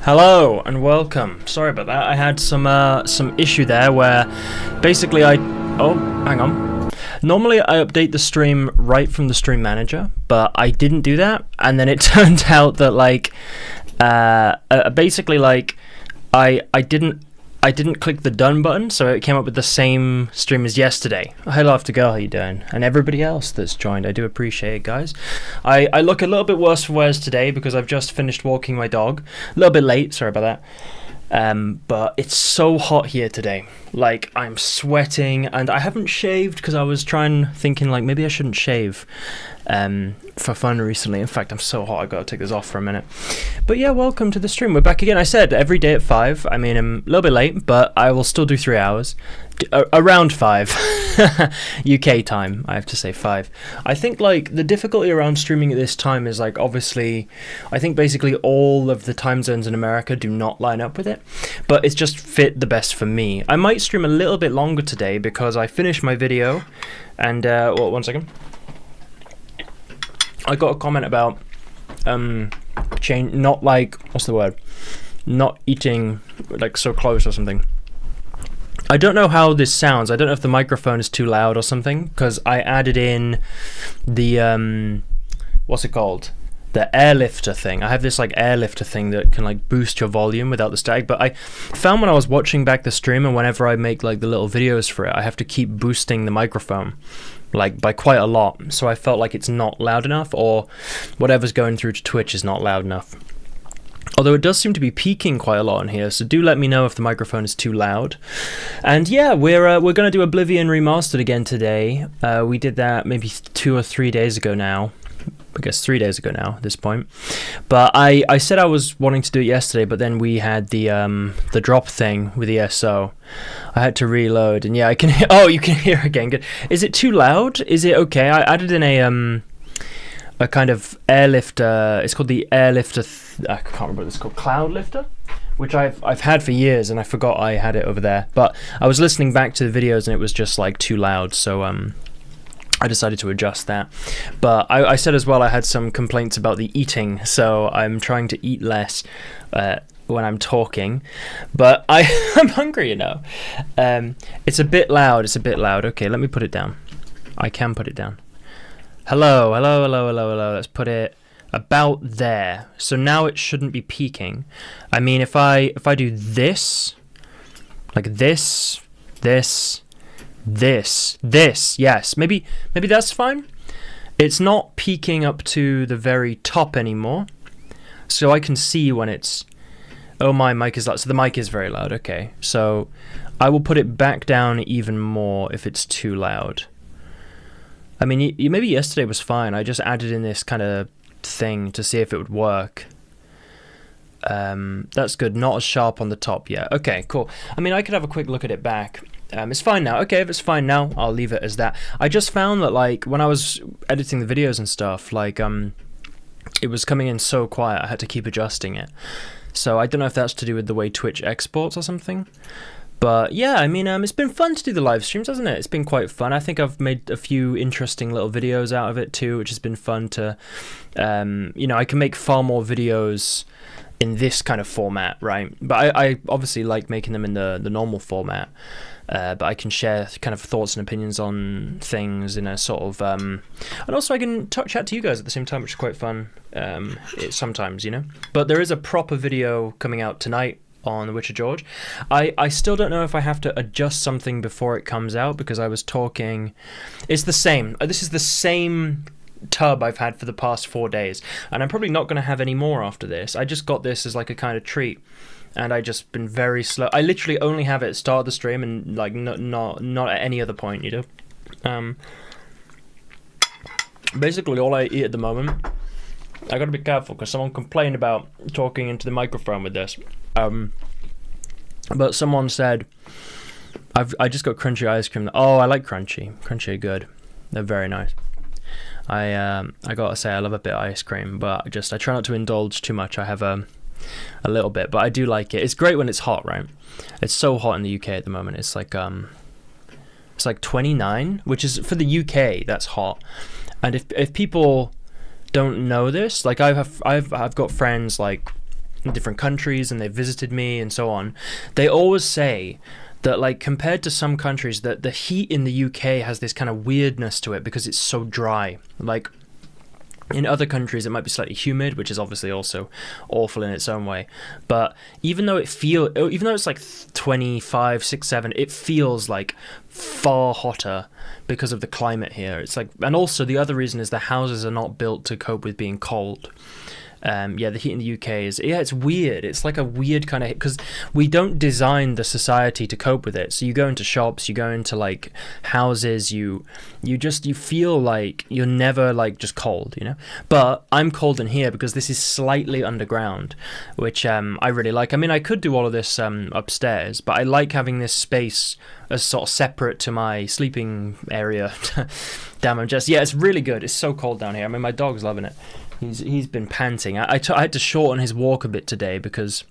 Hello and welcome. Sorry about that. I had some issue there where basically hang on. Normally I update the stream right from the stream manager, but I didn't do that, and then it turned out that basically I didn't click the done button, so it came up with the same stream as yesterday. Hello after girl, how you doing? And everybody else that's joined, I do appreciate it, guys. I look a little bit worse for wears today because I've just finished walking my dog. A little bit late, sorry about that. But it's so hot here today. Like, I'm sweating, and I haven't shaved because I was thinking like maybe I shouldn't shave for fun recently. In fact, I'm so hot I gotta take this off for a minute. But yeah, welcome to the stream. We're back again. I said every day at 5. I mean, I'm a little bit late, but I will still do 3 hours. Around 5 UK time, I have to say 5. I think like the difficulty around streaming at this time is like, obviously I think basically all of the time zones in America do not line up with it, but it's just fit the best for me. I might stream a little bit longer today because I finished my video and one second. I got a comment about not eating like so close or something. I don't know how this sounds. I don't know if the microphone is too loud or something, because I added in the what's it called? The airlifter thing. I have this like airlifter thing that can like boost your volume without the static, but I found when I was watching back the stream and whenever I make like the little videos for it, I have to keep boosting the microphone like by quite a lot, so I felt like it's not loud enough, or whatever's going through to Twitch is not loud enough. Although it does seem to be peaking quite a lot in here, so do let me know if the microphone is too loud. And yeah, we're going to do Oblivion Remastered again today. We did that maybe 2 or 3 days ago now. I guess 3 days ago now at this point. But I said I was wanting to do it yesterday, but then we had the drop thing with the ESO. I had to reload, and yeah, I can hear. Oh, you can hear again. Good. Is it too loud? Is it okay? I added in a kind of airlifter. It's called the airlifter. I can't remember what it's called. Cloud lifter, which I've had for years, and I forgot I had it over there. But I was listening back to the videos, and it was just like too loud. So I decided to adjust that. But I said as well I had some complaints about the eating, so I'm trying to eat less when I'm talking. But I'm hungry, you know. It's a bit loud. Okay, let me put it down. I can put it down. Hello. Let's put it about there. So now it shouldn't be peaking. I mean, if I do this, like this, yes, maybe that's fine. It's not peaking up to the very top anymore, so I can see when it's. Oh, my mic is loud. So the mic is very loud. Okay, so I will put it back down even more if it's too loud. I mean, maybe yesterday was fine. I just added in this kind of thing to see if it would work. That's good. Not as sharp on the top yet. Okay, cool. I mean, I could have a quick look at it back. It's fine now. Okay, if it's fine now, I'll leave it as that. I just found that like when I was editing the videos and stuff, like it was coming in so quiet. I had to keep adjusting it. So I don't know if that's to do with the way Twitch exports or something. But yeah, I mean, it's been fun to do the live streams, hasn't it? It's been quite fun. I think I've made a few interesting little videos out of it too, which has been fun to, you know, I can make far more videos in this kind of format, right? But I obviously like making them in the normal format. But I can share kind of thoughts and opinions on things in a sort of, and also I can chat to you guys at the same time, which is quite fun. Sometimes, you know. But there is a proper video coming out tonight on The Witcher George. I still don't know if I have to adjust something before it comes out, because I was talking. It's the same. This is the same tub I've had for the past 4 days, and I'm probably not going to have any more after this. I just got this as like a kind of treat. And I just been very slow. I literally only have it at the start of the stream and like not at any other point, you know. Basically, all I eat at the moment. I gotta be careful because someone complained about talking into the microphone with this. But someone said, I just got crunchy ice cream. Oh, I like crunchy. Crunchy are good. They're very nice. I gotta say I love a bit of ice cream, but I try not to indulge too much. I have a little bit, but I do like it. It's great when it's hot, right? It's so hot in the UK at the moment. It's like 29, which is for the UK. That's hot. And if people don't know this, like I've got friends like in different countries and they've visited me and so on, they always say that, like, compared to some countries, that the heat in the UK has this kind of weirdness to it because it's so dry. Like, in other countries, it might be slightly humid, which is obviously also awful in its own way. But even though it's like 25, 6, 7, it feels like far hotter because of the climate here. It's like, and also the other reason is the houses are not built to cope with being cold. The heat in the UK it's weird. It's like a weird kind of, because we don't design the society to cope with it. So you go into shops, you go into like houses, you feel like you're never like just cold, you know. But I'm cold in here because this is slightly underground, which I really like. I mean, I could do all of this upstairs, but I like having this space as sort of separate to my sleeping area. Damn, it's really good. It's so cold down here. I mean, my dog's loving it. He's been panting. I had to shorten his walk a bit today because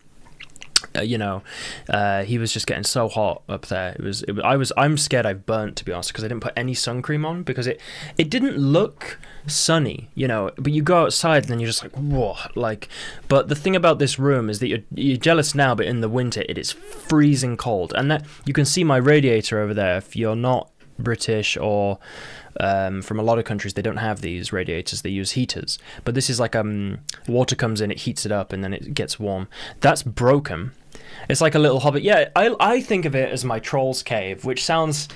he was just getting so hot up there. I'm scared I burnt, to be honest, because I didn't put any sun cream on because it didn't look sunny, you know. But you go outside and then you're just like, whoa, like. But the thing about this room is that you're jealous now, but in the winter it is freezing cold, and that you can see my radiator over there. If you're not British or from a lot of countries, they don't have these radiators, they use heaters, but this is like water comes in, it heats it up, and then it gets warm. That's broken. It's like a little hobbit. I think of it as my troll's cave, which sounds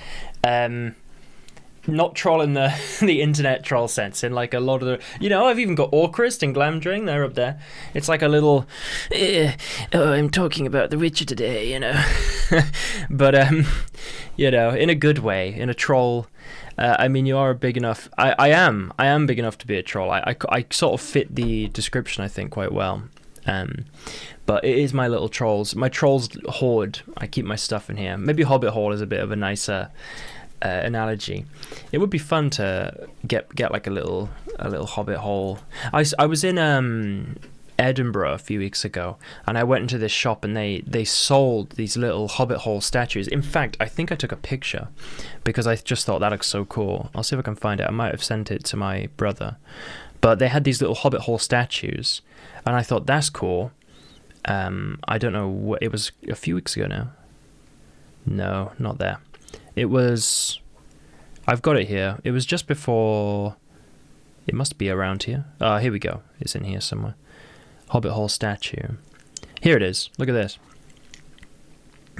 not troll in the the internet troll sense, in like a lot of the, you know, I've even got Orcrist and Glamdring, they're up there. It's like a little I'm talking about The Witcher today, you know. But you know, in a good way, in a troll. I mean, you are big enough. I am big enough to be a troll. I sort of fit the description, I think, quite well. But it is my little trolls. My trolls hoard. I keep my stuff in here. Maybe Hobbit Hall is a bit of a nicer analogy. It would be fun to get like a little Hobbit Hall. I was in Edinburgh a few weeks ago, and I went into this shop and they sold these little Hobbit Hall statues. In fact, I think I took a picture because I just thought that looks so cool. I'll see if I can find it. I might have sent it to my brother, but they had these little Hobbit Hall statues, and I thought that's cool. I don't know what it was. A few weeks ago now. No, not there. It was. I've got it here. It was just before. It must be around here. Here we go. It's in here somewhere. Hobbit Hall statue. Here it is. Look at this.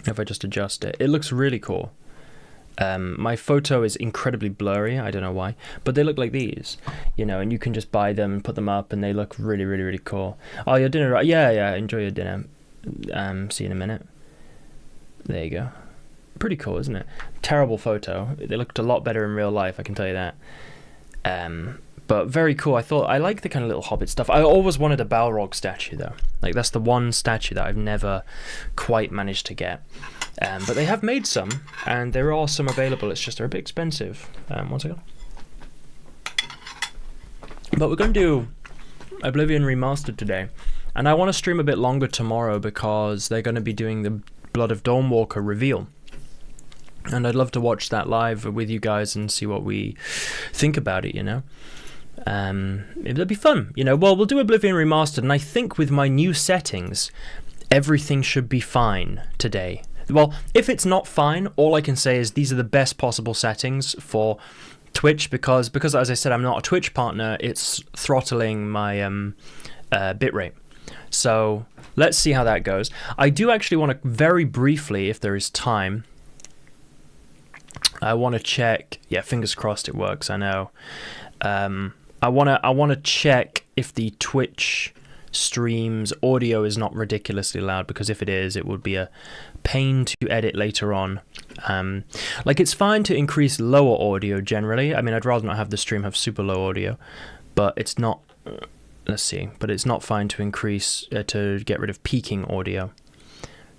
If I just adjust it, it looks really cool. My photo is incredibly blurry. I don't know why, but they look like these, you know, and you can just buy them and put them up, and they look really, really, really cool. Oh, your dinner, right? Yeah. Enjoy your dinner. See you in a minute. There you go. Pretty cool, isn't it? Terrible photo. They looked a lot better in real life, I can tell you that. But very cool. I like the kind of little Hobbit stuff. I always wanted a Balrog statue, though. Like, that's the one statue that I've never quite managed to get. But they have made some, and there are some available. It's just they're a bit expensive. One second. But we're going to do Oblivion Remastered today. And I want to stream a bit longer tomorrow because they're going to be doing the Blood of Dawnwalker reveal. And I'd love to watch that live with you guys and see what we think about it, you know. It'll be fun, you know. Well, we'll do Oblivion Remastered, and I think with my new settings, everything should be fine today. Well, if it's not fine, all I can say is these are the best possible settings for Twitch, because as I said, I'm not a Twitch partner, it's throttling my bitrate. So let's see how that goes. I do actually want to very briefly, if there is time, I want to check. Yeah, fingers crossed it works. I know. I want to check if the Twitch stream's audio is not ridiculously loud, because if it is, it would be a pain to edit later on. Like, it's fine to increase lower audio generally. I mean, I'd rather not have the stream have super low audio, but it's not. Let's see. But it's not fine to increase to get rid of peaking audio.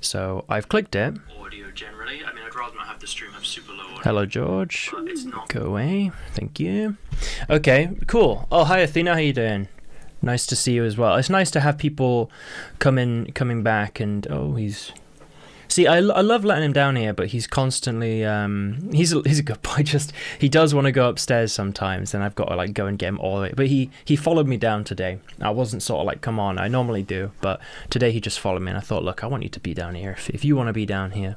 So I've clicked it. Audio generally. I mean, I'd rather not have the stream have super low audio. Hello, George. Go away. Thank you. Okay, cool. Oh, hi, Athena. How you doing? Nice to see you as well. It's nice to have people coming back, and oh, he's See, I love letting him down here, but he's constantly he's a good boy. Just he does want to go upstairs sometimes, and I've got to like go and get him all the way. But he followed me down today. I wasn't sort of like, come on, I normally do, but today he just followed me, and I thought, look, I want you to be down here if you want to be down here.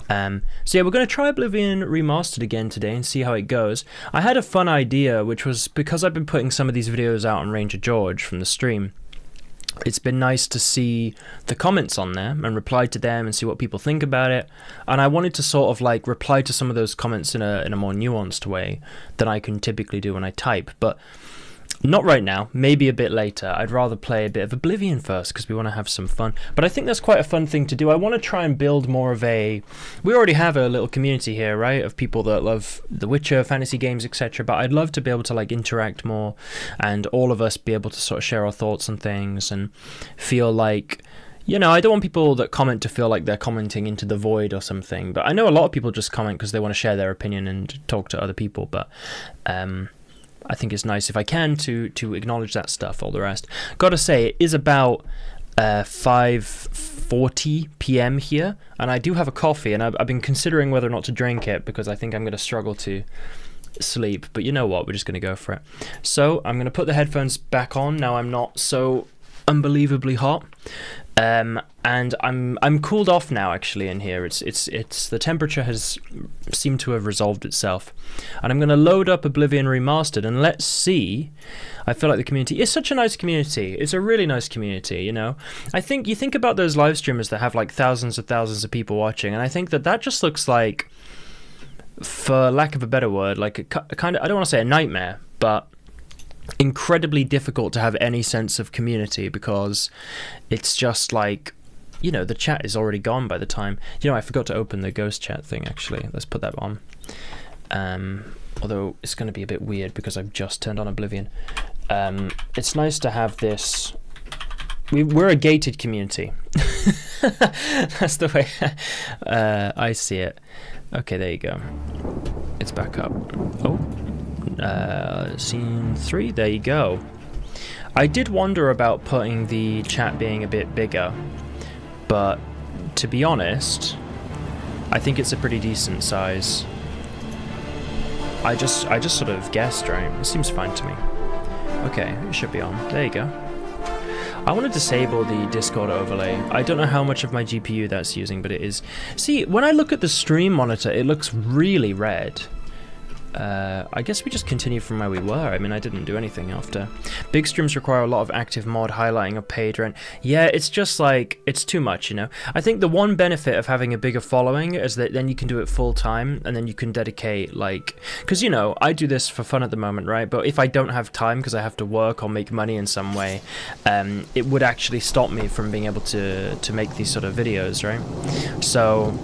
So yeah, we're going to try Oblivion Remastered again today and see how it goes. I had a fun idea, which was because I've been putting some of these videos out on Ranger George from the stream. It's been nice to see the comments on there and reply to them and see what people think about it. And I wanted to sort of like reply to some of those comments in a more nuanced way than I can typically do when I type. But not right now, maybe a bit later. I'd rather play a bit of Oblivion first because we want to have some fun. But I think that's quite a fun thing to do. I want to try and build more of a... We already have a little community here, right, of people that love The Witcher, fantasy games, etc. But I'd love to be able to like interact more and all of us be able to sort of share our thoughts on things and feel like... You know, I don't want people that comment to feel like they're commenting into the void or something. But I know a lot of people just comment because they want to share their opinion and talk to other people. But... I think it's nice if I can to acknowledge that stuff, all the rest. Gotta say, it is about 5:40 p.m. here, and I do have a coffee, and I've been considering whether or not to drink it, because I think I'm going to struggle to sleep. But you know what, we're just going to go for it. So I'm going to put the headphones back on, now I'm not so unbelievably hot. And I'm cooled off now actually in here. It's the temperature has seemed to have resolved itself. And I'm going to load up Oblivion Remastered and let's see. I feel like the community is such a nice community. It's a really nice community, you know. I think you think about those live streamers that have like thousands of people watching, and I think that just looks like, for lack of a better word, like a kind of, I don't want to say a nightmare, but incredibly difficult to have any sense of community, because it's just like, you know, the chat is already gone by the time, you know, I forgot to open the ghost chat thing actually. Let's put that on. Although it's going to be a bit weird because I've just turned on Oblivion. It's nice to have this. We're a gated community. That's the way I see it. Okay, there you go. It's back up. Oh. Scene 3, there you go. I did wonder about putting the chat being a bit bigger, but to be honest, I think it's a pretty decent size. I just sort of guessed, right? It seems fine to me. Okay, it should be on. There you go. I want to disable the Discord overlay. I don't know how much of my GPU that's using, but it is. See, when I look at the stream monitor, it looks really red. I guess we just continue from where we were. I mean, I didn't do anything after. Big streams require a lot of active mod highlighting of paid rent. Yeah, it's just like, it's too much, you know. I think the one benefit of having a bigger following is that then you can do it full time, and then you can dedicate, like, because, you know, I do this for fun at the moment, right? But if I don't have time because I have to work or make money in some way, it would actually stop me from being able to make these sort of videos, right? So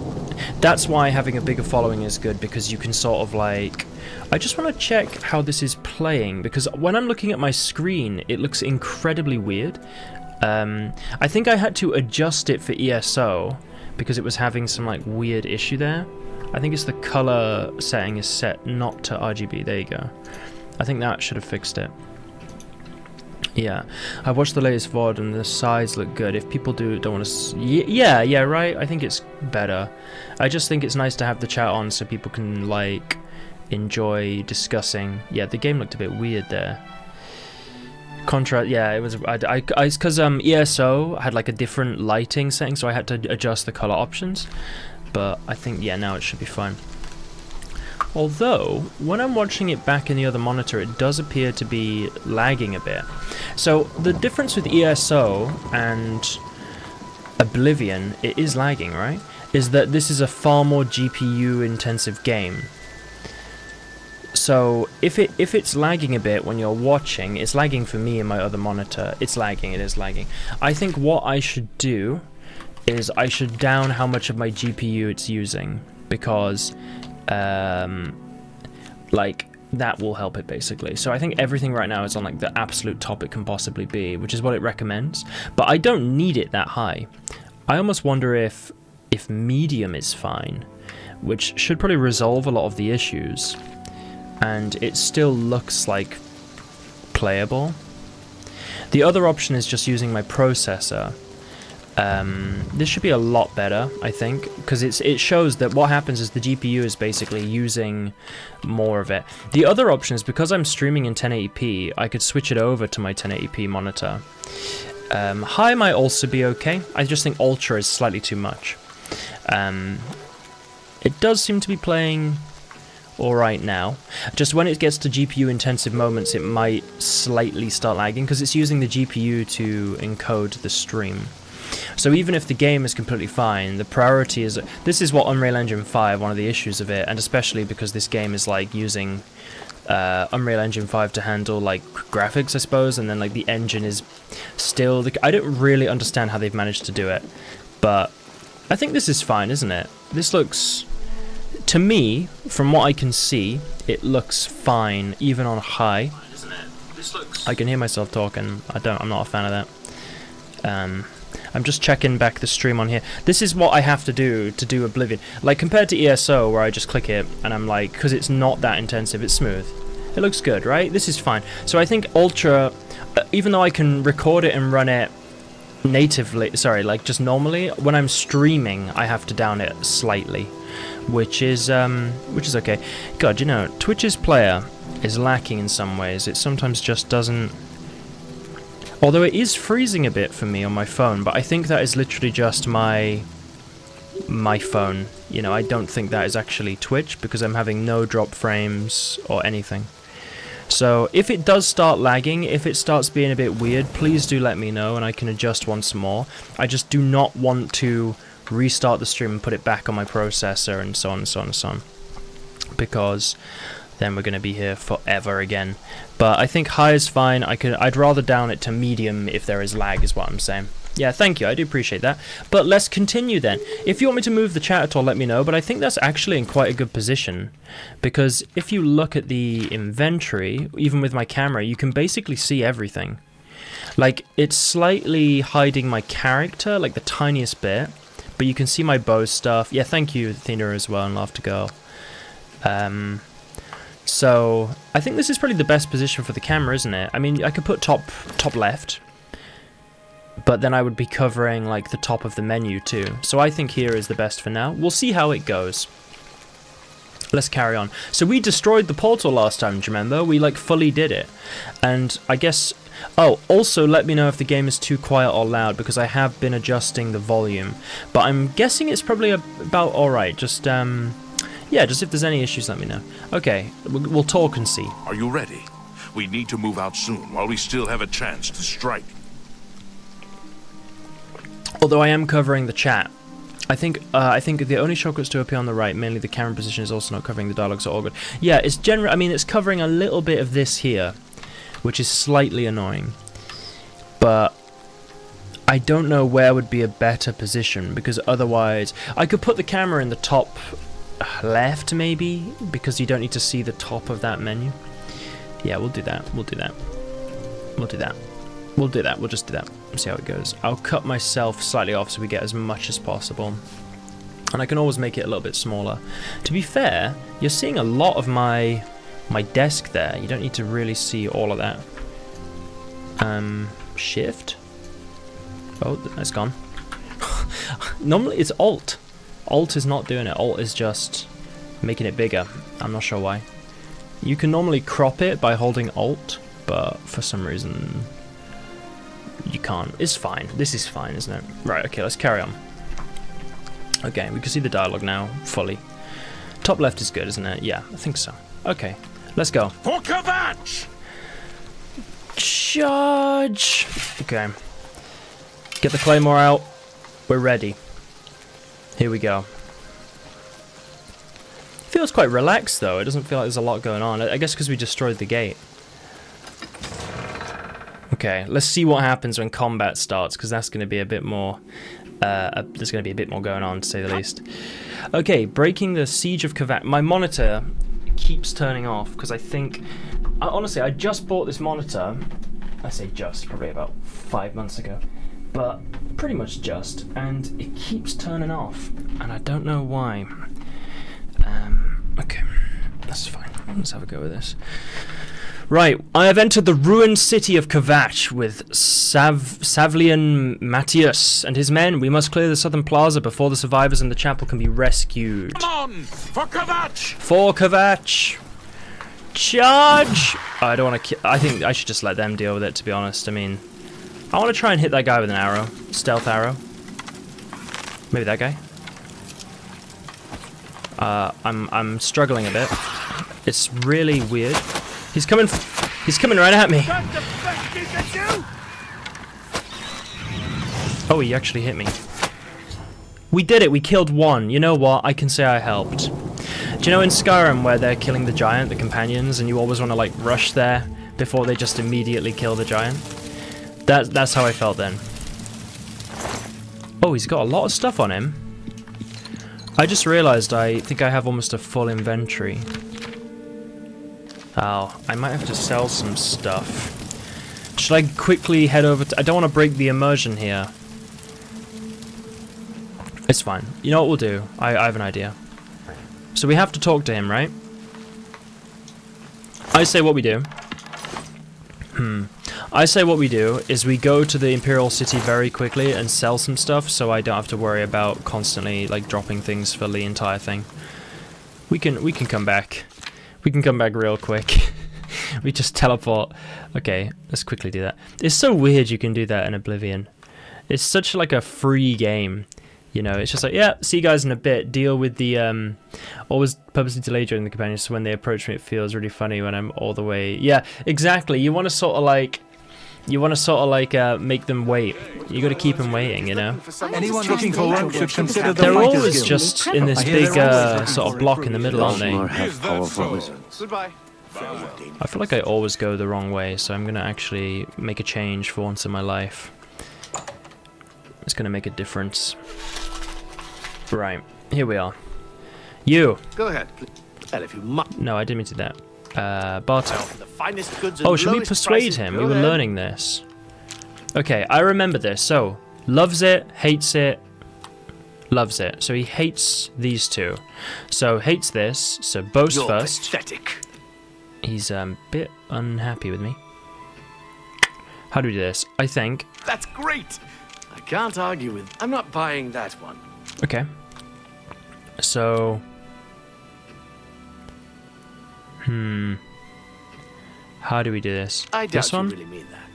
that's why having a bigger following is good, because you can sort of like... I just want to check how this is playing, because when I'm looking at my screen, it looks incredibly weird. I think I had to adjust it for ESO, because it was having some like weird issue there. I think it's the color setting is set not to RGB. There you go. I think that should have fixed it. Yeah, I've watched the latest VOD and the sides look good. If people don't want to... Yeah, right? I think it's better. I just think it's nice to have the chat on so people can, like, enjoy discussing. Yeah, the game looked a bit weird there. Contrast, yeah, it was... It's because ESO had, like, a different lighting setting, so I had to adjust the color options. But I think, yeah, now it should be fine. Although, when I'm watching it back in the other monitor, it does appear to be lagging a bit. So, the difference with ESO and Oblivion, it is lagging, right? Is that this is a far more GPU-intensive game. So, if it's lagging a bit when you're watching, it's lagging for me in my other monitor. It's lagging, it is lagging. I think what I should do is I should down how much of my GPU it's using, because... like that will help it basically. So I think everything right now is on like the absolute top it can possibly be, which is what it recommends, but I don't need it that high. I almost wonder if medium is fine, which should probably resolve a lot of the issues, and it still looks like playable. The other option is just using my processor, This should be a lot better, I think, because it shows that what happens is the GPU is basically using more of it. The other option is, because I'm streaming in 1080p, I could switch it over to my 1080p monitor. High might also be okay. I just think Ultra is slightly too much. It does seem to be playing alright now. Just when it gets to GPU intensive moments, it might slightly start lagging, because it's using the GPU to encode the stream. So even if the game is completely fine, the priority is... This is what Unreal Engine 5, one of the issues of it, and especially because this game is like using Unreal Engine 5 to handle like graphics, I suppose, and then like the engine is still... I don't really understand how they've managed to do it, but I think this is fine, isn't it? This looks... To me, from what I can see, it looks fine, even on high. I can hear myself talking. I'm not a fan of that. I'm just checking back the stream on here. This is what I have to do Oblivion. Like, compared to ESO, where I just click it, and I'm like, because it's not that intensive, it's smooth. It looks good, right? This is fine. So I think Ultra, even though I can record it and run it natively, sorry, like just normally, when I'm streaming, I have to down it slightly, which is okay. God, you know, Twitch's player is lacking in some ways. It sometimes just doesn't... Although it is freezing a bit for me on my phone, but I think that is literally just my phone. You know, I don't think that is actually Twitch, because I'm having no drop frames or anything. So if it does start lagging, if it starts being a bit weird, please do let me know and I can adjust once more. I just do not want to restart the stream and put it back on my processor and so on and so on and so on, because then we're going to be here forever again. But I think high is fine. I'd rather down it to medium if there is lag, is what I'm saying. Yeah, thank you, I do appreciate that. But let's continue then. If you want me to move the chat at all, let me know, but I think that's actually in quite a good position, because if you look at the inventory, even with my camera, you can basically see everything. Like, it's slightly hiding my character, like the tiniest bit, but you can see my bow stuff. Yeah, thank you, Athena, as well, and Love to Go. So I think this is probably the best position for the camera, isn't it? I mean, I could put top left, but then I would be covering like the top of the menu too. So I think here is the best for now. We'll see how it goes. Let's carry on. So we destroyed the portal last time, do you remember? We like fully did it. And I guess... Oh, also let me know if the game is too quiet or loud, because I have been adjusting the volume. But I'm guessing it's probably about alright. Just, yeah, just if there's any issues, let me know. Okay, we'll talk and see. Are you ready? We need to move out soon while we still have a chance to strike. Although I am covering the chat. I think the only shortcuts to appear on the right, mainly the camera position, is also not covering the dialogue, so all good. Yeah, it's general. I mean, it's covering a little bit of this here, which is slightly annoying. But I don't know where would be a better position, because otherwise I could put the camera in the top left maybe, because you don't need to see the top of that menu. Yeah, we'll do that. We'll do that. We'll do that. We'll do that. We'll just do that. See how it goes. I'll cut myself slightly off so we get as much as possible. And I can always make it a little bit smaller. To be fair, you're seeing a lot of my desk there. You don't need to really see all of that. Shift. Oh, that's gone. Normally it's Alt. Alt is not doing it. Alt is just making it bigger. I'm not sure why. You can normally crop it by holding Alt, but for some reason you can't. It's fine. This is fine, isn't it? Right, okay, let's carry on. Okay, we can see the dialogue now fully. Top left is good, isn't it? Yeah, I think so. Okay, let's go. For Kvatch! Charge! Okay. Get the claymore out. We're ready. Here we go. Feels quite relaxed though. It doesn't feel like there's a lot going on. I guess because we destroyed the gate. Okay, let's see what happens when combat starts, because that's going to be a bit more... there's going to be a bit more going on, to say the least. Okay, breaking the siege of Kvatch. My monitor keeps turning off, because I think... honestly, I just bought this monitor. I say just, probably about 5 months ago. But pretty much just. And it keeps turning off. And I don't know why. Okay, that's fine. Let's have a go with this. Right, I have entered the ruined city of Kvatch with Savlian Matthias and his men. We must clear the southern plaza before the survivors in the chapel can be rescued. Come on! For Kvatch! For Kvatch! Charge! Oh, I don't want to. I think I should just let them deal with it. To be honest, I mean, I want to try and hit that guy with an arrow, stealth arrow. Maybe that guy. I'm struggling a bit. It's really weird. He's coming right at me. Oh, he actually hit me. We did it. We killed one. You know what? I can say I helped. Do you know in Skyrim where they're killing the giant, the companions, and you always want to like rush there before they just immediately kill the giant? That's how I felt then. Oh, he's got a lot of stuff on him. I just realized I think I have almost a full inventory. Oh, I might have to sell some stuff. Should I quickly head over to... I don't want to break the immersion here. It's fine. You know what we'll do? I have an idea. So we have to talk to him, right? I say what we do. I say what we do is we go to the Imperial City very quickly and sell some stuff so I don't have to worry about constantly like dropping things for the entire thing. We can come back. We can come back real quick. We just teleport. Okay, let's quickly do that. It's so weird you can do that in Oblivion. It's such like a free game. You know, it's just like, yeah, see you guys in a bit. Deal with the, always purposely delay during the companions, so when they approach me it feels really funny when I'm all the way. Yeah, exactly. You want to sort of like, make them wait. You got to keep them waiting, you know? Anyone looking for work should consider the They're Fighters always Guild. just in this big sort of block in the middle, aren't they? Goodbye. I feel like I always go the wrong way, so I'm going to actually make a change for once in my life. It's going to make a difference. Right, here we are. You! Go ahead. Well, if you must. No, I didn't mean to do that. Barter. The finest goods and Oh, should we lowest persuade prices. him? Go We were ahead. learning this. Okay, I remember this. So, loves it, hates it, loves it. So he hates these two. So, hates this. So, boast You're first. pathetic. He's a bit unhappy with me. How do we do this? I think... That's great. I can't argue with. I'm not buying that one. Okay. So... How do we do this? I doubt This one? you really mean that.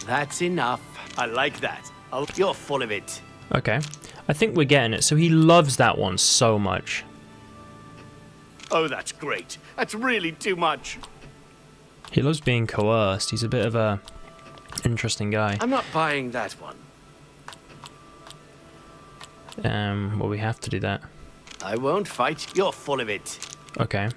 That's enough. I like that. You're full of it. Okay. I think we're getting it. So he loves that one so much. Oh, that's great. That's really too much. He loves being coerced. He's a bit of a interesting guy. I'm not buying that one. Well, we have to do that. I won't fight. You're full of it. Okay.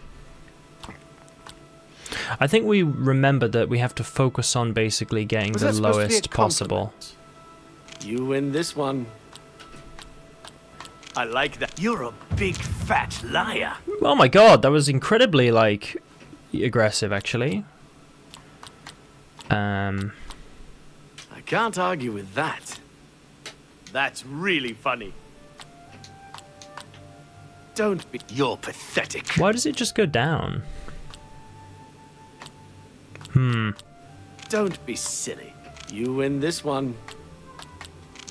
I think we remembered that we have to focus on basically getting Was the that supposed to be a lowest possible. compliment? You win this one. I like that. You're a big fat liar. Oh my god, that was incredibly, like, aggressive, actually. I can't argue with that. That's really funny. Don't be. You're pathetic. Why does it just go down? Don't be silly. You win this one.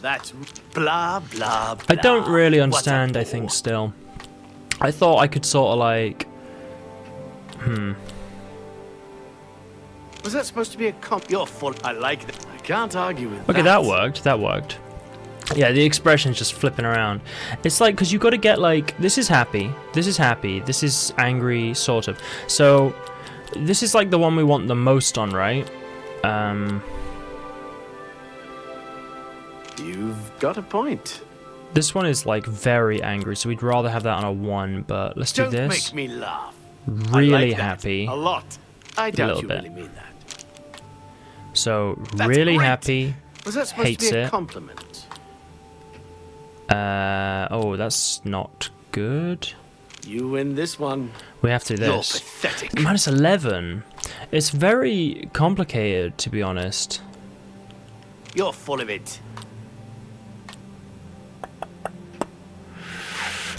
That's blah, blah, blah. I don't really What a understand, I bore. think, still. I thought I could sort of, like... Was that supposed to be a comp? You're full. I like that. I can't argue with Okay, that worked. That worked. Yeah, the expression's just flipping around. It's like, because you got to get, like, this is happy, this is happy, this is angry, sort of. So, this is, like, the one we want the most on, right? You've got a point. This one is, like, very angry, so we'd rather have that on a 1, but let's do Don't this. make me laugh. Really I like that. happy. A lot. I doubt little you bit. really mean that. So, That's really great. happy. Was that supposed Hates to be a it. compliment? Oh, that's not good. You win this one. We have to do You're this. pathetic. Minus 11. It's very complicated, to be honest. You're full of it.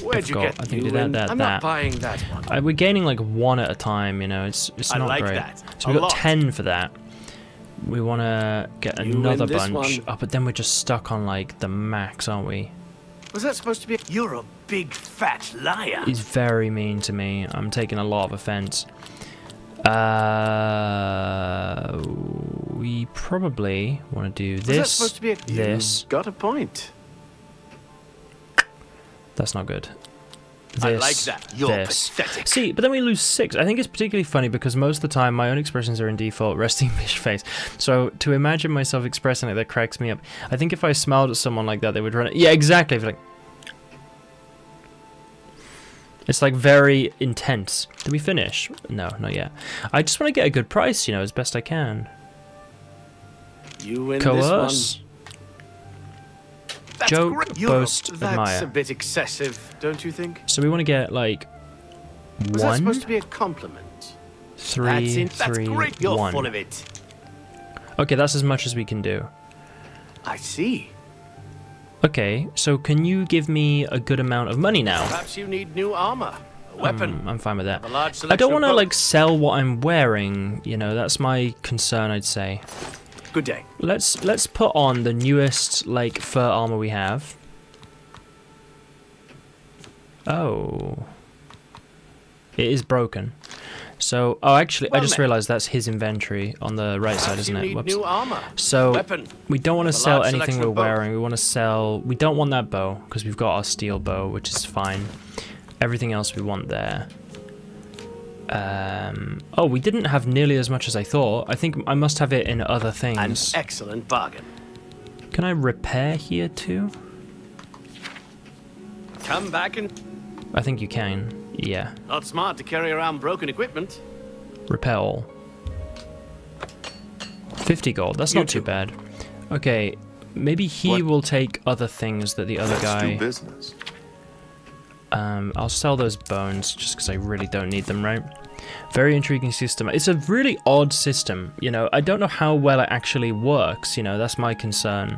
Where'd you difficult. get I think we you do in? that, I'm not buying that one. we're gaining like 1 at a time, you know, it's I not like great. that. So A we got lot. 10 for that. We want to get You another win this bunch. one. Oh, but then we're just stuck on like the max, aren't we? Was that supposed to be? You're a big fat liar. He's very mean to me. I'm taking a lot of offense. We probably want to do Was that this, supposed to be? this. You got a point. That's not good. This, I like that. You're this. pathetic. See, but then we lose 6. I think it's particularly funny because most of the time my own expressions are in default resting bitch face. So to imagine myself expressing it, that cracks me up. I think if I smiled at someone like that, they would run it. Yeah, exactly. Like, it's like very intense. Did we finish? No, not yet. I just want to get a good price, you know, as best I can. You win Coerce. this one. That's Joke, great. boast, That's admire. a bit excessive, don't you think? So we want to get like Was that 1, supposed to be a compliment? 3, That's 3, great. You're 1. full of it. Okay, that's as much as we can do. I see. Okay, so can you give me a good amount of money now? Perhaps you need new armor, a weapon. I'm fine with that. A large I selection don't of want to both. like sell what I'm wearing, you know, that's my concern, I'd say. Good day. Let's put on the newest like fur armor we have. Oh. It is broken. So, oh actually, I Well just met. realized that's his inventory on the right side, Perhaps isn't you it? need Whoops. new armor. So, Weapon. we don't want to A sell large anything selection we're of both. wearing. We want to sell... We don't want that bow, because we've got our steel bow, which is fine. Everything else we want there. Oh, we didn't have nearly as much as I thought. I think I must have it in other An things. excellent bargain. Can I repair here too? Come back and... I think you can. Yeah. Not smart to carry around broken equipment. Repair all. 50 gold. That's You not too too. bad. Okay. Maybe he What? will take other things that the other Let's do guy... business. I'll sell those bones just because I really don't need them, right? Very intriguing system. It's a really odd system, you know. I don't know how well it actually works, you know. That's my concern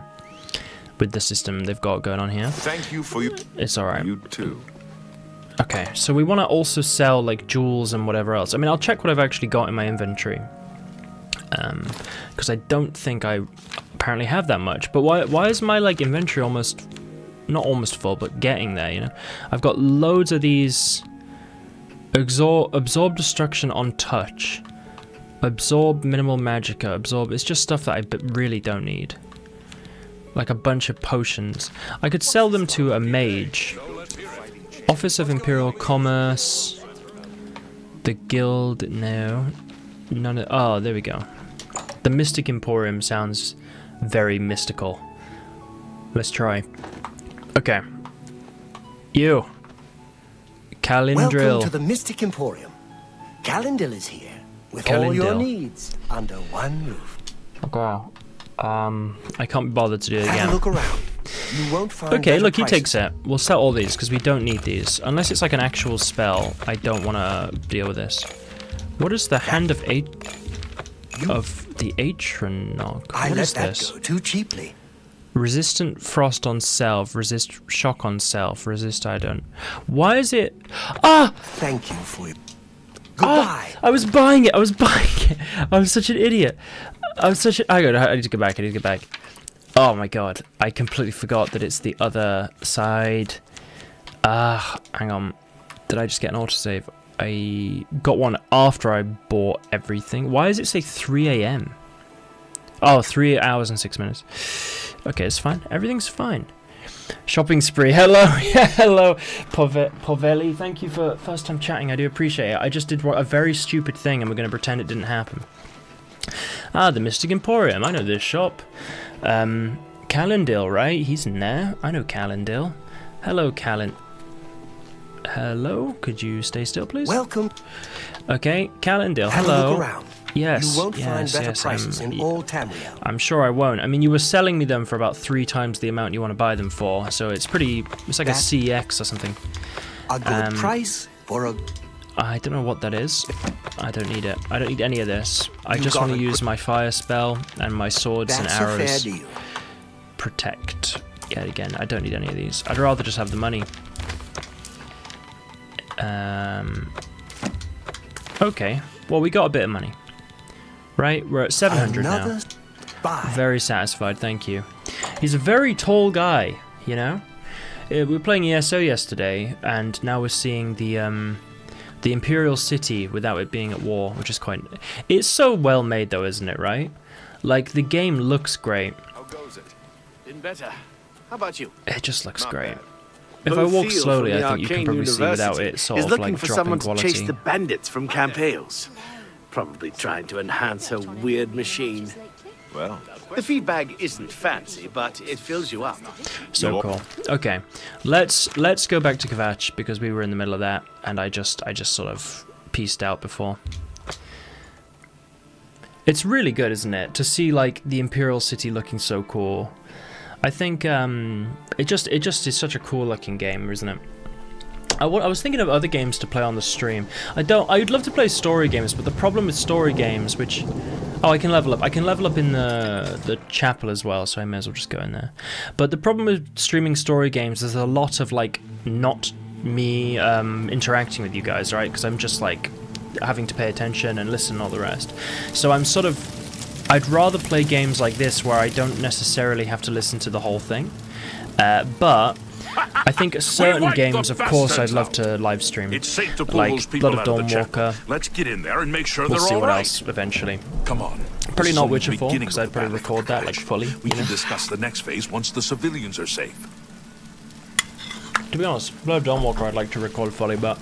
with the system they've got going on here. Thank you for you. It's alright. You too. Okay, so we want to also sell like jewels and whatever else. I mean, I'll check what I've actually got in my inventory. Because I don't think I apparently have that much. But why is my like inventory almost... Not almost full, but getting there, you know. I've got loads of these. Absorb destruction on touch. Absorb minimal magicka. Absorb. It's just stuff that I really don't need. Like a bunch of potions. I could sell them to a mage. Office of Imperial Commerce. The Guild. No. None of. Oh, there we go. The Mystic Emporium sounds very mystical. Let's try. Okay. You. Calindril. Welcome to the Mystic Emporium. Calindil is here with all your Calindil. needs under one roof. Okay. I can't be bothered to do it Have a again. look around. You won't find Okay, better look, he prices. takes it. We'll sell all these because we don't need these. Unless it's like an actual spell, I don't want to deal with this. What is the Hand of Eight of the Atronach? I What let is that this? go too cheaply. Resistant frost on self, resist shock on self, resist I don't. Why is it? Ah! Thank you for your... Ah! Goodbye. I was buying it. I was buying it. I was such an idiot. I was such a... I need to go back. I need to get back. Oh my god. I completely forgot that it's the other side. Ah, hang on. Did I just get an autosave? I got one after I bought everything. Why does it say 3 a.m.? Oh, 3 hours and 6 minutes. Okay, it's fine. Everything's fine. Shopping spree. Hello. Yeah, hello. Povelli, thank you for first time chatting. I do appreciate it. I just did a very stupid thing and we're going to pretend it didn't happen. Ah, the Mystic Emporium. I know this shop. Calindil, right? He's in there. I know Calindil. Hello, Hello? Could you stay still, please? Welcome. Okay, Calindil. Have a Hello. look around. Yes, You won't find better yes, prices in all Tamriel. I'm sure I won't. I mean, you were selling me them for about 3 times the amount you want to buy them for, so it's pretty... It's like a That- CX or something. A good price for a... I don't know what that is. I don't need it. I don't need any of this. I You just got want to a use good- my fire spell and my swords and That's a fair arrows. deal. Protect. Yeah, again, I don't need any of these. I'd rather just have the money. Okay. Well, we got a bit of money. Right? We're at 700 now. Very satisfied, thank you. He's a very tall guy, you know? We were playing ESO yesterday, and now we're seeing the Imperial City without it being at war, which is quite... It's so well made though, isn't it, right? Like, the game looks great. How goes it? Been better. How about you? It just looks great. Bad. If Bo I walk Field slowly, from I the think you can Arcane probably see without it sort is of looking like for dropping someone quality. to chase the bandits from Camp Hales. Probably trying to enhance her weird machine. Well, The feed bag isn't fancy, but it fills you up. So cool. Okay, let's go back to Kvatch because we were in the middle of that, and I just sort of pieced out before. It's really good, isn't it, to see like the Imperial City looking so cool. I think it just is such a cool looking game, isn't it? I was thinking of other games to play on the stream. I'd love to play story games, but the problem with story games, which... Oh, I can level up. I can level up in the chapel as well, so I may as well just go in there. But the problem with streaming story games is there's a lot of, like, not me interacting with you guys, right? Because I'm just, like, having to pay attention and listen and all the rest. So I'm sort of... I'd rather play games like this where I don't necessarily have to listen to the whole thing. But... I think certain games, of course, I'd love to live stream. It's safe to pull like those people Blood of out of the Dawnwalker. chapel. Let's get in there and make sure We'll they're see all what right. else eventually. Come on. Probably This is not only Witcher the 4, beginning because of I'd the probably battle record for that like Kvatch. fully. We You can know? discuss the next phase once the civilians are safe. To be honest, Blood of Dawnwalker I'd like to record fully, but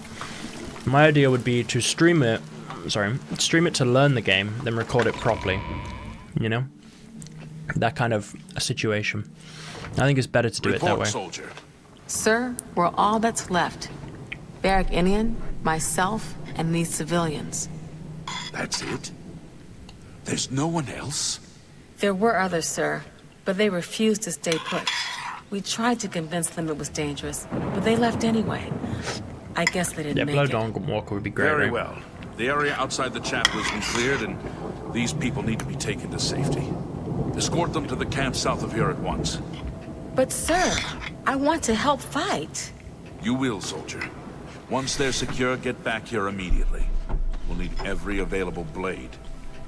my idea would be to stream it. Stream it to learn the game, then record it properly. You know, that kind of a situation. I think it's better to do it that way. Soldier. Sir, we're all that's left. Barrack Inian, myself, and these civilians. That's it? There's no one else? There were others, sir, but they refused to stay put. We tried to convince them it was dangerous, but they left anyway. I guess they didn't Yeah, make Blood it. of Dawnwalker would be great. Very right? well. The area outside the chapel has been cleared, and these people need to be taken to safety. Escort them to the camp south of here at once. But sir, I want to help fight. You will, soldier. Once they're secure, get back here immediately. We'll need every available blade,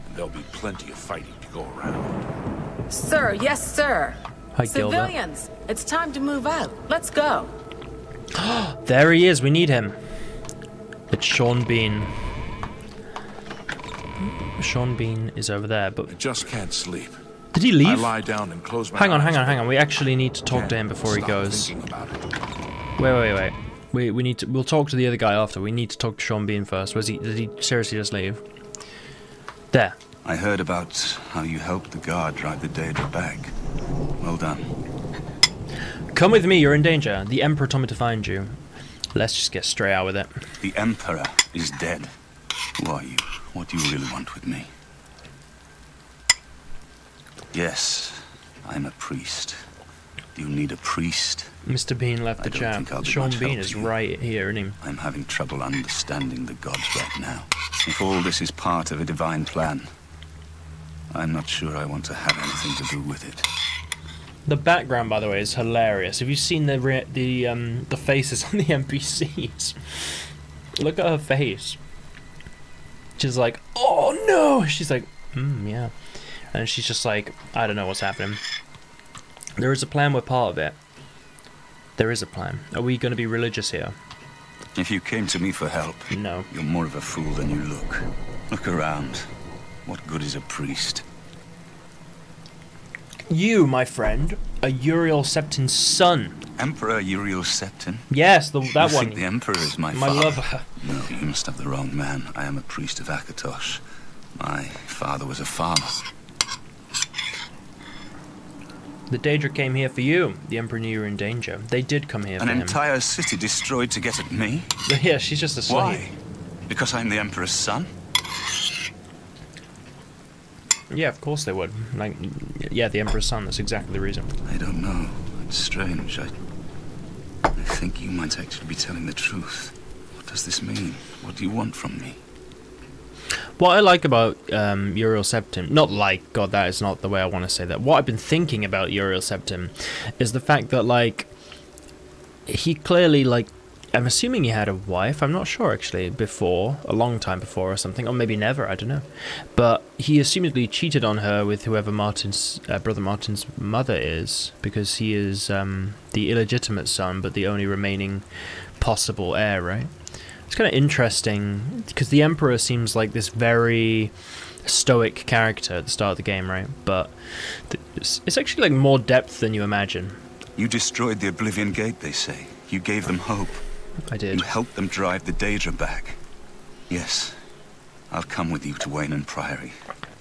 and there'll be plenty of fighting to go around. Sir, yes, sir. Hi, Gilda. Civilians, it's time to move out. Let's go. There he is. We need him. It's Sean Bean. Sean Bean is over there, but I just can't sleep. did he I leave? lie down and close my Hang on, eyes. hang on. We actually need to talk to him before he Stop goes. thinking about it. Wait. We need to. We'll talk to the other guy after. We need to talk to Sean Bean first. Did he seriously just leave? There. I heard about how you helped the guard drive the Daedra back. Well done. Come with me. You're in danger. The Emperor told me to find you. Let's just get straight out with it. The Emperor is dead. Who are you? What do you really want with me? Yes, I'm a priest. Do you need a priest? Mr. Bean left the I don't chat. think I'll be Sean much Bean help is to you. right here, isn't he? I'm having trouble understanding the gods right now. If all this is part of a divine plan, I'm not sure I want to have anything to do with it. The background, by the way, is hilarious. Have you seen the faces on the NPCs? Look at her face. She's like, oh no! She's like, yeah. And she's just like, I don't know what's happening. There is a plan, we're part of it. There is a plan. Are we going to be religious here? If you came to me for help, No. you're more of a fool than you look. Look around. What good is a priest? You, my friend, are Uriel Septon's son. Emperor Uriel Septon? Yes, that You one. think the Emperor is my My father? lover. No, you must have the wrong man. I am a priest of Akatosh. My father was a farmer. The Daedra came here for you. The Emperor knew you were in danger. They did come here An for him. entire city destroyed to get at me? Yeah, she's just a slave. Why? Because I'm the Emperor's son? Yeah, of course they would. Like, yeah, the Emperor's son. That's exactly the reason. I don't know. It's strange. I think you might actually be telling the truth. What does this mean? What do you want from me? What I like about Uriel Septim, not like, God, that is not the way I want to say that. What I've been thinking about Uriel Septim is the fact that, like, he clearly, like, I'm assuming he had a wife. I'm not sure actually. Before, a long time before or something, or maybe never. I don't know. But he assumedly cheated on her with whoever Martin's brother Martin's mother is, because he is the illegitimate son, but the only remaining possible heir. Right? It's kind of interesting because the Emperor seems like this very stoic character at the start of the game, right? But it's actually like more depth than you imagine. You destroyed the Oblivion Gate, they say. You gave them hope. I did. You helped them drive the Daedra back. Yes. I'll come with you to Wayne Priory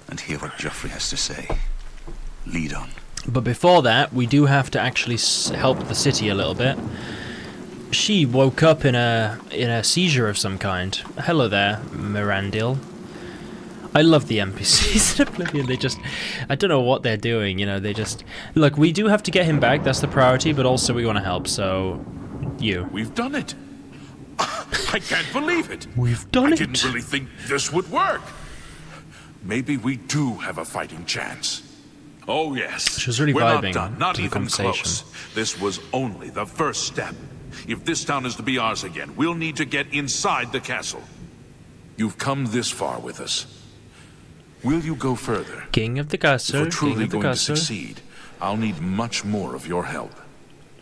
and hear what Joffrey has to say. Lead on. But before that, we do have to actually help the city a little bit. She woke up in a seizure of some kind. Hello there, Mirandil. I love the NPCs in Oblivion. They just, I don't know what they're doing, you know, they just... Look, we do have to get him back, that's the priority, but also we want to help, so... You. We've done it. I can't believe it. We've done it. I didn't really think this would work. Maybe we do have a fighting chance. Oh, yes. She was really We're vibing not done, not to the even conversation. close. This was only the first step. If this town is to be ours again, we'll need to get inside the castle. You've come this far with us. Will you go further? King of the If castle, we're truly king of the going to castle. succeed, I'll need much more of your help.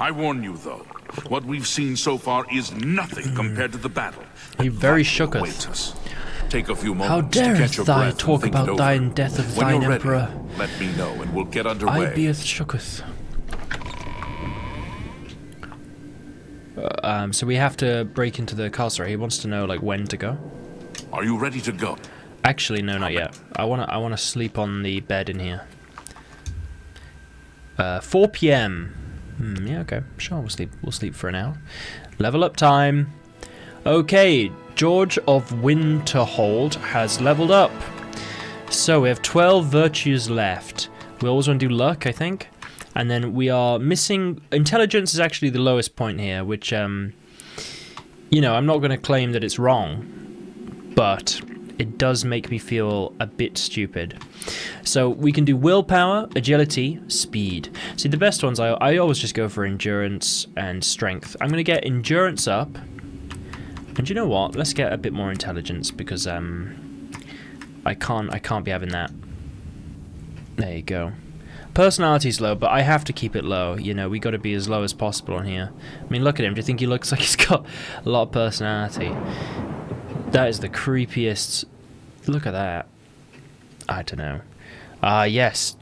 I warn you, though, what we've seen so far is nothing compared to the battle. He very that shooketh. awaits us. Take a few moments How to dareth catch your thou breath and talk think it about over. thine death of When thine you're emperor? ready, let me know and we'll get underway. I beeth shooketh. So we have to break into the castle. He wants to know like when to go. Are you ready to go? Actually, no, not yet. I wanna sleep on the bed in here. 4 p.m. Yeah, okay, sure. We'll sleep for an hour. Level up time. Okay, George of Winterhold has leveled up. So we have 12 virtues left. We always want to do luck, I think. And then we are missing... Intelligence is actually the lowest point here, which, you know, I'm not going to claim that it's wrong. But it does make me feel a bit stupid. So we can do willpower, agility, speed. See, the best ones, I always just go for endurance and strength. I'm going to get endurance up. And you know what? Let's get a bit more intelligence because I can't be having that. There you go. Personality's low, but I have to keep it low. You know, we got to be as low as possible on here. I mean, look at him. Do you think he looks like he's got a lot of personality? That is the creepiest. Look at that. I don't know. Yes,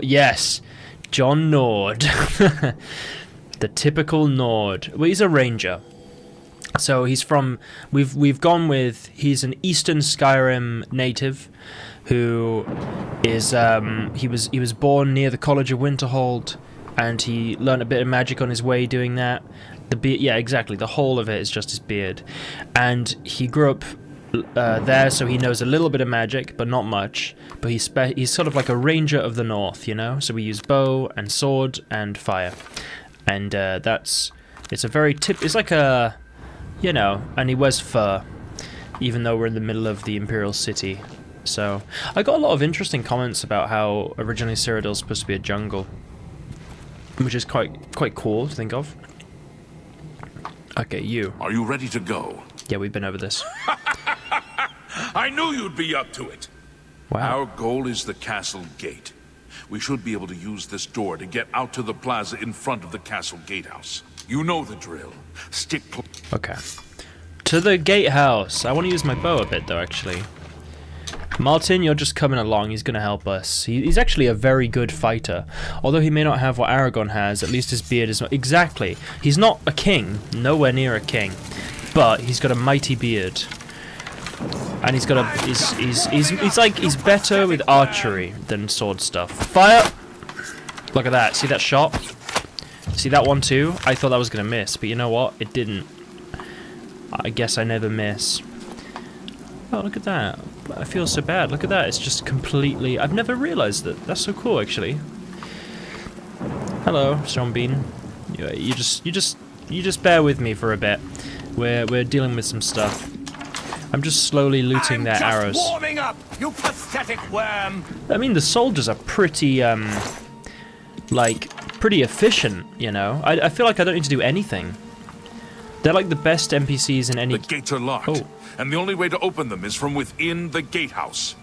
yes, John Nord. The typical Nord. Well, he's a ranger. So he's from. We've gone with. He's an Eastern Skyrim native, who is he was born near the College of Winterhold, and he learned a bit of magic on his way doing that. The beard, yeah, exactly. The whole of it is just his beard, and he grew up there, so he knows a little bit of magic, but not much. But he's sort of like a ranger of the north, you know. So we use bow and sword and fire, and it's a very It's like a, you know, and he wears fur, even though we're in the middle of the Imperial City. So I got a lot of interesting comments about how originally Cyrodiil's supposed to be a jungle, which is quite cool to think of. Okay, you. Are you ready to go? Yeah, we've been over this. I knew you'd be up to it. Wow. Our goal is the castle gate. We should be able to use this door to get out to the plaza in front of the castle gatehouse. You know the drill. Stick close. Okay. To the gatehouse. I want to use my bow a bit, though, actually. Martin, you're just coming along. He's going to help us. He's actually a very good fighter. Although he may not have what Aragorn has, at least his beard is not... Exactly. He's not a king. Nowhere near a king. But he's got a mighty beard. And he's got a... He's better with archery than sword stuff. Fire! Look at that. See that shot? See that one too? I thought that was going to miss. But you know what? It didn't. I guess I never miss. Oh, look at that. I feel so bad. Look at that. It's just completely... I've never realised that. That's so cool, actually. Hello, Seanbean. You just bear with me for a bit. We're dealing with some stuff. I'm just slowly looting their arrows. Warming up, you pathetic worm. I mean, the soldiers are pretty pretty efficient. You know, I feel like I don't need to do anything. They're like the best NPCs in any... The gates are locked, Oh. and the only way to open them is from within the gatehouse.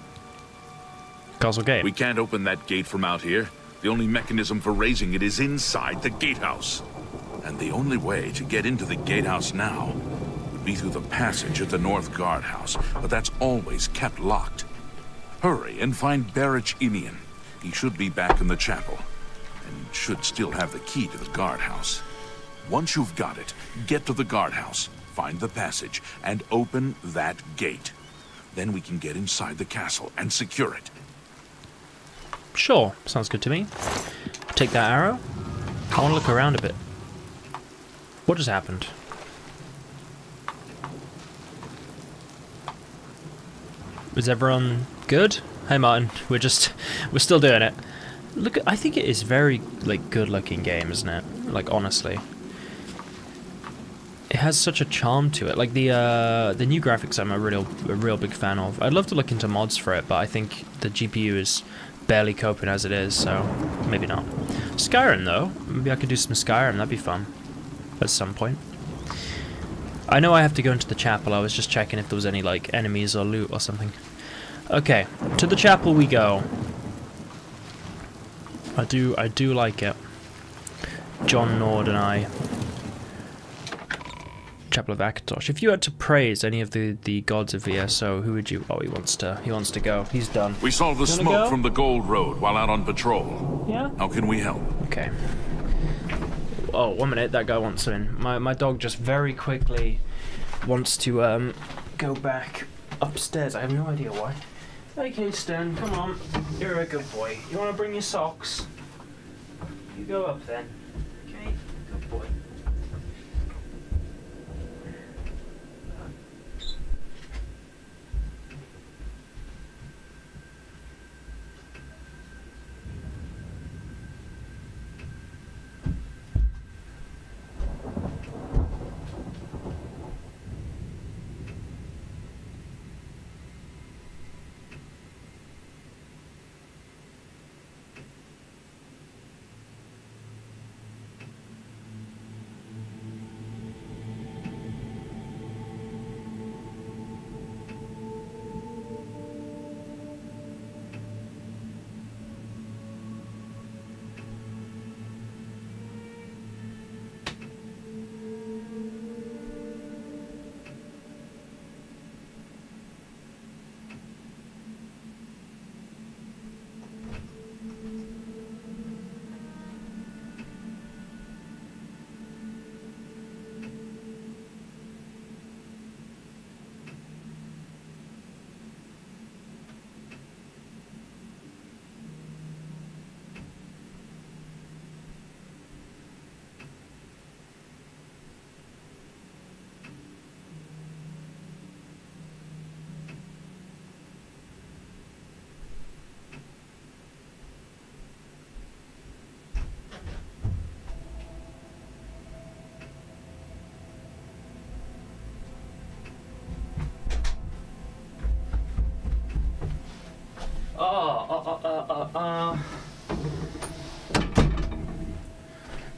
Castle Gate. We can't open that gate from out here. The only mechanism for raising it is inside the gatehouse. And the only way to get into the gatehouse now would be through the passage at the North Guardhouse, but that's always kept locked. Hurry and find Barrich Inian. He should be back in the chapel, and should still have the key to the guardhouse. Once you've got it, get to the guardhouse, find the passage, and open that gate. Then we can get inside the castle and secure it. Sure, sounds good to me. Take that arrow. I want to look around a bit. What just happened? Is everyone good? Hey Martin, we're still doing it. Look, I think it is very like good looking game, isn't it? Like honestly. It has such a charm to it. Like the new graphics I'm a real big fan of. I'd love to look into mods for it, but I think the GPU is barely coping as it is, so maybe not. Skyrim though, maybe I could do some Skyrim, that'd be fun. At some point. I know I have to go into the chapel, I was just checking if there was any like enemies or loot or something. Okay, to the chapel we go. I do like it. John Nord and I. Chapel of Akatosh. If you had to praise any of the gods of VSO, who would you... Oh, he wants to go. He's done. We saw the smoke from the Gold Road while out on patrol. Yeah? How can we help? Okay. Oh, 1 minute. That guy wants in. My dog just very quickly wants to go back upstairs. I have no idea why. Okay, Stan, come on. You're a good boy. You want to bring your socks? You go up then. Okay, good boy.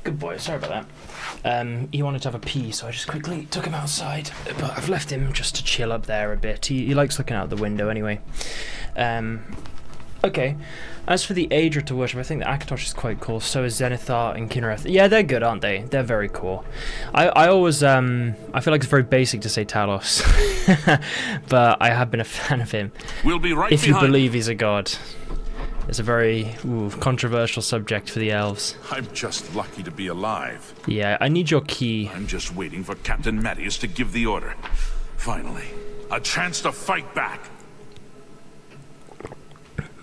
Good boy, sorry about that. He wanted to have a pee, so I just quickly took him outside. But I've left him just to chill up there a bit. He likes looking out the window anyway. Okay. As for the Aedra to worship, I think the Akatosh is quite cool. So is Zenithar and Kinnereth. Yeah, they're good, aren't they? They're very cool. I always, I feel like it's very basic to say Talos. But I have been a fan of him. We'll be right if you behind. believe he's a god. It's a very controversial subject for the elves. I'm just lucky to be alive. Yeah, I need your key. I'm just waiting for Captain Mattias to give the order. Finally, a chance to fight back.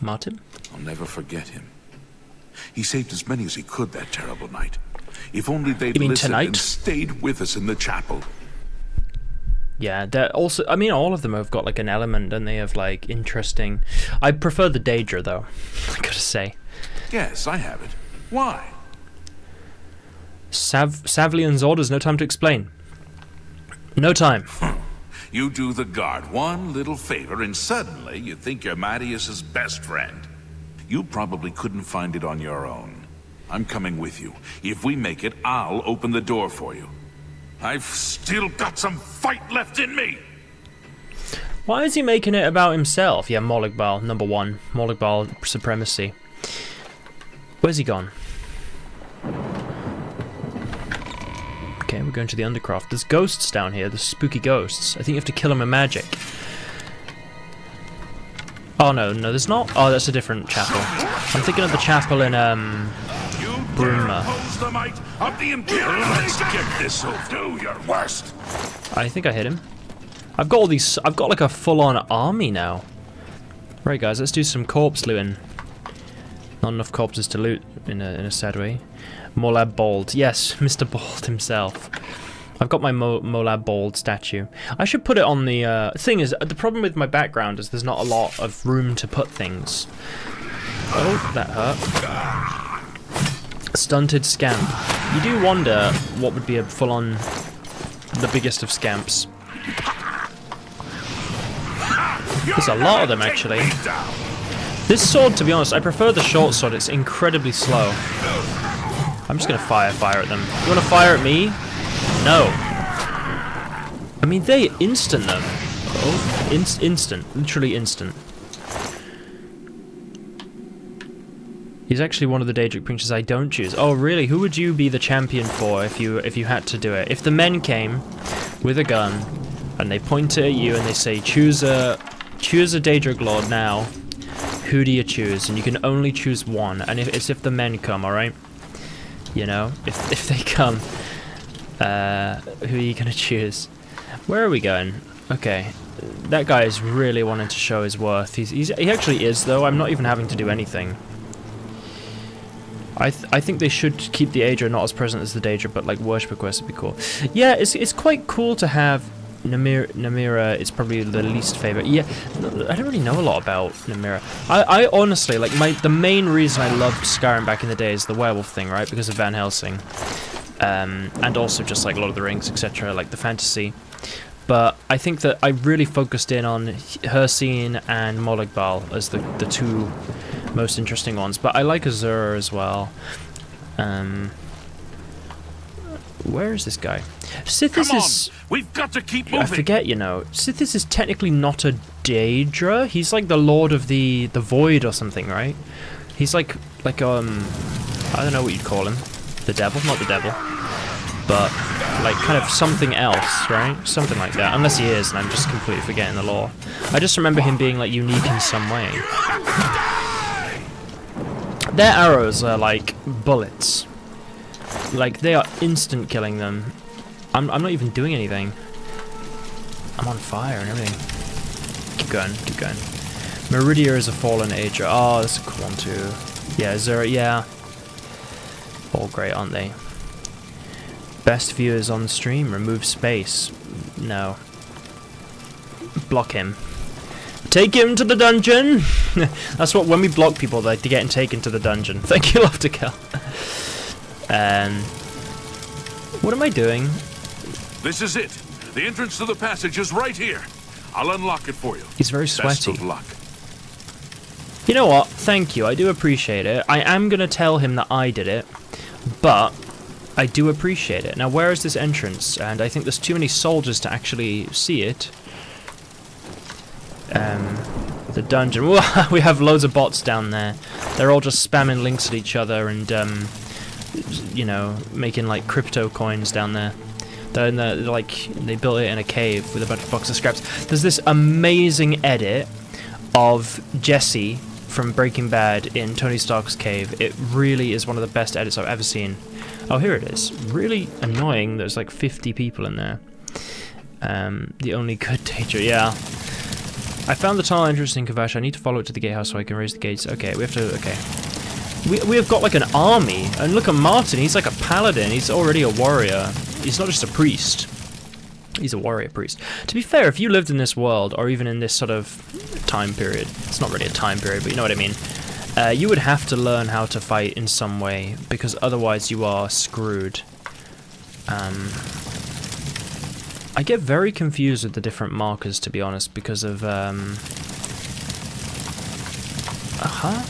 Martin? I'll never forget him. He saved as many as he could that terrible night. If only they'd You mean listened tonight? and stayed with us in the chapel. Yeah, they're also... I mean, all of them have got, like, an element, and they have, like, interesting... I prefer the Daedra, though, I gotta say. Yes, I have it. Why? Savlian's orders, no time to explain. No time. You do the guard one little favor, and suddenly you think you're Mattias's best friend. You probably couldn't find it on your own. I'm coming with you. If we make it, I'll open the door for you. I've still got some fight left in me. Why is he making it about himself? Yeah, Moligbal, number one. Moligbal supremacy. Where's he gone? Okay, we're going to the Undercroft. There's ghosts down here. There's spooky ghosts. I think you have to kill them with magic. Oh, no, there's not. Oh, that's a different chapel. I'm thinking of the chapel in, Bruma. Let's get this over. Do your worst. I think I hit him. I've got all these. I've got like a full-on army now. Right, guys, let's do some corpse looting. Not enough corpses to loot in a sad way. Molab Bald, yes, Mr. Bald himself. I've got my Molab Bald statue. I should put it on the thing. Is the problem with my background is there's not a lot of room to put things. Oh, that hurt. Stunted Scamp. You do wonder what would be a full-on the biggest of scamps. There's a lot of them, actually. This sword, to be honest, I prefer the short sword. It's incredibly slow. I'm just gonna fire at them. You wanna fire at me? No. I mean, they instant them. Oh, instant. Literally instant. He's actually one of the Daedric princes I don't choose. Oh, really? Who would you be the champion for if you had to do it? If the men came with a gun and they point it at you and they say, choose a Daedric Lord now, who do you choose? And you can only choose one. And it's if the men come, alright? You know, if they come, who are you gonna choose? Where are we going? Okay, that guy is really wanting to show his worth. He actually is, though. I'm not even having to do anything. I think they should keep the Aedra not as present as the Daedra, but like worship requests would be cool. Yeah, it's quite cool to have Namira. It's probably the least favorite. Yeah, I don't really know a lot about Namira. I honestly, like, the main reason I loved Skyrim back in the day is the werewolf thing, right? Because of Van Helsing. And also just like Lord of the Rings, etc., like the fantasy. But I think that I really focused in on Hircine and Moligbal as the two most interesting ones. But I like Azura as well. Where is this guy? Sithis is... We've got to keep moving. I forget, you know. Sithis is technically not a Daedra. He's like the Lord of the Void or something, right? He's like I don't know what you'd call him. The devil? Not the devil. But like kind of something else, right? Something like that. Unless he is, and I'm just completely forgetting the lore. I just remember him being like unique in some way. Their arrows are like bullets. Like, they are instant killing them. I'm not even doing anything. I'm on fire and everything. Keep going. Meridia is a fallen Aedra. Oh, that's a cool one too. Yeah, Zura, yeah. All great, aren't they? Best viewers on stream, remove space. No. Block him. Take him to the dungeon! That's what, when we block people, they're getting taken to the dungeon. Thank you, Love to Kill. What am I doing? This is it. The entrance to the passage is right here. I'll unlock it for you. He's very sweaty. Best of luck. You know what? Thank you. I do appreciate it. I am going to tell him that I did it, but I do appreciate it. Now, where is this entrance? And I think there's too many soldiers to actually see it. The dungeon. We have loads of bots down there. They're all just spamming links at each other and, you know, making like crypto coins down there. They're in the, like, they built it in a cave with a bunch of boxes of scraps. There's this amazing edit of Jesse from Breaking Bad in Tony Stark's cave. It really is one of the best edits I've ever seen. Oh, here it is. Really annoying. There's like 50 people in there. The only good Daedra, yeah. I found the tunnel entrance in Kavash. I need to follow it to the gatehouse so I can raise the gates. Okay, we have to, okay. We have got like an army. And look at Martin, he's like a paladin. He's already a warrior. He's not just a priest. He's a warrior priest. To be fair, if you lived in this world, or even in this sort of time period, it's not really a time period, but you know what I mean, you would have to learn how to fight in some way, because otherwise you are screwed. I get very confused with the different markers, to be honest, because of,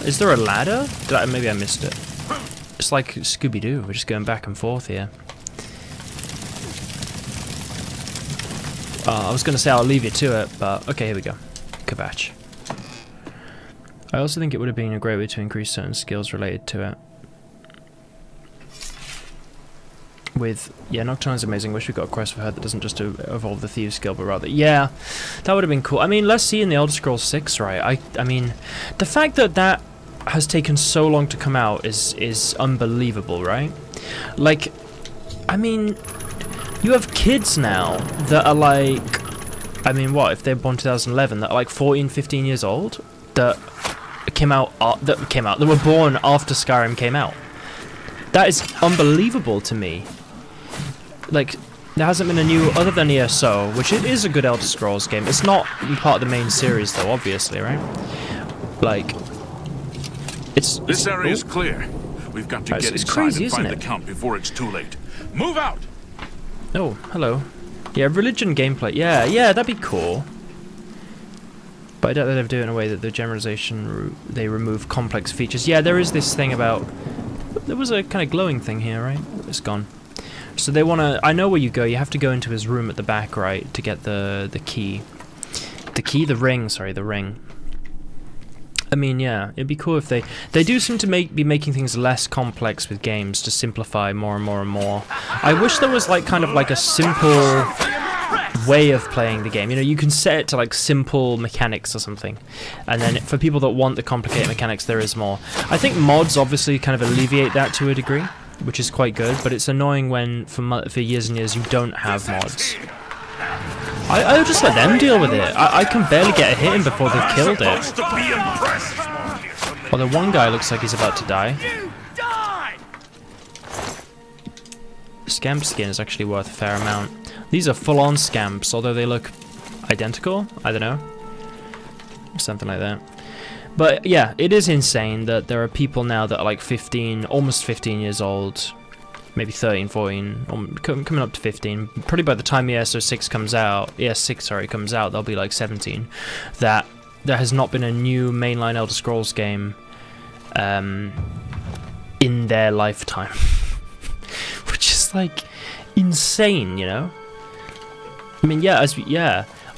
Is there a ladder? Maybe I missed it. It's like Scooby-Doo, we're just going back and forth here. I was going to say I'll leave you to it, but okay, here we go. Kvatch. I also think it would have been a great way to increase certain skills related to it. With, yeah, Nocturne's amazing. Wish we got a quest for her that doesn't just evolve the Thieves skill, but rather, yeah, that would have been cool. I mean, let's see in the Elder Scrolls 6, right? I mean, the fact that that has taken so long to come out is unbelievable, right? Like, I mean, you have kids now that are like, I mean, what, if they're born 2011, that are like 14, 15 years old, that were born after Skyrim came out. That is unbelievable to me. Like, there hasn't been a new, other than ESO, which it is a good Elder Scrolls game. It's not part of the main series, though, obviously, right? Like, This area is clear. We've got to get inside crazy, and find isn't the it? Count before it's too late. Move out! Oh, hello. Yeah, religion gameplay. Yeah, that'd be cool. But I doubt they'd do it in a way that the generalization, they remove complex features. Yeah, there is this thing about, there was a kind of glowing thing here, right? It's gone. So they want to, I know where you go. You have to go into his room at the back, right, to get the key. The ring. I mean, yeah, it'd be cool if they do seem to be making things less complex with games to simplify more and more and more. I wish there was like kind of like a simple way of playing the game. You know, you can set it to like simple mechanics or something, and then for people that want the complicated mechanics, there is more. I think mods obviously kind of alleviate that to a degree, which is quite good, but it's annoying when for years and years you don't have mods. I'll just let them deal with it. I can barely get a hit in before they've killed it. Well, the one guy looks like he's about to die. Scamp skin is actually worth a fair amount. These are full-on scamps, although they look identical. I don't know. Something like that. But yeah, it is insane that there are people now that are like 15, almost 15 years old. Maybe 13, 14, or coming up to 15. Probably by the time ES6 comes out, comes out, they'll be like 17. That there has not been a new mainline Elder Scrolls game in their lifetime. Which is like insane, you know? I mean, yeah,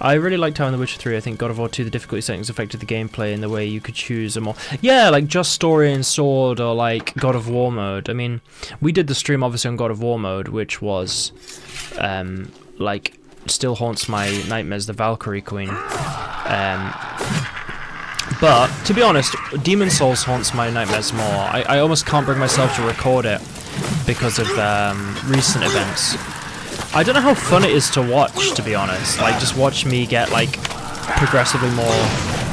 I really liked how in The Witcher 3, I think God of War 2, the difficulty settings affected the gameplay in the way you could choose a more... Yeah, like just story and sword, or like God of War mode. I mean, we did the stream obviously on God of War mode, which was, like, still haunts my nightmares, the Valkyrie Queen. But, to be honest, Demon Souls haunts my nightmares more. I almost can't bring myself to record it because of recent events. I don't know how fun it is to watch, to be honest. Like, just watch me get, like, progressively more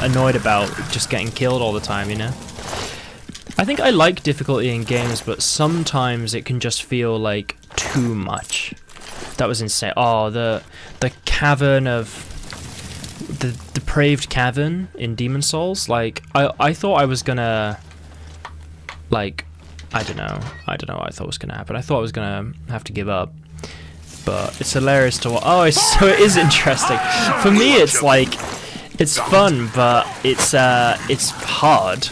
annoyed about just getting killed all the time, you know? I think I like difficulty in games, but sometimes it can just feel, like, too much. That was insane. Oh, the cavern of... The depraved cavern in Demon Souls. Like, I thought I was gonna... Like, I don't know what I thought was gonna happen. I thought I was gonna have to give up. But it's hilarious to watch. Oh, so it is interesting. For me, it's like, it's fun, but it's hard,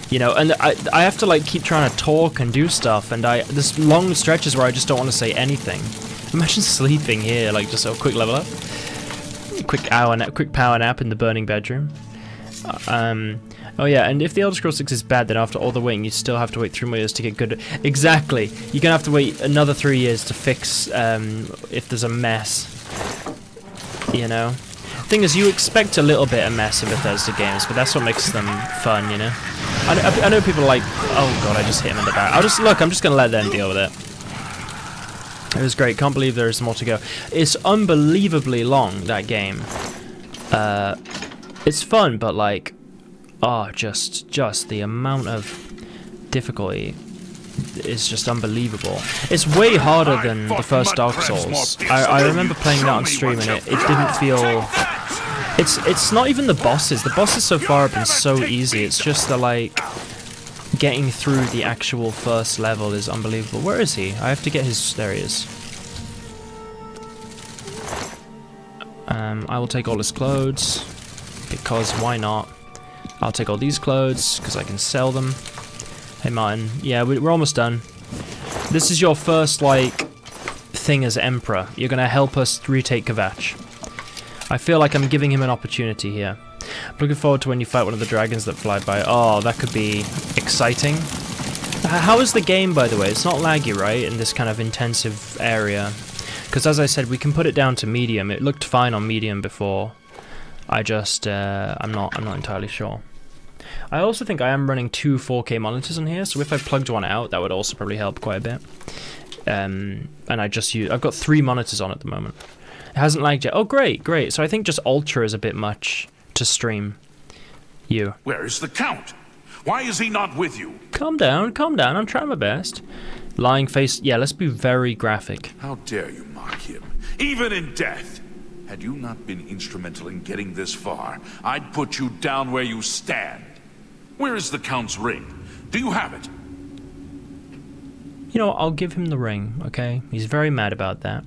you know. And I have to like keep trying to talk and do stuff, and there's long stretches where I just don't want to say anything. Imagine sleeping here, like just a quick level up, quick power nap in the burning bedroom. Oh yeah, and if the Elder Scrolls 6 is bad, then after all the waiting, you still have to wait 3 more years to get good. Exactly. You're gonna have to wait another 3 years to fix if there's a mess. You know. Thing is, you expect a little bit of mess in Bethesda games, but that's what makes them fun, you know. I know people are like, oh god, I just hit him in the back. I'm just gonna let them deal with it. It was great. Can't believe there is more to go. It's unbelievably long, that game. It's fun, but like. Oh, just the amount of difficulty is just unbelievable. It's way harder than the first Dark Souls. I remember playing that on stream and it didn't feel... It's not even the bosses. The bosses so far have been so easy. It's just the, like, getting through the actual first level is unbelievable. Where is he? I have to get his... There he is. I will take all his clothes, because why not? I'll take all these clothes, because I can sell them. Hey Martin, yeah, we're almost done. This is your first, like, thing as Emperor. You're going to help us retake Kvatch. I feel like I'm giving him an opportunity here. Looking forward to when you fight one of the dragons that fly by. Oh, that could be exciting. How is the game, by the way? It's not laggy, right? In this kind of intensive area. Because as I said, we can put it down to medium. It looked fine on medium before. I just, I'm not entirely sure. I also think I am running 2 4K monitors on here, so if I plugged one out, that would also probably help quite a bit. And I've got 3 monitors on at the moment. It hasn't lagged yet. Oh, great, great. So I think just Ultra is a bit much to stream. You. Where is the Count? Why is he not with you? Calm down, I'm trying my best. Lying face, yeah, let's be very graphic. How dare you mock him, even in death? Had you not been instrumental in getting this far, I'd put you down where you stand. Where is the Count's ring? Do you have it? You know, I'll give him the ring, okay? He's very mad about that.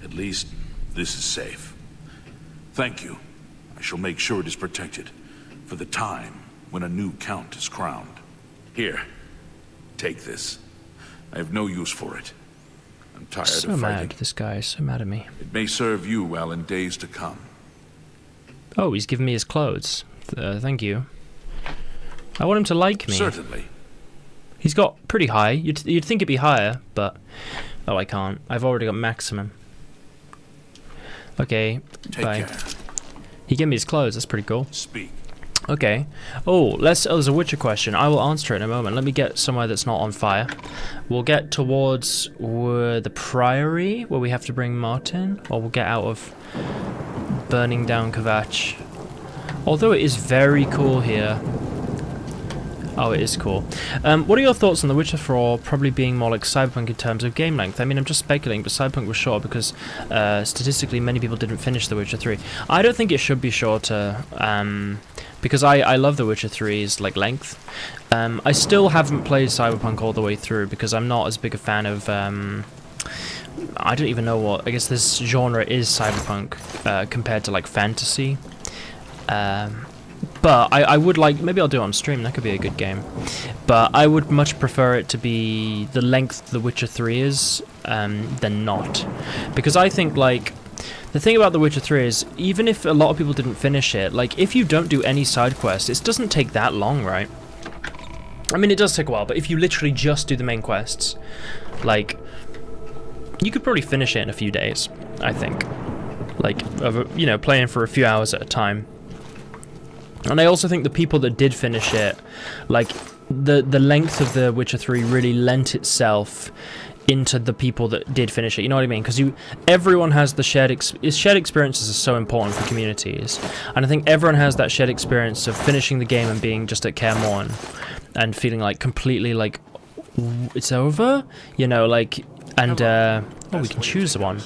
At least, this is safe. Thank you. I shall make sure it is protected for the time when a new Count is crowned. Here, take this. I have no use for it. I'm tired of fighting. So mad, this guy is so mad at me. It may serve you well in days to come. Oh, he's giving me his clothes. Thank you. I want him to like me. Certainly. He's got pretty high. You'd think it'd be higher, but... Oh, I can't. I've already got maximum. Okay, Take bye. care. He gave me his clothes. That's pretty cool. Speak. Okay. Oh, there's a Witcher question. I will answer it in a moment. Let me get somewhere that's not on fire. We'll get towards the Priory, where we have to bring Martin. Or we'll get out of burning down Kvatch. Although it is very cool here. Oh, it is cool. What are your thoughts on The Witcher 4 probably being more like Cyberpunk in terms of game length? I mean, I'm just speculating, but Cyberpunk was short because statistically many people didn't finish The Witcher 3. I don't think it should be shorter because I love The Witcher 3's like length. I still haven't played Cyberpunk all the way through because I'm not as big a fan of... I don't even know what... I guess this genre is Cyberpunk compared to like fantasy. But I would like, maybe I'll do it on stream, that could be a good game. But I would much prefer it to be the length The Witcher 3 is than not. Because I think, like, the thing about The Witcher 3 is, even if a lot of people didn't finish it, like, if you don't do any side quests, it doesn't take that long, right? I mean, it does take a while, but if you literally just do the main quests, like, you could probably finish it in a few days, I think. Like, you know, playing for a few hours at a time. And I also think the people that did finish it, like, the length of The Witcher 3 really lent itself into the people that did finish it, you know what I mean? Because everyone has the shared experiences are so important for communities. And I think everyone has that shared experience of finishing the game and being just at Kaer Morhen and feeling like completely like, it's over? You know, like, and, oh, we can choose one.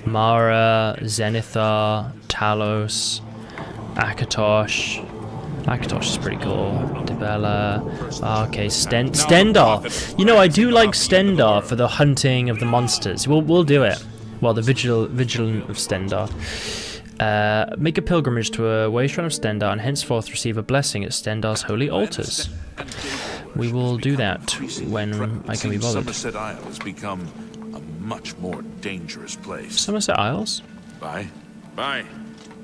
Mara, Zenithar, Talos... Akatosh. Akatosh is pretty cool. Dibella. Okay, Stendar. You know, I do like Stendar for the hunting of the monsters. We'll do it. Well, the Vigilant of Stendar. Make a pilgrimage to a wayshrine of Stendar and henceforth receive a blessing at Stendar's holy altars. We will do that when I can be bothered. Somerset Isle has become a much more dangerous place. Somerset Isles? Bye. Bye.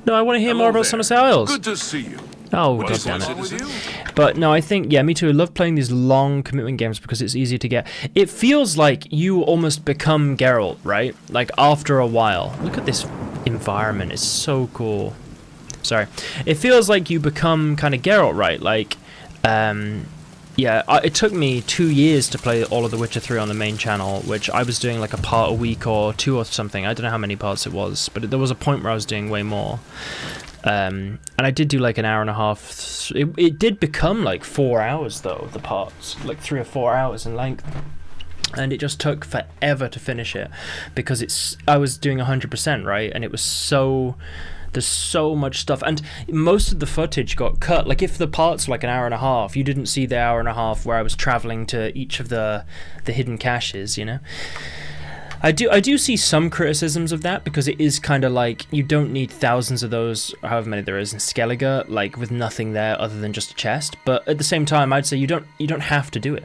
No, I want to hear more about there. Somerset Isles. Good to see you. Oh, Well, God damn what's it. with you? But no, I think, yeah, me too. I love playing these long commitment games because it's easy to get. It feels like you almost become Geralt, right? Like, after a while. Look at this environment. It's so cool. Sorry. It feels like you become kind of Geralt, right? Like, yeah, it took me 2 years to play all of The Witcher 3 on the main channel, which I was doing like a part a week or 2 or something. I don't know how many parts it was, but there was a point where I was doing way more. And I did do like an hour and a half. It did become like 4 hours though, the parts, like 3 or 4 hours in length. And it just took forever to finish it because I was doing 100%, right? And it was there's so much stuff, and most of the footage got cut. Like, if the parts were like an hour and a half, you didn't see the hour and a half where I was traveling to each of the hidden caches, you know? I do see some criticisms of that because it is kind of like you don't need thousands of those, however many there is in Skellige, like with nothing there other than just a chest. But at the same time, I'd say you don't have to do it.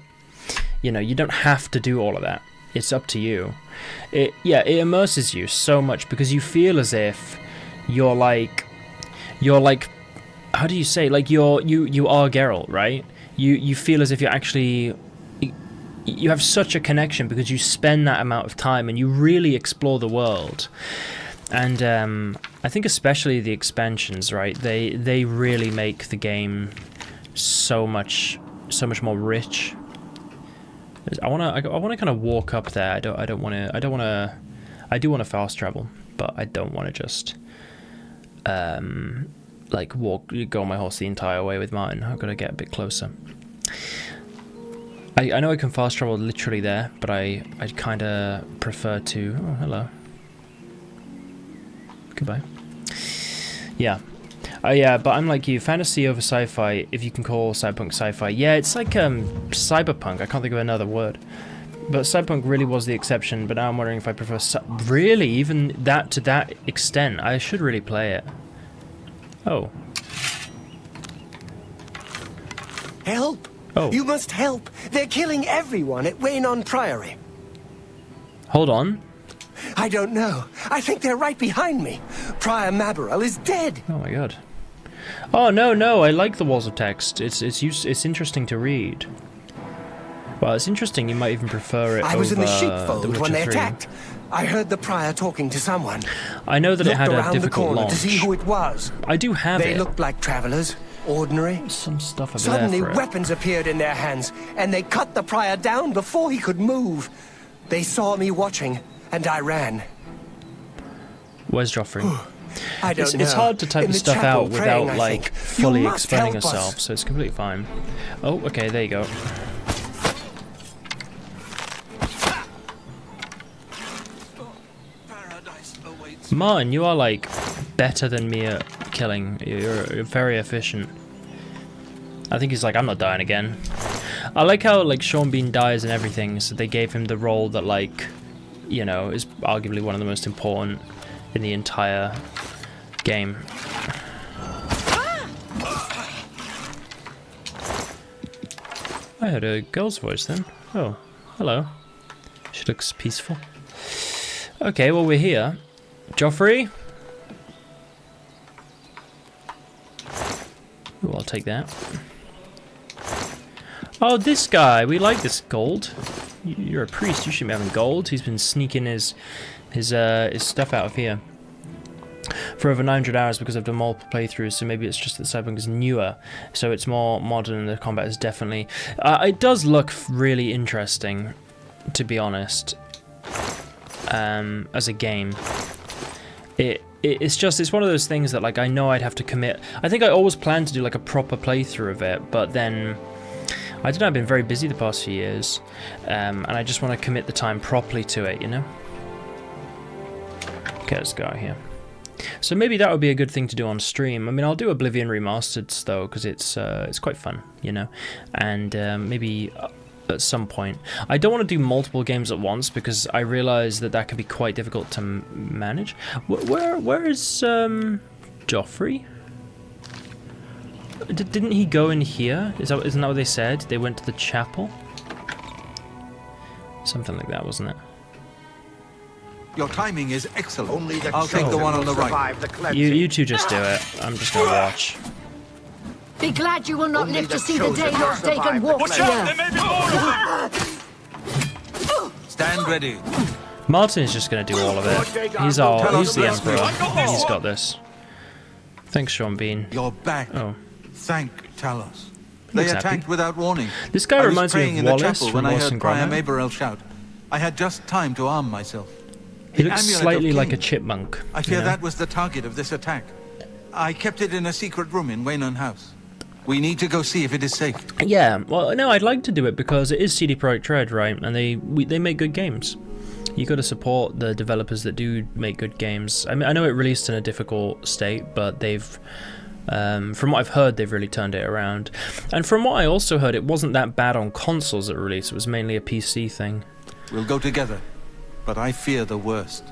You know, you don't have to do all of that. It's up to you. It immerses you so much because you feel as if you're like, how do you say, like you are Geralt, right? You feel as if you're actually, you have such a connection because you spend that amount of time and you really explore the world. And I think especially the expansions, right? They really make the game so much more rich. I wanna kind of walk up there. I do want to fast travel, but I don't want to just like go on my horse the entire way with Martin. I've got to get a bit closer. I know I can fast travel literally there, but I'd kind of prefer to. Oh, hello. Goodbye. Yeah. Yeah, but I'm like you, fantasy over sci-fi, if you can call cyberpunk sci-fi. Yeah, it's like cyberpunk, I can't think of another word. But cyberpunk really was the exception, but now I'm wondering if I prefer really, even that to that extent. I should really play it. Oh. Help! Oh. You must help! They're killing everyone at Waynon Priory. Hold on. I don't know. I think they're right behind me. Prior Mabarel is dead. Oh my god. Oh no, I like the walls of text. It's interesting to read. Well, it's interesting. You might even prefer it. I was in the over sheepfold when they attacked. I heard the prior talking to someone. I know that it had a around the difficult corner launch. to see who it was. I do have They it. looked like travelers, ordinary. Some stuff over Suddenly, there for it. weapons appeared in their hands, and they cut the prior down before he could move. They saw me watching, and I ran. Where's Joffrey? I don't know. It's hard to type In this the stuff chapel out praying, without I like think. fully You must explaining help us. yourself, so it's completely fine. Oh, okay, there you go. Martin, you are like better than me at killing. You're very efficient. I think he's like, I'm not dying again. I like how like Sean Bean dies and everything, so they gave him the role that like, you know, is arguably one of the most important in the entire game. I heard a girl's voice then. Oh, hello. She looks peaceful. Okay, well we're here. Joffrey? Ooh, I'll take that. Oh, this guy. We like this gold. You're a priest. You shouldn't be having gold. He's been sneaking his stuff out of here for over 900 hours because I've done multiple playthroughs, so maybe it's just that Cyberpunk is newer, so it's more modern and the combat is definitely... it does look really interesting, to be honest, as a game. It's one of those things that like I know I'd have to commit. I think I always planned to do like a proper playthrough of it, but then I don't know, I've been very busy the past few years, and I just want to commit the time properly to it, you know? Okay, let's go out here. So maybe that would be a good thing to do on stream. I mean, I'll do Oblivion Remastered though, because it's quite fun, you know, and maybe at some point. I don't want to do multiple games at once because I realise that can be quite difficult to manage. Where is Joffrey? Didn't he go in here? Isn't that what they said? They went to the chapel? Something like that, wasn't it? Your timing is excellent. Only the I'll take the one on the right. survive the cleansing. You two just do it. I'm just gonna watch. Be glad you will not Only live to the see the chosen day Lord survive Dagon the walks cleansing. here. Stand ready. Martin's just gonna do all of it. He's the emperor. He's got this. Thanks, Sean Bean. You're back. Oh. Thank Talos. They Looks attacked happy. without warning. This guy I was reminds me praying of in the Wallace chapel from when I Wallace heard and Prior Gromit. Maberel shout. I had just time to arm myself. He The looks amulet of slightly like a Cain. chipmunk. I fear you know? that was the target of this attack. I kept it in a secret room in Waynon House. We need to go see if it is safe. Yeah, well, no, I'd like to do it because it is CD Projekt Red, right? And they make good games. You got to support the developers that do make good games. I mean, I know it released in a difficult state, but they've, from what I've heard, they've really turned it around. And from what I also heard, it wasn't that bad on consoles at release. It was mainly a PC thing. We'll go together, but I fear the worst.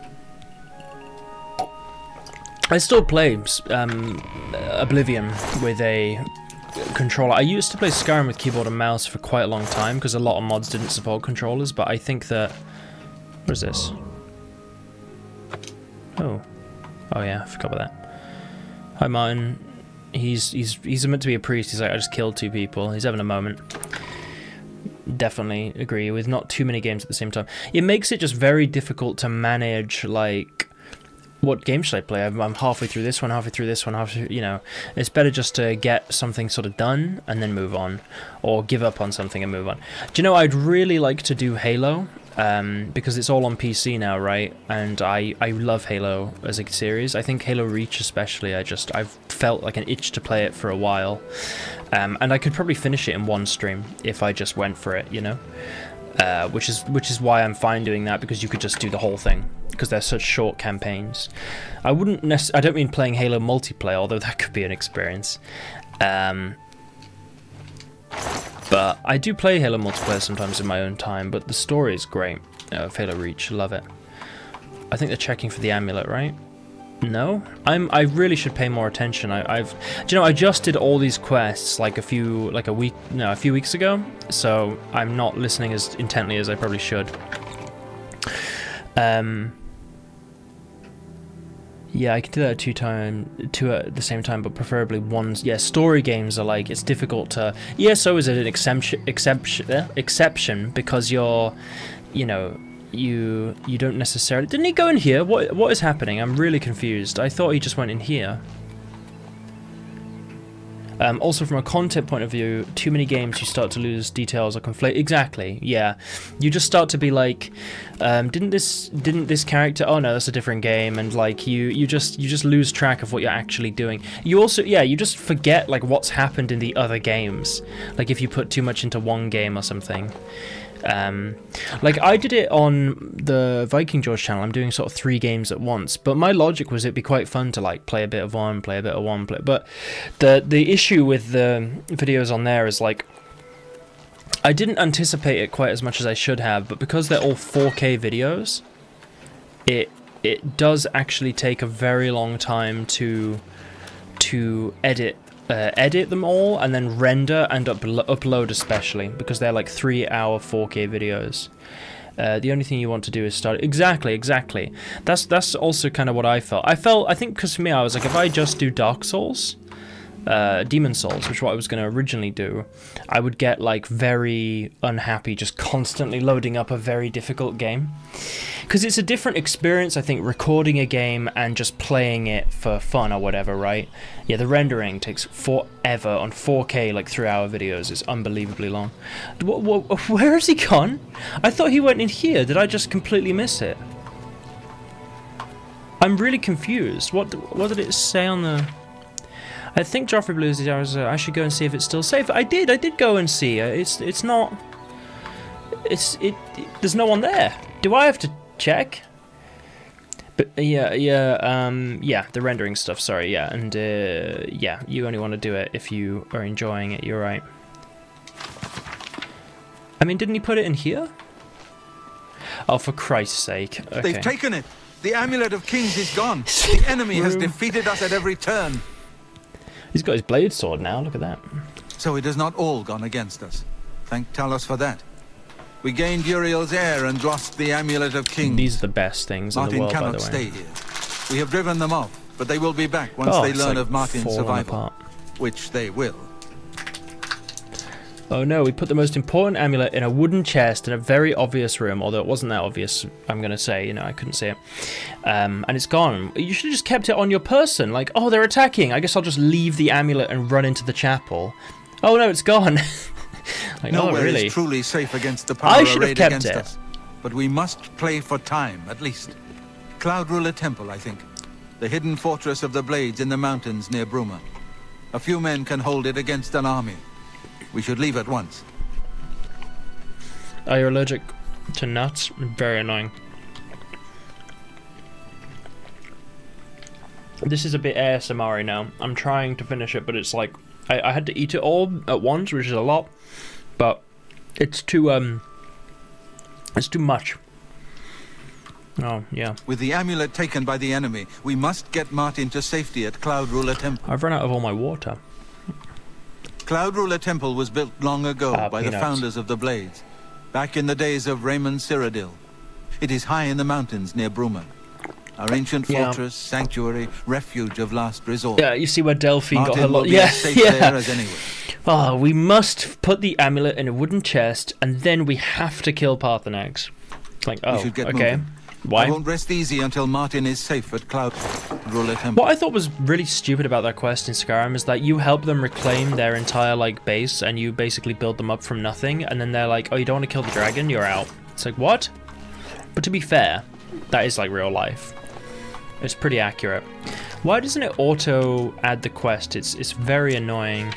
I still play Oblivion with a controller. I used to play Skyrim with keyboard and mouse for quite a long time because a lot of mods didn't support controllers, but I think that... What is this? Oh. Oh yeah, I forgot about that. Hi, Martin. He's meant to be a priest. He's like, I just killed 2 people. He's having a moment. Definitely agree with not too many games at the same time. It makes it just very difficult to manage, like, what game should I play? I'm halfway through this one, halfway through this one, halfway through, you know. It's better just to get something sort of done and then move on, or give up on something and move on. Do you know, I'd really like to do Halo, because it's all on PC now, right? And I love Halo as a series. I think Halo Reach especially, I've felt like an itch to play it for a while. And I could probably finish it in one stream if I just went for it, you know? Which is why I'm fine doing that, because you could just do the whole thing, because they're such short campaigns. I don't mean playing Halo multiplayer, although that could be an experience. But I do play Halo multiplayer sometimes in my own time, but the story is great of Halo Reach. Love it. I think they're checking for the amulet, right? No? I really should pay more attention. Do you know, I just did all these quests like a few weeks ago, so I'm not listening as intently as I probably should. Yeah, I can do that two at the same time, but preferably one. Yeah, story games are like, it's difficult to. ESO is an exception because you're, you know, you don't necessarily. Didn't he go in here? What is happening? I'm really confused. I thought he just went in here. Also, from a content point of view, too many games, you start to lose details or conflate. Exactly, yeah. You just start to be like, didn't this character? Oh no, that's a different game, and like you just lose track of what you're actually doing. You also, yeah, you just forget like what's happened in the other games. Like if you put too much into one game or something. Like I did it on the Viking George channel. I'm doing sort of 3 games at once, but my logic was it'd be quite fun to like play a bit of one, play a bit of one, but the issue with the videos on there is like I didn't anticipate it quite as much as I should have, but because they're all 4K videos, it does actually take a very long time to edit them all and then render and upload, especially because they're like 3-hour 4K videos. The only thing you want to do is start. Exactly. That's also kind of what I felt. I think because for me, I was like, if I just do Dark Souls, Demon Souls, which is what I was going to originally do, I would get like very unhappy just constantly loading up a very difficult game. Because it's a different experience, I think, recording a game and just playing it for fun or whatever, right? Yeah, the rendering takes forever on 4K, like 3-hour videos. It's unbelievably long. Where has he gone? I thought he went in here. Did I just completely miss it? I'm really confused. What did it say on the... I think Joffrey Blues, I should go and see if it's still safe. I did go and see. It's not... There's no one there. Do I have to check? But yeah, the rendering stuff, sorry, yeah, and yeah, you only want to do it if you are enjoying it, you're right. I mean, didn't he put it in here? Oh, for Christ's sake. Okay. They've taken it! The Amulet of Kings is gone! The enemy has defeated us at every turn! He's got his blade sword now, look at that. So it has not all gone against us. Thank Talos for that. We gained Uriel's heir and lost the Amulet of Kings. These are the best things in the world, by the way. Martin cannot stay here. We have driven them off, but they will be back once they learn of Martin's survival. Which they will. Oh no, we put the most important amulet in a wooden chest in a very obvious room, although it wasn't that obvious, I'm going to say, you know, I couldn't see it. And it's gone. You should have just kept it on your person, like, oh, they're attacking, I guess I'll just leave the amulet and run into the chapel. Oh no, it's gone. Like, nowhere really? is truly safe against the power arrayed against us. But we must play for time, at least. Cloud Ruler Temple, I think. The hidden fortress of the Blades in the mountains near Bruma. A few men can hold it against an army. We should leave at once. Are you allergic to nuts? Very annoying. This is a bit ASMR now. I'm trying to finish it, but it's like I had to eat it all at once, which is a lot, but it's too much. Oh, yeah. With the amulet taken by the enemy, we must get Martin to safety at Cloud Ruler Temple. I've run out of all my water. Cloud Ruler Temple was built long ago by the founders of the Blades, back in the days of Raymond Cyrodiil. It is high in the mountains near Bruma. Our ancient fortress, sanctuary, refuge of last resort. Yeah, you see where Delphine got her Martin will lot. be Yeah, as safe yeah. there as anywhere. Oh, we must put the amulet in a wooden chest, and then we have to kill Parthenax. Like, We oh, should get okay. moving. I Why? won't rest easy until Martin is safe at Cloud Ruler Temple. What I thought was really stupid about that quest in Skyrim is that you help them reclaim their entire, like, base, and you basically build them up from nothing, and then they're like, oh, you don't want to kill the dragon? You're out. It's like, what? But to be fair, that is, like, real life. It's pretty accurate. Why doesn't it auto add the quest? It's very annoying.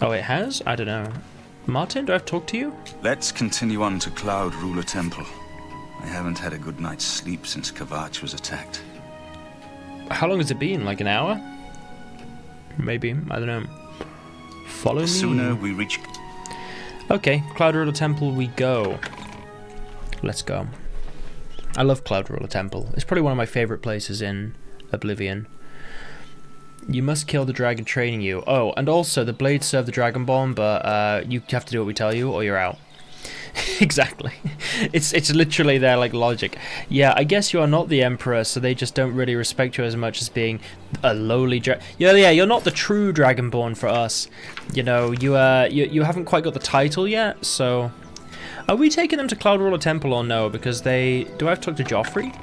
Oh, it has? I don't know. Martin, do I have to talk to you? Let's continue on to Cloud Ruler Temple. I haven't had a good night's sleep since Kavach was attacked. How long has it been? Like an hour? Maybe. I don't know. Follow me. The sooner we reach... Okay, Cloud Ruler Temple we go. Let's go. I love Cloud Ruler Temple. It's probably one of my favorite places in Oblivion. You must kill the dragon training you. Oh, and also the blades serve the Dragon Bomb, but you have to do what we tell you or you're out. Exactly. It's literally their like logic. Yeah, I guess you are not the Emperor, so they just don't really respect you as much as being a lowly yeah, you're not the true Dragonborn for us. You know, you haven't quite got the title yet, so... Are we taking them to Cloud Ruler Temple or no? Because they... Do I have to talk to Joffrey?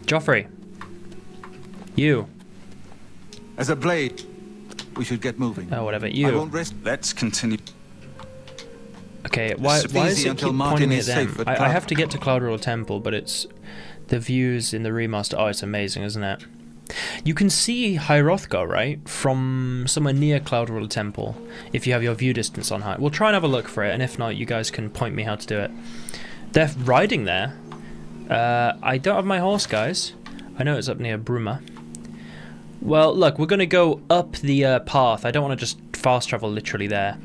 Joffrey. You. As a blade, we should get moving. Oh, whatever. I You. won't rest Let's continue. Okay, why is easy it until keep Martin pointing me at is them? safe at I Cloud- have to get to Cloud Ruler Temple, but it's... The views in the remaster... Oh, it's amazing, isn't it? You can see Hrothgar, right? From somewhere near Cloud Ruler Temple, if you have your view distance on high. We'll try and have a look for it, and if not, you guys can point me how to do it. They're riding there. I don't have my horse, guys. I know it's up near Bruma. Well, look, we're going to go up the path. I don't want to just fast travel literally there.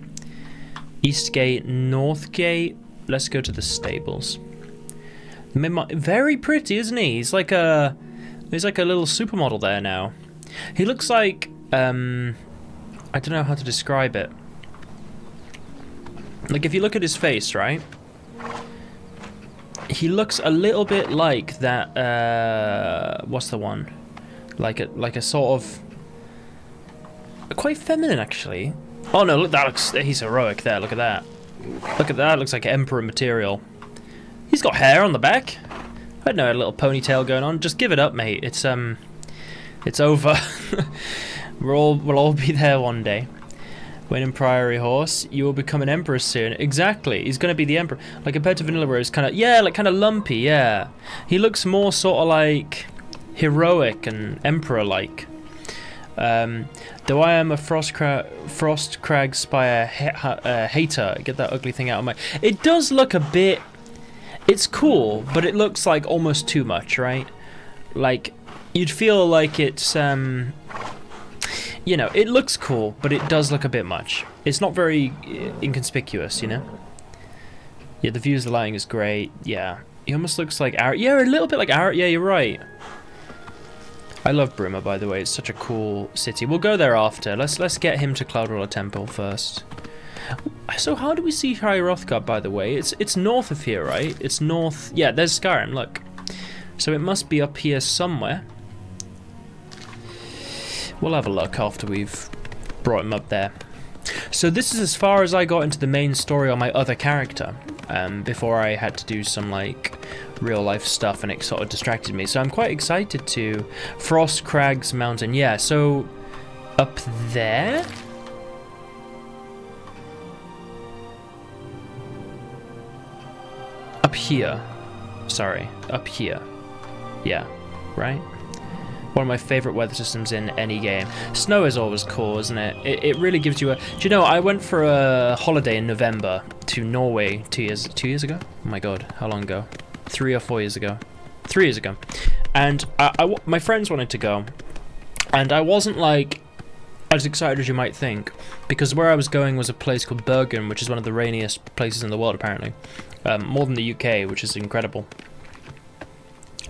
East Gate, North Gate. Let's go to the stables. Very pretty, isn't he? He's like a little supermodel there now. He looks like I don't know how to describe it. Like if you look at his face, right? He looks a little bit like that. What's the one? Like a sort of quite feminine actually. Oh no, look, that looks, he's heroic there. Look at that. Look at that. Looks like Emperor material. He's got hair on the back. I don't know, a little ponytail going on. Just give it up, mate. It's over. We'll all be there one day. When in Priory Horse, you will become an emperor soon. Exactly. He's going to be the emperor. Like compared to Vanilla Rose, kind of, yeah, like kind of lumpy, yeah. He looks more sort of like heroic and emperor-like. Though I am a Frostcrag Spire hater, get that ugly thing out of my... It does look a bit... It's cool, but it looks like almost too much, right? Like, you'd feel like it's, you know, it looks cool, but it does look a bit much. It's not very inconspicuous, you know? Yeah, the views, the lighting is great, yeah. He almost looks like Ar... Yeah, a little bit like Ar... Yeah, you're right. I love Bruma, by the way. It's such a cool city. We'll go there after. Let's get him to Cloud Ruler Temple first. So how do we see Hrothgar, by the way? It's north of here, right? It's north... Yeah, there's Skyrim, look. So it must be up here somewhere. We'll have a look after we've brought him up there. So this is as far as I got into the main story on my other character. Before I had to do some, like, real-life stuff and it sort of distracted me. So I'm quite excited to... Frost Crags Mountain. Yeah, so... Up there? Up here. Sorry, up here. Yeah, right? One of my favourite weather systems in any game. Snow is always cool, isn't it? It really gives you a... Do you know, I went for a holiday in November to Norway 2 years ago? Oh my god, how long ago? 3 or 4 years ago. 3 years ago. And my friends wanted to go. And I wasn't like as excited as you might think. Because where I was going was a place called Bergen, which is one of the rainiest places in the world apparently. More than the UK, which is incredible.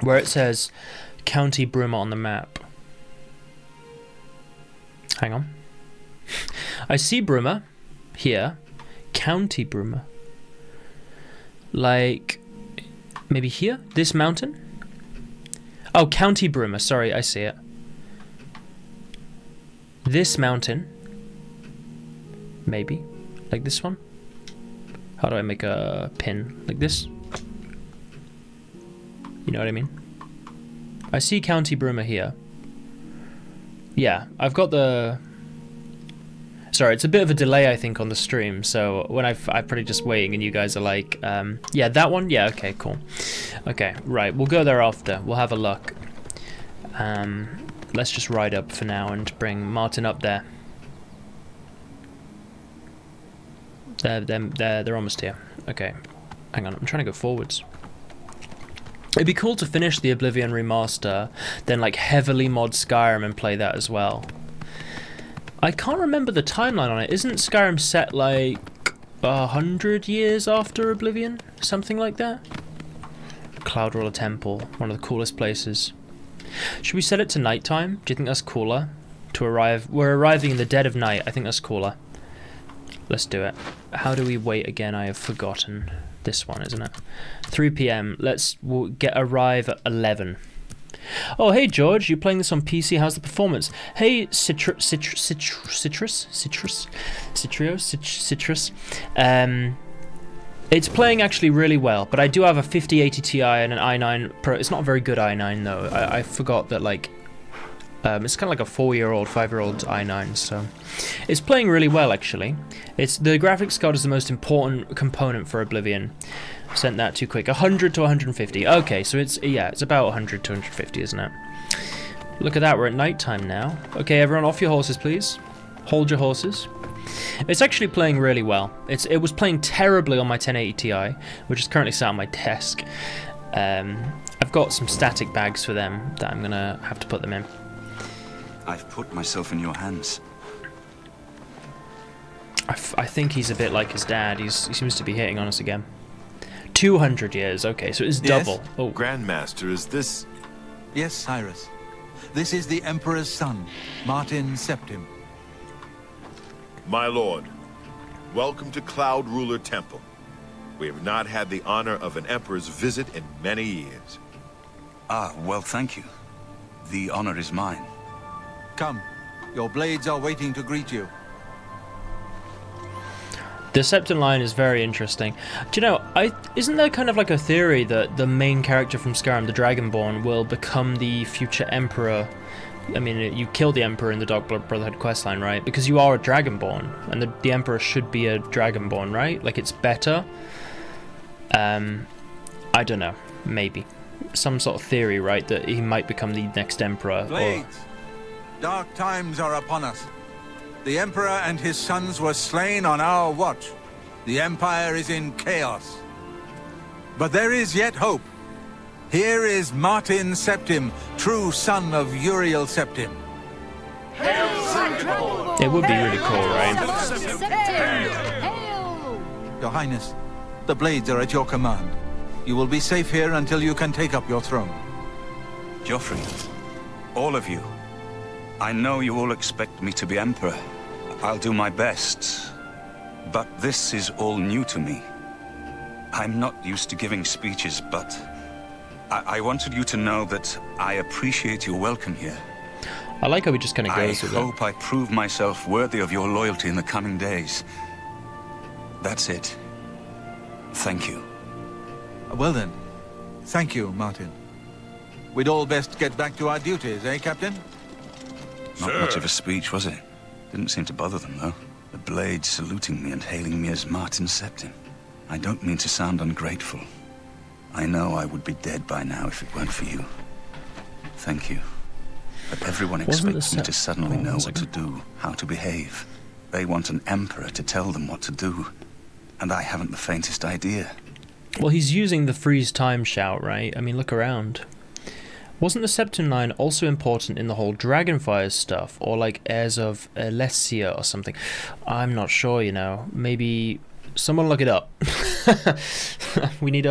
Where it says County Bruma on the map. Hang on. I see Bruma here. County Bruma. like maybe here, this mountain. Oh, County Bruma. Sorry, I see it. This mountain, maybe, like this one. How do I make a pin? Like this? You know what I mean? I see County Bruma here. Yeah, I've got the... Sorry, it's a bit of a delay, I think, on the stream, so when I'm probably just waiting and you guys are like, yeah, that one? Yeah, okay, cool. Okay, right, we'll go there after. We'll have a look. Let's just ride up for now and bring Martin up there. They're almost here. Okay, hang on, I'm trying to go forwards. It'd be cool to finish the Oblivion remaster, then like heavily mod Skyrim and play that as well. I can't remember the timeline on it. Isn't Skyrim set like 100 years after Oblivion? Something like that? Cloud Roller Temple, one of the coolest places. Should we set it to nighttime? Do you think that's cooler? To arrive? We're arriving in the dead of night. I think that's cooler. Let's do it. How do we wait again? I have forgotten. This one, isn't it? 3 p.m. We'll arrive at 11. Oh, hey George, you playing this on PC? How's the performance? Hey Citrus. It's playing actually really well, but I do have a 5080 Ti and an i9 Pro. It's not a very good i9 though. I forgot that like it's kind of like a 4-year-old, 5-year-old i9, so it's playing really well actually. It's the graphics card is the most important component for Oblivion. Sent that too quick. 100 to 150. Okay, so it's about 100 to 150, isn't it? Look at that, we're at nighttime now. Okay, everyone, off your horses, please. Hold your horses. It's actually playing really well. It was playing terribly on my 1080 Ti, which is currently sat on my desk. I've got some static bags for them that I'm gonna have to put them in. I've put myself in your hands. I think he's a bit like his dad. He seems to be hitting on us again. 200 years. Okay, so it's double. Yes? Oh, Grandmaster, is this... Yes, Cyrus. This is the Emperor's son, Martin Septim. My lord, welcome to Cloud Ruler Temple. We have not had the honor of an emperor's visit in many years. Ah, well, thank you. The honor is mine. Come, your blades are waiting to greet you. the Septon line is very interesting. Do you know, isn't there kind of like a theory that the main character from Skyrim, the Dragonborn, will become the future Emperor? I mean, you kill the Emperor in the Dark Brotherhood questline, right? Because you are a Dragonborn, and the Emperor should be a Dragonborn, right? Like, it's better. I don't know. Maybe. Some sort of theory, right? That he might become the next Emperor. Blades! Dark times are upon us. The Emperor and his sons were slain on our watch. The Empire is in chaos. But there is yet hope. Here is Martin Septim, true son of Uriel Septim. It would be really cool, right? Your Highness, the blades are at your command. You will be safe here until you can take up your throne. Joffrey, all of you, I know you all expect me to be Emperor. I'll do my best. But this is all new to me. I'm not used to giving speeches, but I wanted you to know that I appreciate your welcome here. I like how he just kind of goes with it. I hope I prove myself worthy of your loyalty in the coming days. That's it. Thank you. Well then, thank you, Martin. We'd all best get back to our duties, eh, Captain? Not much of a speech, was it? Didn't seem to bother them, though. The blades saluting me and hailing me as Martin Septim. I don't mean to sound ungrateful. I know I would be dead by now if it weren't for you. Thank you. But everyone expects me to suddenly know what to do, how to behave. They want an emperor to tell them what to do. And I haven't the faintest idea. Well, he's using the freeze time shout, right? I mean, look around. Wasn't the Septon line also important in the whole Dragonfire stuff? Or like Heirs of Alesia or something? I'm not sure, you know. Maybe someone look it up. we need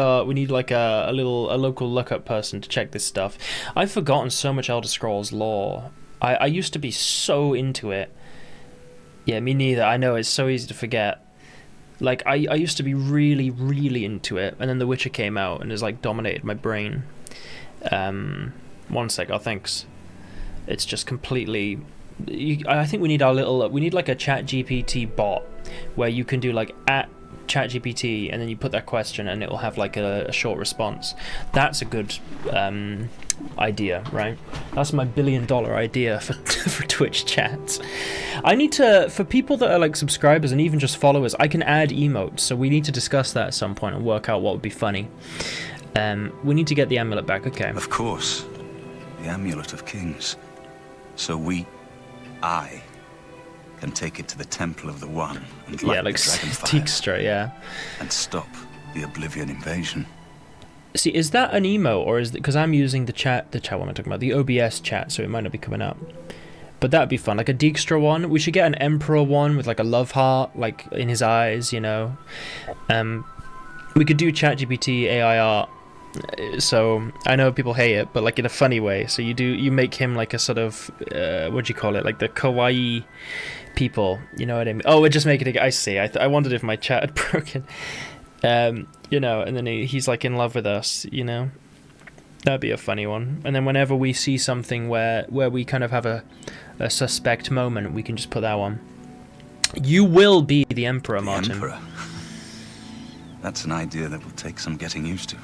like a local lookup person to check this stuff. I've forgotten so much Elder Scrolls lore. I used to be so into it. Yeah, me neither. I know, it's so easy to forget. Like, I used to be really, really into it, and then The Witcher came out and has, like, dominated my brain. One sec, thanks. It's just completely... I think we need like a ChatGPT bot where you can do, like, at ChatGPT, and then you put that question and it will have, like, a short response. That's a good idea, right? That's my $1 billion idea for Twitch chats. I need to, for people that are like subscribers and even just followers, I can add emotes, so we need to discuss that at some point and work out what would be funny. We need to get the amulet back. Okay, of course, the Amulet of Kings. So I can take it to the Temple of the One and light like the Dijkstra, yeah, and stop the Oblivion invasion. See, is that an emote, or is it, because I'm using the chat, what am I talking about? The OBS chat, so it might not be coming up. But that'd be fun, like a Dijkstra one. We should get an Emperor one with like a love heart, like in his eyes, you know. We could do ChatGPT AI art. So I know people hate it, but like in a funny way. So you make him like a sort of what do you call it? Like the kawaii people, you know what I mean? Oh, we're just making it. I see. I wondered if my chat had broken. You know, and then he's like in love with us, you know. That'd be a funny one. And then whenever we see something where we kind of have a suspect moment, we can just put that one. You will be the Emperor, Martin. The Emperor. That's an idea that will take some getting used to.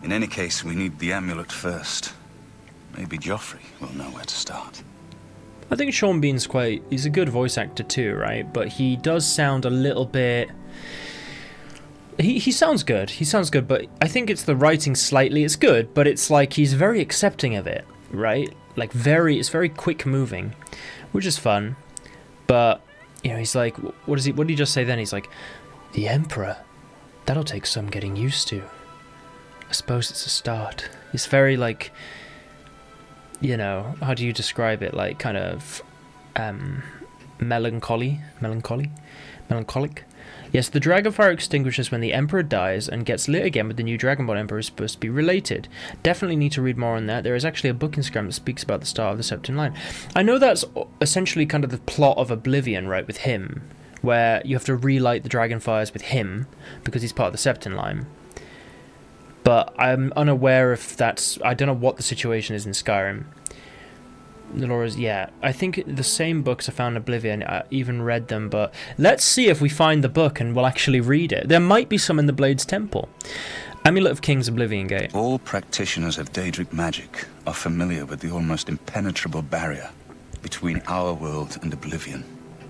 In any case, we need the amulet first. Maybe Joffrey will know where to start. I think Sean Bean's he's a good voice actor too, right? But he does sound a little bit... He sounds good. He sounds good, but I think it's the writing slightly. It's good, but it's like he's very accepting of it, right? Like it's very quick moving, which is fun. But, you know, he's like, what did he just say then? He's like, the Emperor? That'll take some getting used to. I suppose it's a start. It's very like, you know, how do you describe it? Like kind of melancholic. Yes, the Dragonfire extinguishes when the Emperor dies and gets lit again, but the new Dragonborn Emperor is supposed to be related. Definitely need to read more on that. There is actually a book in Scram that speaks about the start of the Septim line. I know that's essentially kind of the plot of Oblivion, right, with him, where you have to relight the Dragonfires with him because he's part of the Septim line. But I'm unaware if that's... I don't know what the situation is in Skyrim. Laura's, yeah. I think the same books are found in Oblivion. I even read them, but let's see if we find the book and we'll actually read it. There might be some in the Blades Temple. Amulet of Kings, Oblivion Gate. All practitioners of Daedric magic are familiar with the almost impenetrable barrier between our world and Oblivion.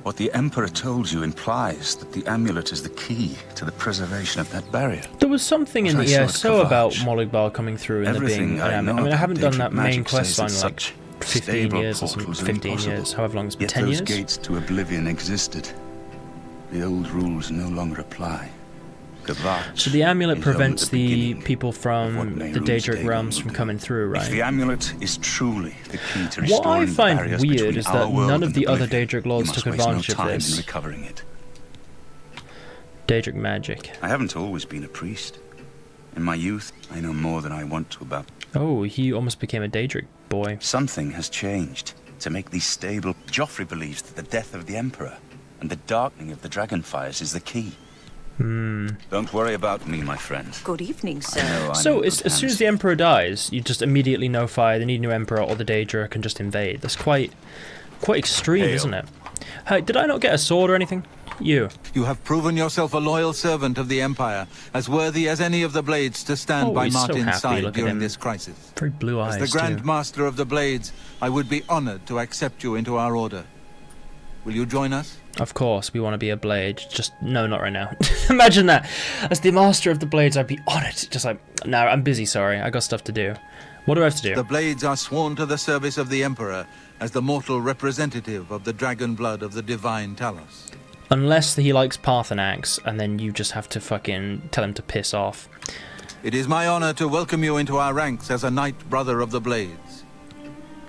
What the Emperor told you implies that the amulet is the key to the preservation of that barrier. There was something in the ESO about Moligbar coming through and there being... I mean, I haven't done that main quest line like 15 years or something, 15 years, however long it's been, 10 years? Yet those gates to Oblivion existed. The old rules no longer apply. So the amulet prevents the people from the Daedric realms from coming through, right? If the amulet is truly the key to restoring what I find the weird is that none of the other Daedric lords took advantage of this. In recovering it. Daedric magic. I haven't always been a priest. In my youth, I know more than I want to about... Oh, he almost became a Daedric boy. Something has changed to make these stable... Joffrey believes that the death of the Emperor and the darkening of the Dragonfires is the key. Don't worry about me, my friend. Good evening, sir. So, as soon as the Emperor dies, you just immediately know fire, they need a new Emperor, or the Daedra can just invade. That's quite extreme, isn't it? Hey, did I not get a sword or anything? You have proven yourself a loyal servant of the Empire, as worthy as any of the Blades to stand by Martin's side during this crisis. Very blue eyes, as the Grand Master of the Blades, I would be honored to accept you into our order. Will you join us? Of course, we want to be a Blade. Just, no, not right now. Imagine that. As the Master of the Blades, I'd be honored. Just like, no, I'm busy, sorry. I got stuff to do. What do I have to do? The Blades are sworn to the service of the Emperor as the mortal representative of the dragon blood of the Divine Talos. Unless he likes Parthenax, and then you just have to fucking tell him to piss off. It is my honor to welcome you into our ranks as a Knight Brother of the Blades.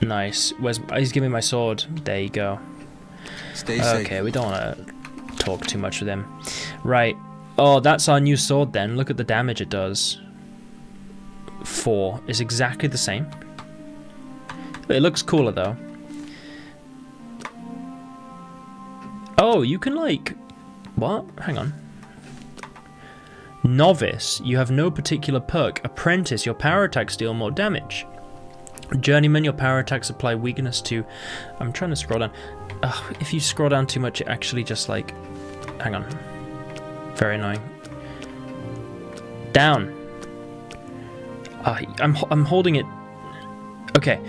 Nice. He's giving me my sword. There you go. Stay safe. Okay, we don't want to talk too much with him. Right. Oh, that's our new sword then. Look at the damage it does. 4 is exactly the same. It looks cooler though. Oh, you can like... What? Hang on. Novice, you have no particular perk. Apprentice, your power attacks deal more damage. Journeyman, your power attacks apply weakness to... I'm trying to scroll down. If you scroll down too much, it actually just like... Hang on. Very annoying. Down. I'm holding it... Okay.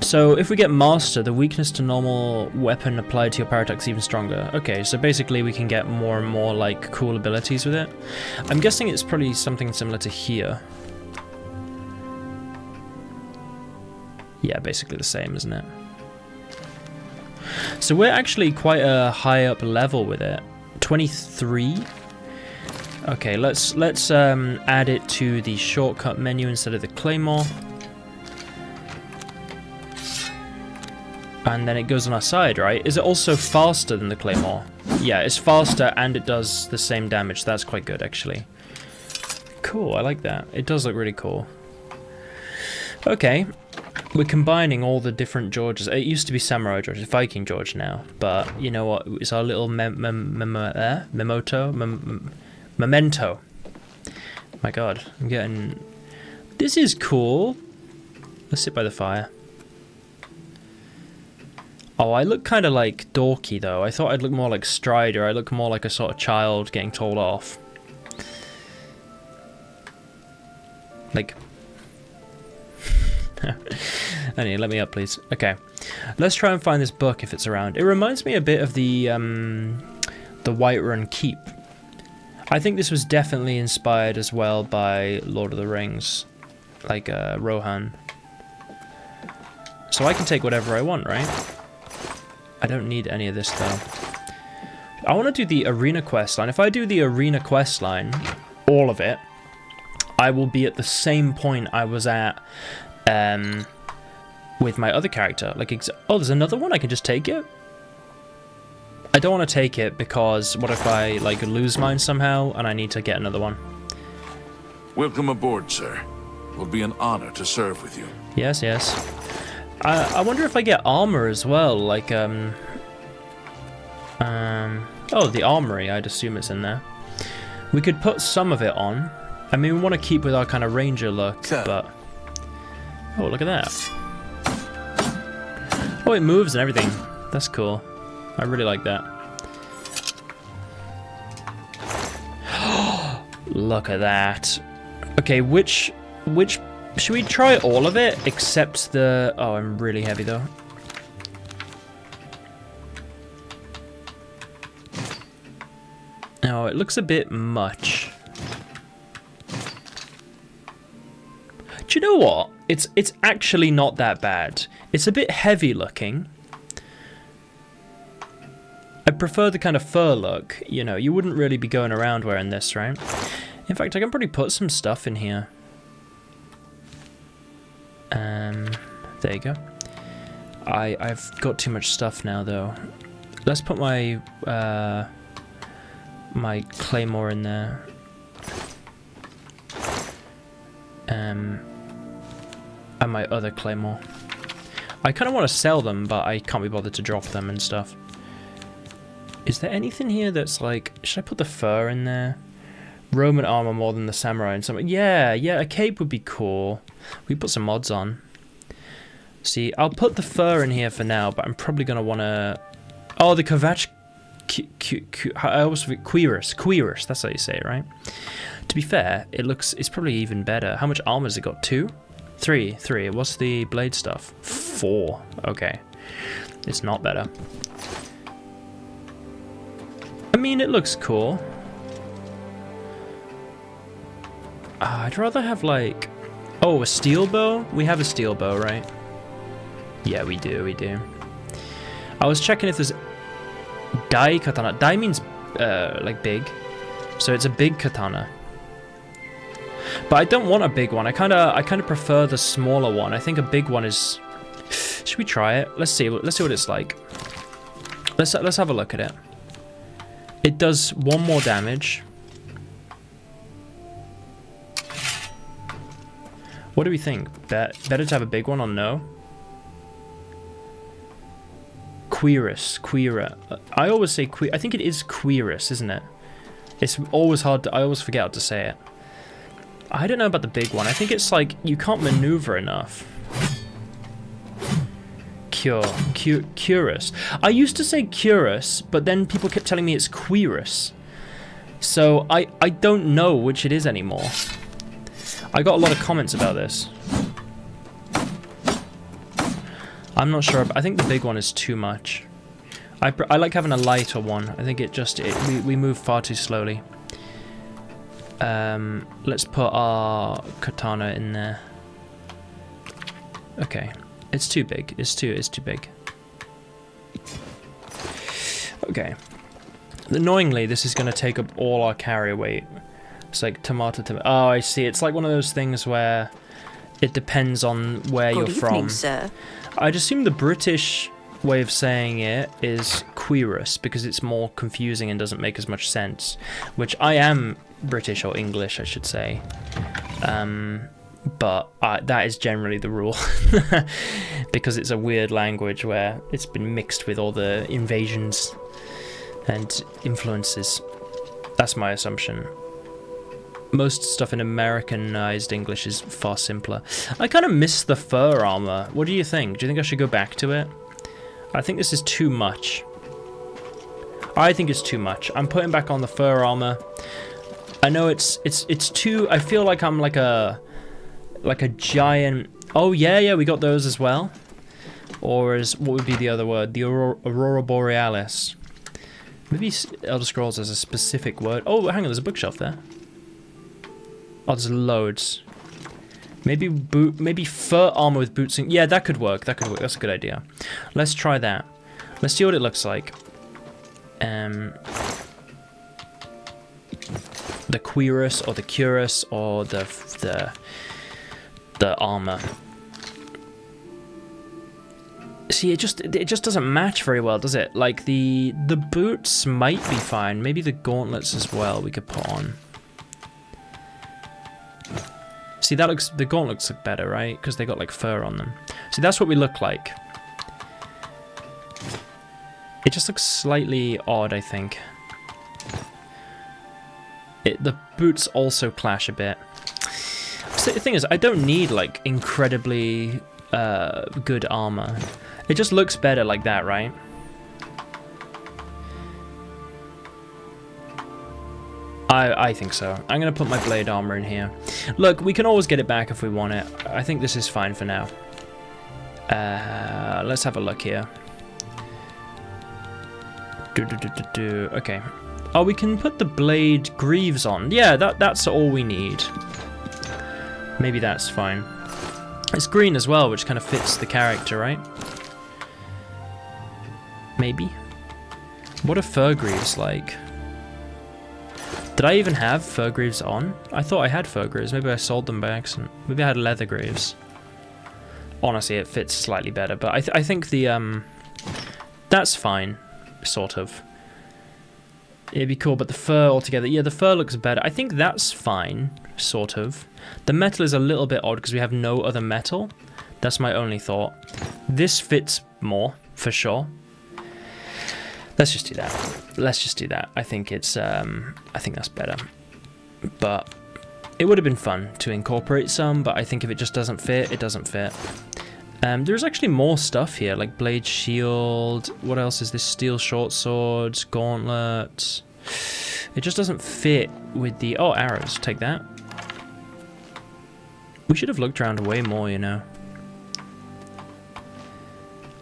So if we get Master, the weakness to normal weapon applied to your power attack is even stronger. Okay, so basically we can get more and more like cool abilities with it. I'm guessing it's probably something similar to here. Yeah, basically the same, isn't it? So we're actually quite a high up level with it. 23. Okay, let's add it to the shortcut menu instead of the claymore. And then it goes on our side, right? Is it also faster than the claymore? Yeah, it's faster and it does the same damage. That's quite good, actually. Cool, I like that. It does look really cool. Okay, we're combining all the different Georges. It used to be Samurai George, it's Viking George now. But you know what? It's our little memento. My God, I'm getting... This is cool. Let's sit by the fire. Oh, I look kind of like dorky though. I thought I'd look more like Strider. I look more like a sort of child getting told off. Like... Anyway, let me up, please. Okay. Let's try and find this book if it's around. It reminds me a bit of the Whiterun Keep. I think this was definitely inspired as well by Lord of the Rings. Like Rohan. So I can take whatever I want, right? I don't need any of this though. I want to do the arena quest line. If I do the arena quest line, all of it, I will be at the same point I was at with my other character. Like, oh, there's another one? I can just take it? I don't want to take it because what if I like lose mine somehow and I need to get another one? Welcome aboard, sir. It will be an honor to serve with you. Yes, yes. I wonder if I get armor as well, like, oh, the armory, I'd assume it's in there. We could put some of it on. I mean, we want to keep with our kind of ranger look, but... Oh, look at that. Oh, it moves and everything. That's cool. I really like that. Look at that. Okay, which... Should we try all of it except the... Oh, I'm really heavy though. Oh, it looks a bit much. Do you know what? It's actually not that bad. It's a bit heavy looking. I prefer the kind of fur look. You know, you wouldn't really be going around wearing this, right? In fact, I can probably put some stuff in here. There you go. I've got too much stuff now though. Let's put my my claymore in there. And my other claymore. I kind of want to sell them, but I can't be bothered to drop them and stuff. Is there anything here that's like... Should I put the fur in there? Roman armor more than the samurai and something. Yeah, a cape would be cool. We put some mods on. See, I'll put the fur in here for now, but I'm probably going to want to... Oh, the Kavach... I always forget... Quirus, that's how you say it, right? To be fair, it's probably even better. How much armor has it got? 2? 3. What's the blade stuff? 4. Okay. It's not better. I mean, it looks cool. I'd rather have like... Oh, a steel bow? We have a steel bow, right? Yeah, we do. I was checking if there's... Dai katana. Dai means, like, big. So it's a big katana. But I don't want a big one. I kind of prefer the smaller one. I think a big one is... Should we try it? Let's see what it's like. Let's have a look at it. It does 1 more damage. What do we think? Better to have a big one or no? Quira. I always say I think it is Quirus, isn't it? It's always hard to, I always forget how to say it. I don't know about the big one. I think it's like you can't maneuver enough. Curious. I used to say curious, but then people kept telling me it's queerous. So I don't know which it is anymore. I got a lot of comments about this. I'm not sure. I think the big one is too much. I like having a lighter one. I think we move far too slowly. Let's put our katana in there. Okay, it's too big. It's too big. Okay. Annoyingly, this is going to take up all our carry weight. It's like tomato. Oh, I see. It's like one of those things where it depends on where you're from. Sir. I'd assume the British way of saying it is queerous because it's more confusing and doesn't make as much sense, which I am British or English, I should say, but that is generally the rule because it's a weird language where it's been mixed with all the invasions and influences. That's my assumption. Most stuff in Americanized English is far simpler. I kind of miss the fur armor. What do you think? Do you think I should go back to it? I think this is too much. I think it's too much. I'm putting back on the fur armor. I know it's too. I feel like I'm like a giant. Oh yeah, we got those as well. Or as what would be the other word? The Aurora Borealis. Maybe Elder Scrolls has a specific word. Oh, hang on, there's a bookshelf there. Oh, there's loads. Maybe fur armor with boots. Yeah, that could work. That could work. That's a good idea. Let's try that. Let's see what it looks like. The cuirass or the cuirass or the armor. See, it just doesn't match very well, does it? Like the boots might be fine. Maybe the gauntlets as well we could put on. See, the gauntlets look better, right? Because they got like fur on them. See, that's what we look like. It just looks slightly odd, I think. The boots also clash a bit. So the thing is, I don't need like incredibly good armor. It just looks better like that, right? I think so. I'm going to put my blade armor in here. Look, we can always get it back if we want it. I think this is fine for now. Let's have a look here. Okay. Oh, we can put the blade greaves on. Yeah, that's all we need. Maybe that's fine. It's green as well, which kind of fits the character, right? Maybe. What are fur greaves like? Did I even have fur greaves on? I thought I had fur greaves. Maybe I sold them by accident. Maybe I had leather greaves. Honestly, it fits slightly better, but I think the that's fine, sort of. It'd be cool, but the fur altogether, yeah, the fur looks better. I think that's fine, sort of. The metal is a little bit odd because we have no other metal. That's my only thought. This fits more, for sure. Let's just do that. I think it's I think that's better. But it would have been fun to incorporate some, but I think if it just doesn't fit, it doesn't fit. There's actually more stuff here, like blade shield. What else is this? Steel short swords, gauntlets. It just doesn't fit with the arrows. Take that. We should have looked around way more, you know.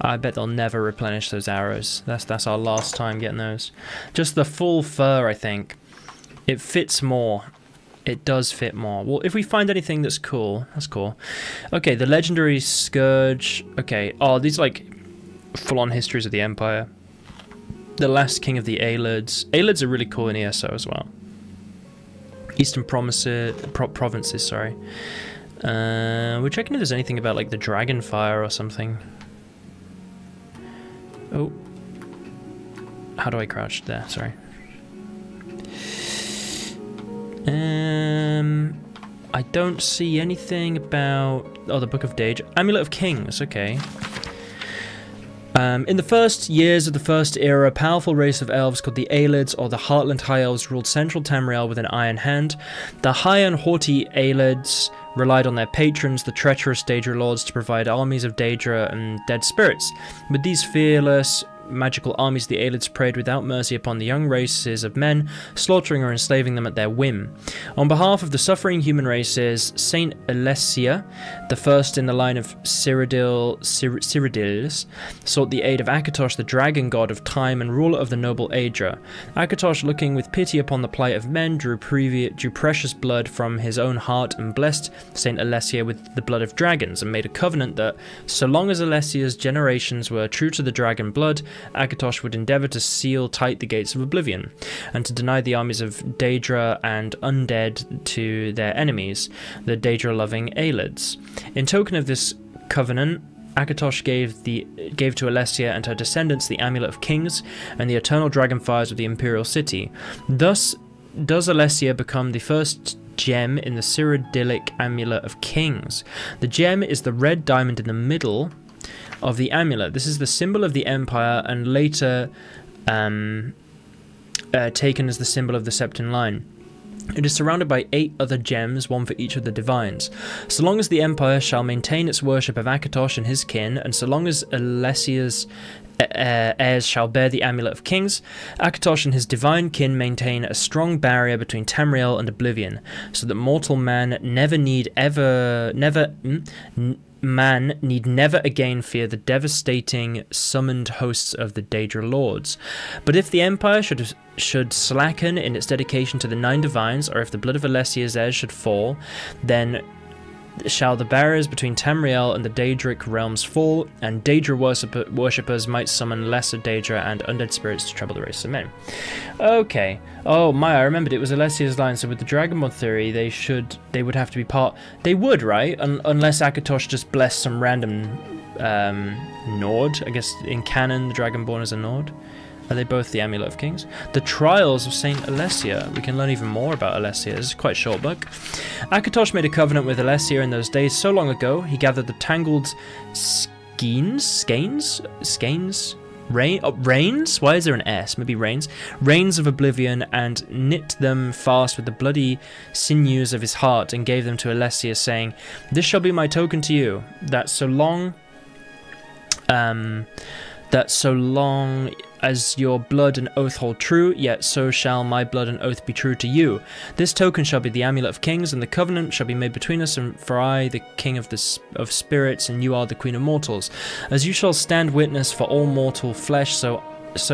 I bet they'll never replenish those arrows. That's our last time getting those. Just the full fur, I think. It fits more. It does fit more. Well, if we find anything that's cool, that's cool. Okay, the legendary scourge. Okay, oh, these are like full-on histories of the Empire. The last king of the Aelids. Aelids are really cool in ESO as well. Eastern provinces, sorry. We're checking if there's anything about like the Dragonfire or something. Oh. How do I crouch there? Sorry. I don't see anything about... Oh, the Book of Daedra. Amulet of Kings, okay. In the first years of the First Era, a powerful race of elves called the Aelids, or the Heartland High Elves, ruled central Tamriel with an iron hand. The high and haughty Aelids relied on their patrons, the treacherous Daedra Lords, to provide armies of Daedra and dead spirits. With these fearless magical armies, the Aelids preyed without mercy upon the young races of men, slaughtering or enslaving them at their whim. On behalf of the suffering human races, Saint Alessia, the first in the line of Cyrodiils, sought the aid of Akatosh, the dragon god of time and ruler of the noble Aedra. Akatosh, looking with pity upon the plight of men, drew precious blood from his own heart and blessed Saint Alessia with the blood of dragons, and made a covenant that, so long as Alessia's generations were true to the dragon blood, Akatosh would endeavour to seal tight the gates of Oblivion, and to deny the armies of Daedra and undead to their enemies, the Daedra-loving Aelids. In token of this covenant, Akatosh gave to Alessia and her descendants the Amulet of Kings and the eternal dragonfires of the Imperial City. Thus does Alessia become the first gem in the Cyrodiilic Amulet of Kings. The gem is the red diamond in the middle of the amulet. This is the symbol of the Empire, and later taken as the symbol of the Septon line. It is surrounded by 8 other gems, one for each of the divines. So long as the Empire shall maintain its worship of Akatosh and his kin, and so long as Alessia's heirs shall bear the Amulet of Kings, Akatosh and his divine kin maintain a strong barrier between Tamriel and Oblivion, so that mortal man need never again fear the devastating summoned hosts of the Daedra Lords. But if the Empire should slacken in its dedication to the 9 divines, or if the blood of Alessia's heirs should fall, then shall the barriers between Tamriel and the Daedric realms fall, and Daedra worshippers might summon lesser Daedra and undead spirits to trouble the race of men. Okay. Oh my, I remembered it was Alessia's line, so with the Dragonborn theory, they would have to be part... They would, right? Unless Akatosh just blessed some random Nord. I guess in canon, the Dragonborn is a Nord. Are they both the Amulet of Kings? The Trials of Saint Alessia. We can learn even more about Alessia. This is quite a short book. Akatosh made a covenant with Alessia in those days so long ago. He gathered the tangled reins? Why is there an S? Maybe reins. Reins of Oblivion, and knit them fast with the bloody sinews of his heart, and gave them to Alessia, saying, "This shall be my token to you, that so long as your blood and oath hold true, yet so shall my blood and oath be true to you. This token shall be the Amulet of Kings, and the covenant shall be made between us, and for I, the King of spirits, and you are the Queen of mortals. As you shall stand witness for all mortal flesh, so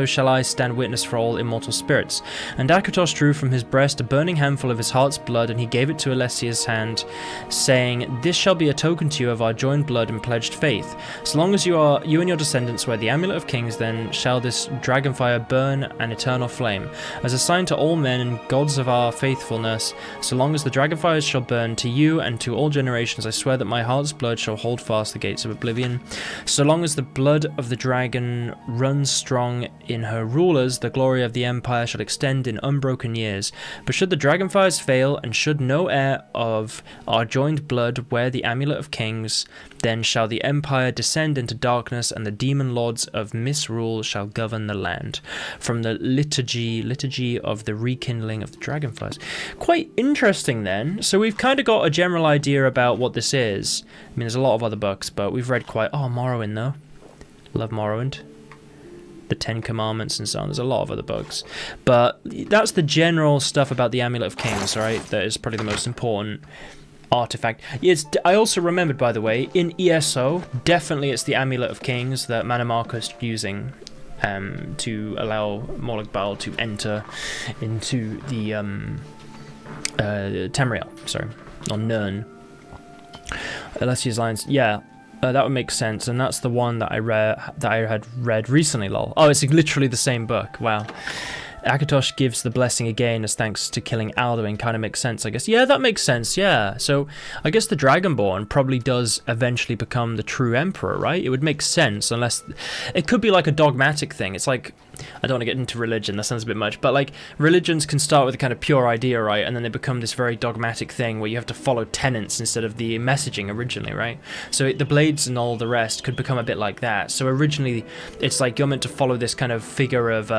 shall I stand witness for all immortal spirits." And Akatosh drew from his breast a burning handful of his heart's blood, and he gave it to Alessia's hand, saying, "This shall be a token to you of our joined blood and pledged faith. So long as you and your descendants wear the Amulet of Kings, then shall this dragonfire burn an eternal flame, as a sign to all men and gods of our faithfulness. So long as the dragonfires shall burn, to you and to all generations I swear that my heart's blood shall hold fast the gates of Oblivion. So long as the blood of the dragon runs strong in her rulers, the glory of the Empire shall extend in unbroken years. But should the dragonfires fail, and should no heir of our joined blood wear the Amulet of Kings, then shall the Empire descend into darkness, and the demon lords of misrule shall govern the land." From the liturgy of the rekindling of the dragonfires. Quite interesting then. So we've kind of got a general idea about what this is. I mean, there's a lot of other books, but we've read quite... Oh, Morrowind though. Love Morrowind. The 10 Commandments and so on. There's a lot of other books. But that's the general stuff about the Amulet of Kings, right? That is probably the most important artifact. I also remembered, by the way, in ESO, definitely it's the Amulet of Kings that Manimarcus using to allow Morlock Bal to enter into the Tamriel, or Nirn. Alessia's lines, yeah. That would make sense, and that's the one that I had read recently. Lol. Oh, it's literally the same book. Wow. Akatosh gives the blessing again as thanks to killing Alduin. Kind of makes sense, I guess. Yeah, that makes sense, yeah. So I guess the Dragonborn probably does eventually become the true emperor, right? It would make sense, unless... It could be like a dogmatic thing. It's like... I don't want to get into religion, that sounds a bit much, but like religions can start with a kind of pure idea, right? And then they become this very dogmatic thing where you have to follow tenets instead of the messaging originally, right? So the blades and all the rest could become a bit like that. So originally it's like you're meant to follow this kind of figure of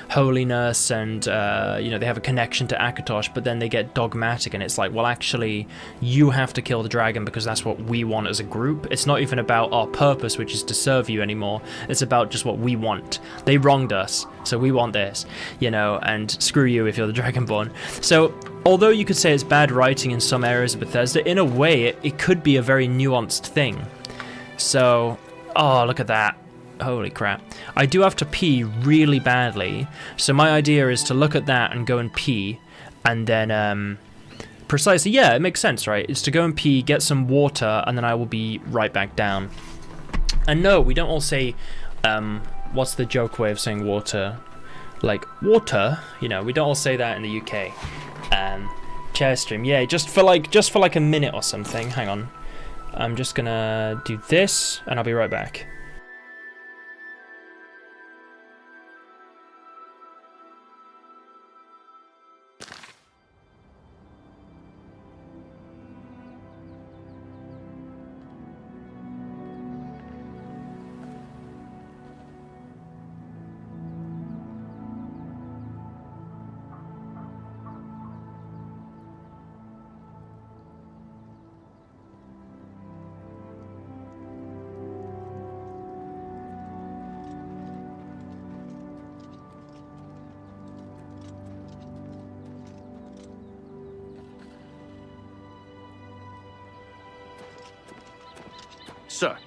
holiness and, you know, they have a connection to Akatosh, but then they get dogmatic and it's like, well, actually, you have to kill the dragon because that's what we want as a group. It's not even about our purpose, which is to serve you anymore. It's about just what we want. They wronged us, so we want this, you know, and screw you if you're the Dragonborn. So, although you could say it's bad writing in some areas of Bethesda, in a way, it could be a very nuanced thing. So, oh, look at that. Holy crap. I do have to pee really badly, so my idea is to look at that and go and pee, and then, precisely, yeah, it makes sense, right? It's to go and pee, get some water, and then I will be right back down. And no, we don't all say, what's the joke way of saying water? Like, water? You know, we don't all say that in the UK. Chair stream, yeah, just for like a minute or something. Hang on. I'm just gonna do this, and I'll be right back. Sir.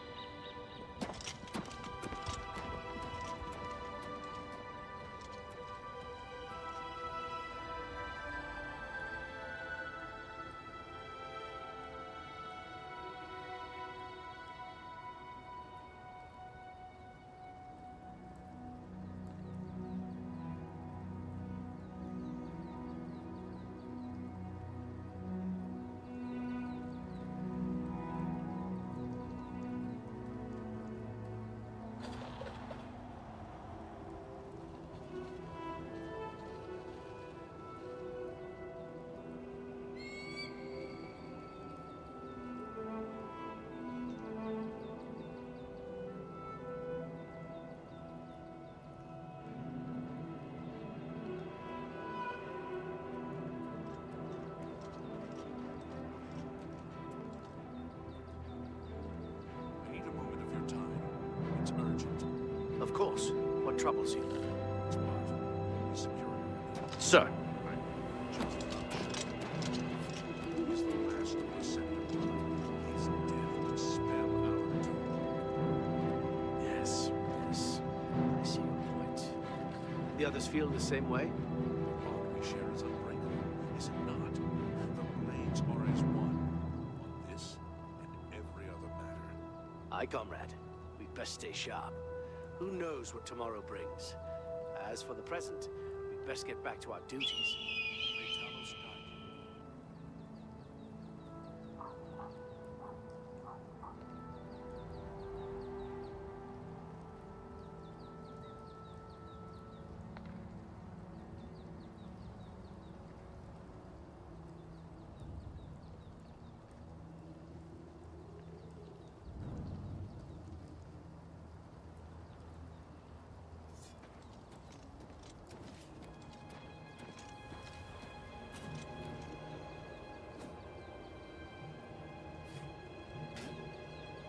Of course. What troubles you? Sir. Yes, yes. I see your point. The others feel the same way? The bond we share is unbreakable, is it not? The blades are as one on this and every other matter. Aye, comrade. We'd best stay sharp. Who knows what tomorrow brings? As for the present, we'd best get back to our duties.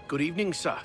Good evening, sir.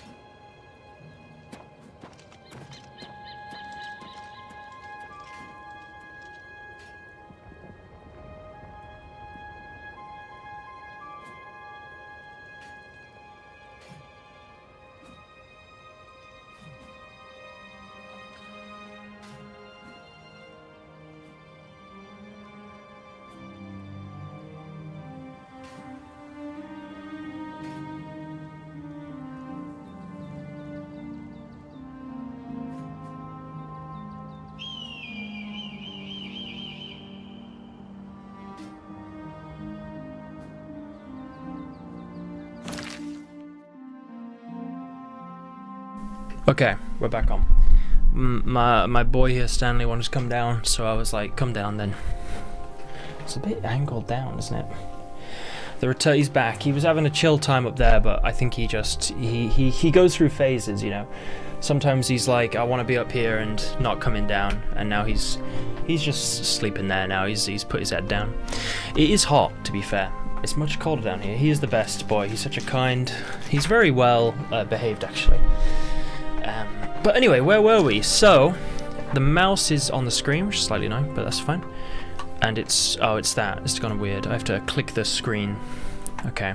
Okay, we're back on. My boy here, Stanley, wanted to come down, so I was like, come down then. It's a bit angled down, isn't it? He's back. He was having a chill time up there, but I think he goes through phases, you know. Sometimes he's like, I want to be up here and not coming down, and now he's just sleeping there now. He's put his head down. It is hot, to be fair. It's much colder down here. He is the best boy. He's such a kind... He's very well behaved, actually. But anyway, where were we? So, the mouse is on the screen, which is slightly annoying, but that's fine. And it's... Oh, it's that. It's kind of weird. I have to click the screen. Okay.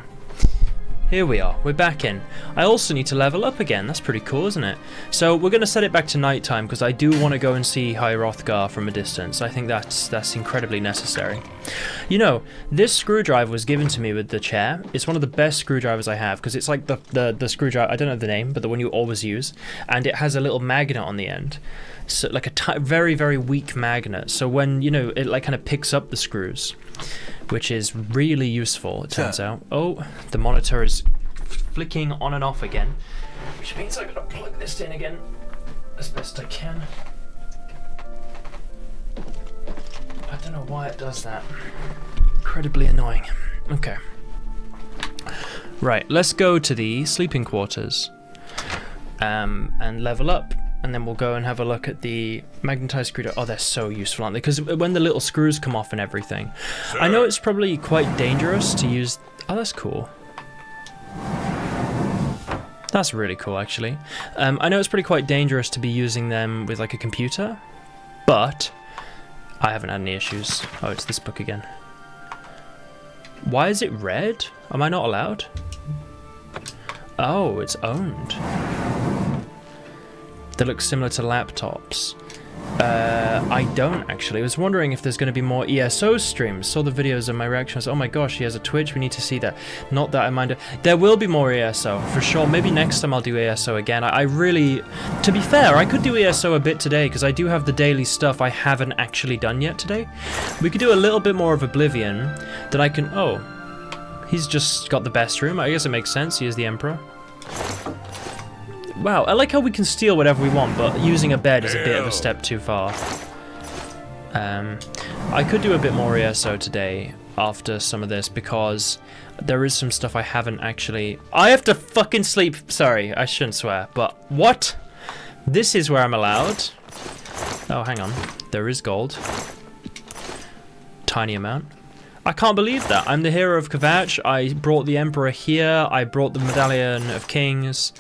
Here we are. We're back in. I also need to level up again. That's pretty cool, isn't it? So we're going to set it back to nighttime because I do want to go and see High Hrothgar from a distance. I think that's incredibly necessary. You know, this screwdriver was given to me with the chair. It's one of the best screwdrivers I have because it's like the screwdriver, I don't know the name, but the one you always use. And it has a little magnet on the end. So like a very, very weak magnet. So when, you know, it like kind of picks up the screws, which is really useful, it turns out. Oh, the monitor is flicking on and off again, which means I've got to plug this in again as best I can. I don't know why it does that. Incredibly annoying. Okay. Right, let's go to the sleeping quarters and level up. And then we'll go and have a look at the magnetized screwdriver. Oh, they're so useful, aren't they? Because when the little screws come off and everything. Sir. I know it's probably quite dangerous to use... Oh, that's cool. That's really cool, actually. I know it's pretty quite dangerous to be using them with, like, a computer. But I haven't had any issues. Oh, it's this book again. Why is it red? Am I not allowed? Oh, it's owned. That looks similar to laptops. I don't actually. I was wondering if there's going to be more ESO streams. Saw the videos and my reactions. Oh my gosh, he has a Twitch. We need to see that. Not that I mind it. There will be more ESO for sure. Maybe next time I'll do ESO again. I really, to be fair, I could do ESO a bit today because I do have the daily stuff I haven't actually done yet today. We could do a little bit more of Oblivion. Then I can. Oh, he's just got the best room. I guess it makes sense. He is the Emperor. Wow, I like how we can steal whatever we want, but using a bed is a bit of a step too far. I could do a bit more ESO today after some of this because there is some stuff I haven't actually... I have to fucking sleep. Sorry, I shouldn't swear, but what? This is where I'm allowed. Oh, hang on. There is gold. Tiny amount. I can't believe that. I'm the hero of Kvatch. I brought the Emperor here. I brought the Medallion of Kings.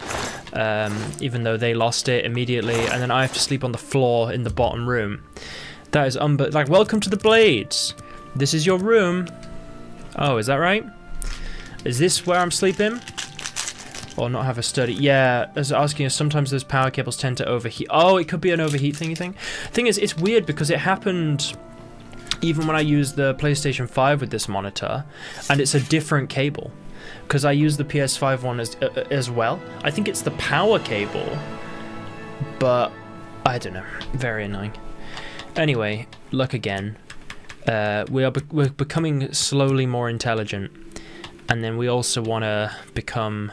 Even though they lost it immediately, and then I have to sleep on the floor in the bottom room. That is like, welcome to the Blades. This is your room. Oh, is that right? Is this where I'm sleeping? Or not have a sturdy? Yeah, as asking us, sometimes those power cables tend to overheat. Oh, it could be an overheat thingy thing. Thing is, it's weird because it happened even when I used the PlayStation 5 with this monitor, and it's a different cable. Because I use the PS5 one as well. I think it's the power cable, but I don't know. Very annoying. Anyway, look again. We're becoming slowly more intelligent, and then we also want to become.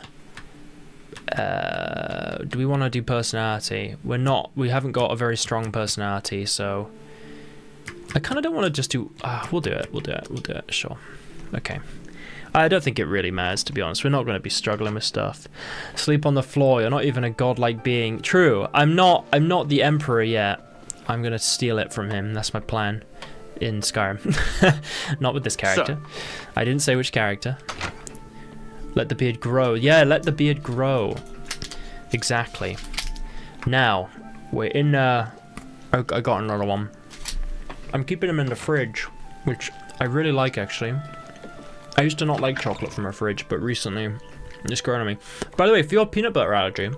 Do we want to do personality? We're not. We haven't got a very strong personality, so I kind of don't want to just do. We'll do it. We'll do it. We'll do it. Sure. Okay. I don't think it really matters, to be honest. We're not going to be struggling with stuff. Sleep on the floor. You're not even a godlike being. True. I'm not the Emperor yet. I'm going to steal it from him. That's my plan in Skyrim. Not with this character. I didn't say which character. Let the beard grow. Yeah, let the beard grow. Exactly. Now, we're in... I got another one. I'm keeping them in the fridge, which I really like, actually. I used to not like chocolate from a fridge, but recently it's grown on me. By the way, for your peanut butter allergy,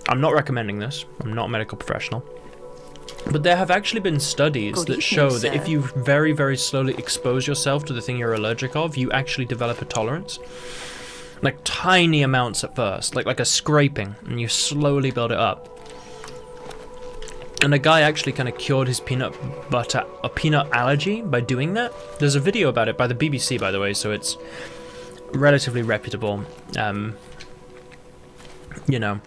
I'm not recommending this. I'm not a medical professional. But there have actually been studies that show that if you very, very slowly expose yourself to the thing you're allergic of, you actually develop a tolerance. Like tiny amounts at first, like a scraping, and you slowly build it up. And a guy actually kind of cured his peanut allergy by doing that. There's a video about it by the BBC, by the way, so it's relatively reputable. You know,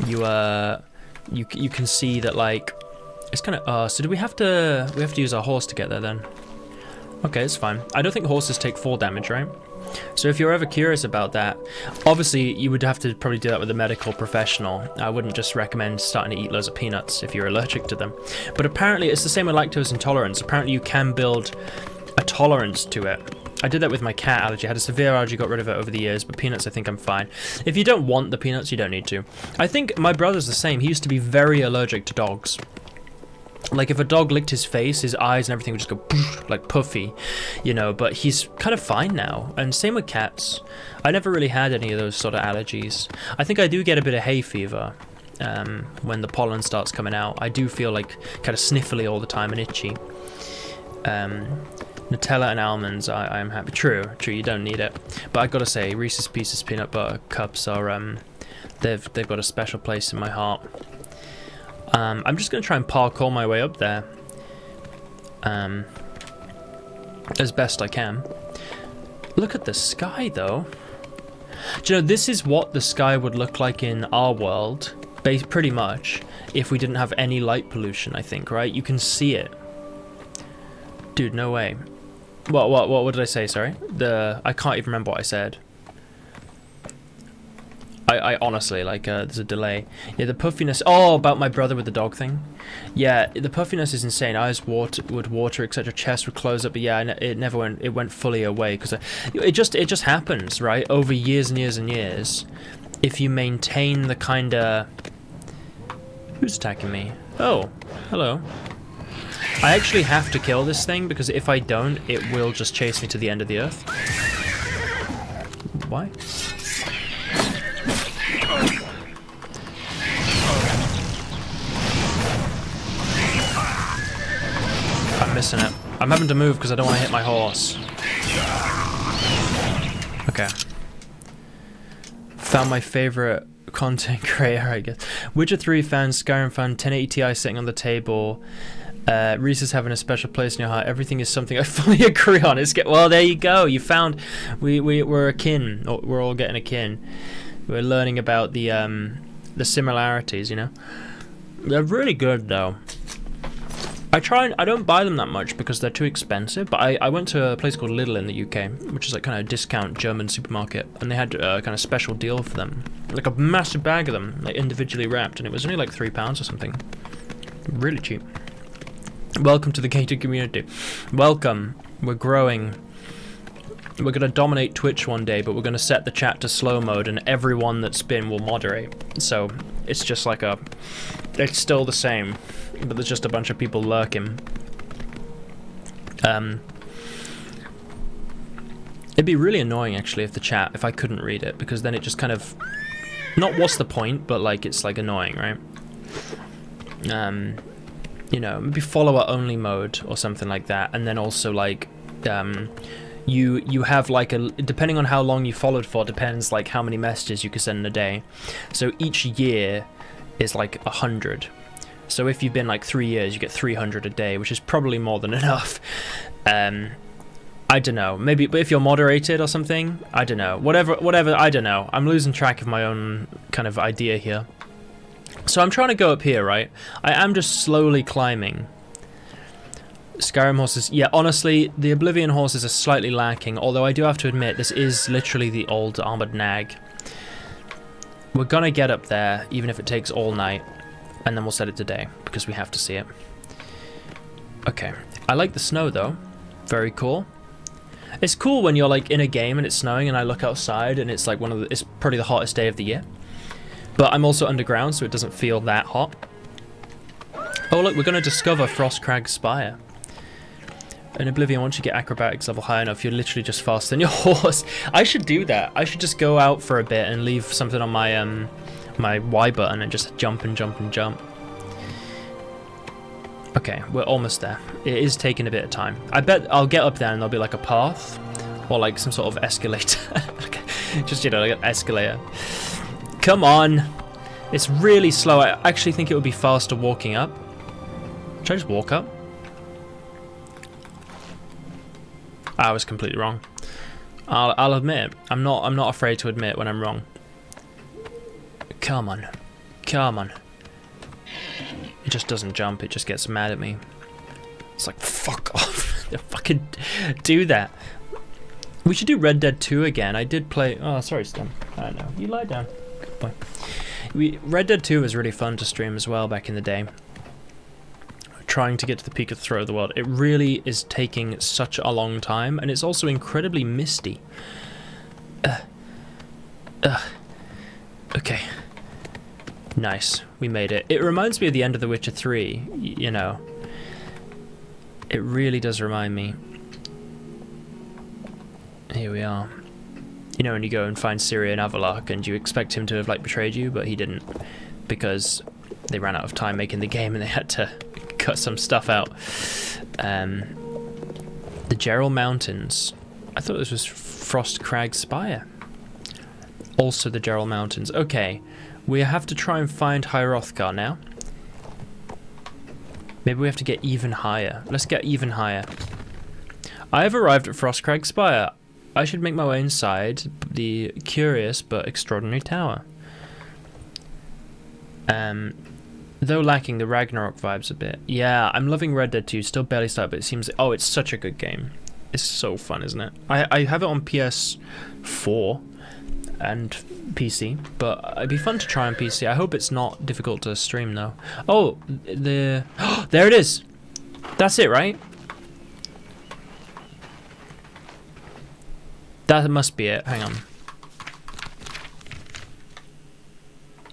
you can see that like it's kind of so do we have to use our horse to get there then? Okay, it's fine. I don't think horses take fall damage, right? So if you're ever curious about that, obviously you would have to probably do that with a medical professional. I wouldn't just recommend starting to eat loads of peanuts if you're allergic to them. But apparently it's the same with lactose intolerance. Apparently you can build a tolerance to it. I did that with my cat allergy. I had a severe allergy, got rid of it over the years, but peanuts I think I'm fine. If you don't want the peanuts, you don't need to. I think my brother's the same. He used to be very allergic to dogs. Like if a dog licked his face, his eyes and everything would just go poof, like puffy, you know, but he's kind of fine now. And same with cats. I never really had any of those sort of allergies. I think I do get a bit of hay fever when the pollen starts coming out. I do feel like kind of sniffly all the time and itchy. Nutella and almonds, I'm happy. True, you don't need it. But I gotta say, Reese's Pieces peanut butter cups are, they've got a special place in my heart. I'm just going to try and parkour my way up there as best I can. Look at the sky, though. Do you know, this is what the sky would look like in our world, pretty much, if we didn't have any light pollution, I think, right? You can see it. Dude, no way. What did I say, sorry? I can't even remember what I said. I honestly, like, there's a delay. Yeah, the puffiness... Oh, about my brother with the dog thing. Yeah, the puffiness is insane. Eyes would water, etc. Chest would close up, but yeah, it never went... It went fully away, because it just happens, right? Over years and years and years. If you maintain the kind of... Who's attacking me? Oh, hello. I actually have to kill this thing, because if I don't, it will just chase me to the end of the earth. Why? I'm missing it. I'm having to move because I don't want to hit my horse. Okay. Found my favorite content creator, I guess. Witcher 3 fan, Skyrim fan, 1080 Ti sitting on the table. Reese's having a special place in your heart. Everything is something I fully agree on. Well, there you go. You found we're akin. We're all getting akin. We're learning about the similarities, you know. They're really good though. I don't buy them that much because they're too expensive, but I went to a place called Lidl in the UK, which is like kind of a discount German supermarket, and they had a kind of special deal for them. Like a massive bag of them, like individually wrapped, and it was only like £3 or something. Really cheap. Welcome to the gated community. Welcome. We're growing. We're going to dominate Twitch one day, but we're going to set the chat to slow mode, and everyone that's been will moderate. So it's just like it's still the same, but there's just a bunch of people lurking. It'd be really annoying actually if I couldn't read it, because then it just kind of, not what's the point, but like it's like annoying, right? You know, maybe follower only mode or something like that, and then also like you have like depending on how long you followed for, depends like how many messages you can send in a day. So each year is like 100. So if you've been like 3 years, you get 300 a day, which is probably more than enough. I don't know, maybe, but if you're moderated or something, I don't know, whatever, I don't know. I'm losing track of my own kind of idea here. So I'm trying to go up here, right? I am just slowly climbing. Skyrim horses, yeah, honestly, the Oblivion horses are slightly lacking, although I do have to admit, this is literally the old armored nag. We're gonna get up there, even if it takes all night, and then we'll set it today, because we have to see it. Okay, I like the snow though, very cool. It's cool when you're like in a game and it's snowing and I look outside and it's like it's probably the hottest day of the year. But I'm also underground, so it doesn't feel that hot. Oh look, we're gonna discover Frostcrag Spire. In Oblivion, once you get acrobatics level high enough, you're literally just faster than your horse. I should do that. I should just go out for a bit and leave something on my my Y button and just jump and jump and jump. Okay, we're almost there. It is taking a bit of time. I bet I'll get up there and there'll be like a path or like some sort of escalator. Just, you know, like an escalator. Come on. It's really slow. I actually think it would be faster walking up. Should I just walk up? I was completely wrong. I'll admit it. I'm not afraid to admit when I'm wrong. Come on. Come on. It just doesn't jump, it just gets mad at me. It's like, fuck off. They fucking do that. We should do Red Dead 2 again. I did play... Oh, sorry, Stem. I don't know. You lie down. Good boy. Red Dead 2 was really fun to stream as well back in the day. Trying to get to the peak of the throat of the world. It really is taking such a long time, and it's also incredibly misty. Okay. Nice. We made it. It reminds me of the end of The Witcher 3, you know. It really does remind me. Here we are. You know, when you go and find Ciri and Avallac'h and you expect him to have, like, betrayed you, but he didn't. Because they ran out of time making the game and they had to cut some stuff out. The Gerald Mountains. I thought this was Frost Crag Spire. Also the Gerald Mountains. Okay. We have to try and find High Hrothgar now. Maybe we have to get even higher. Let's get even higher. I have arrived at Frostcrag Spire. I should make my way inside the curious but extraordinary tower. Though lacking the Ragnarok vibes a bit. Yeah, I'm loving Red Dead 2. Still barely started, but it seems... Oh, it's such a good game. It's so fun, isn't it? I have it on PS4 and PC, but it'd be fun to try on PC. I hope it's not difficult to stream, though. Oh, there it is! That's it, right? That must be it. Hang on.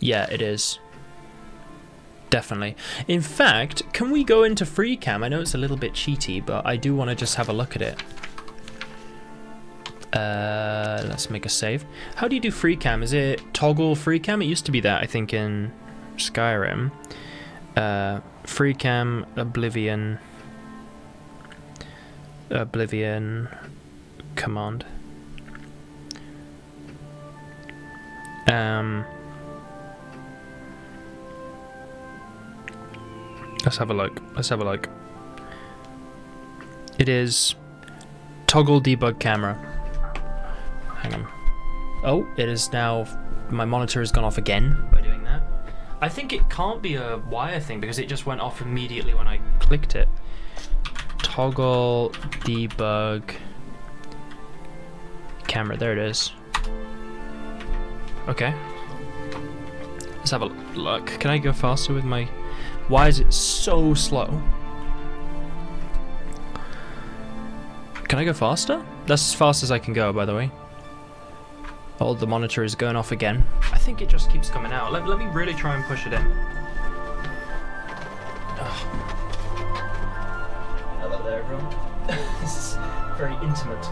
Yeah, it is. Definitely. In fact, can we go into free cam? I know it's a little bit cheaty, but I do want to just have a look at it. Let's make a save. How do you do free cam? Is it toggle free cam? It used to be that, I think, in Skyrim. Free cam, Oblivion command. Let's have a look. It is toggle debug camera. Hang on. Oh, it is now... My monitor has gone off again by doing that. I think it can't be a wire thing because it just went off immediately when I clicked it. Toggle debug camera. There it is. Okay. Let's have a look. Can I go faster with my... Why is it so slow? Can I go faster? That's as fast as I can go, by the way. Oh, the monitor is going off again. I think it just keeps coming out. Let me really try and push it in. Oh. Hello there, everyone. This is very intimate.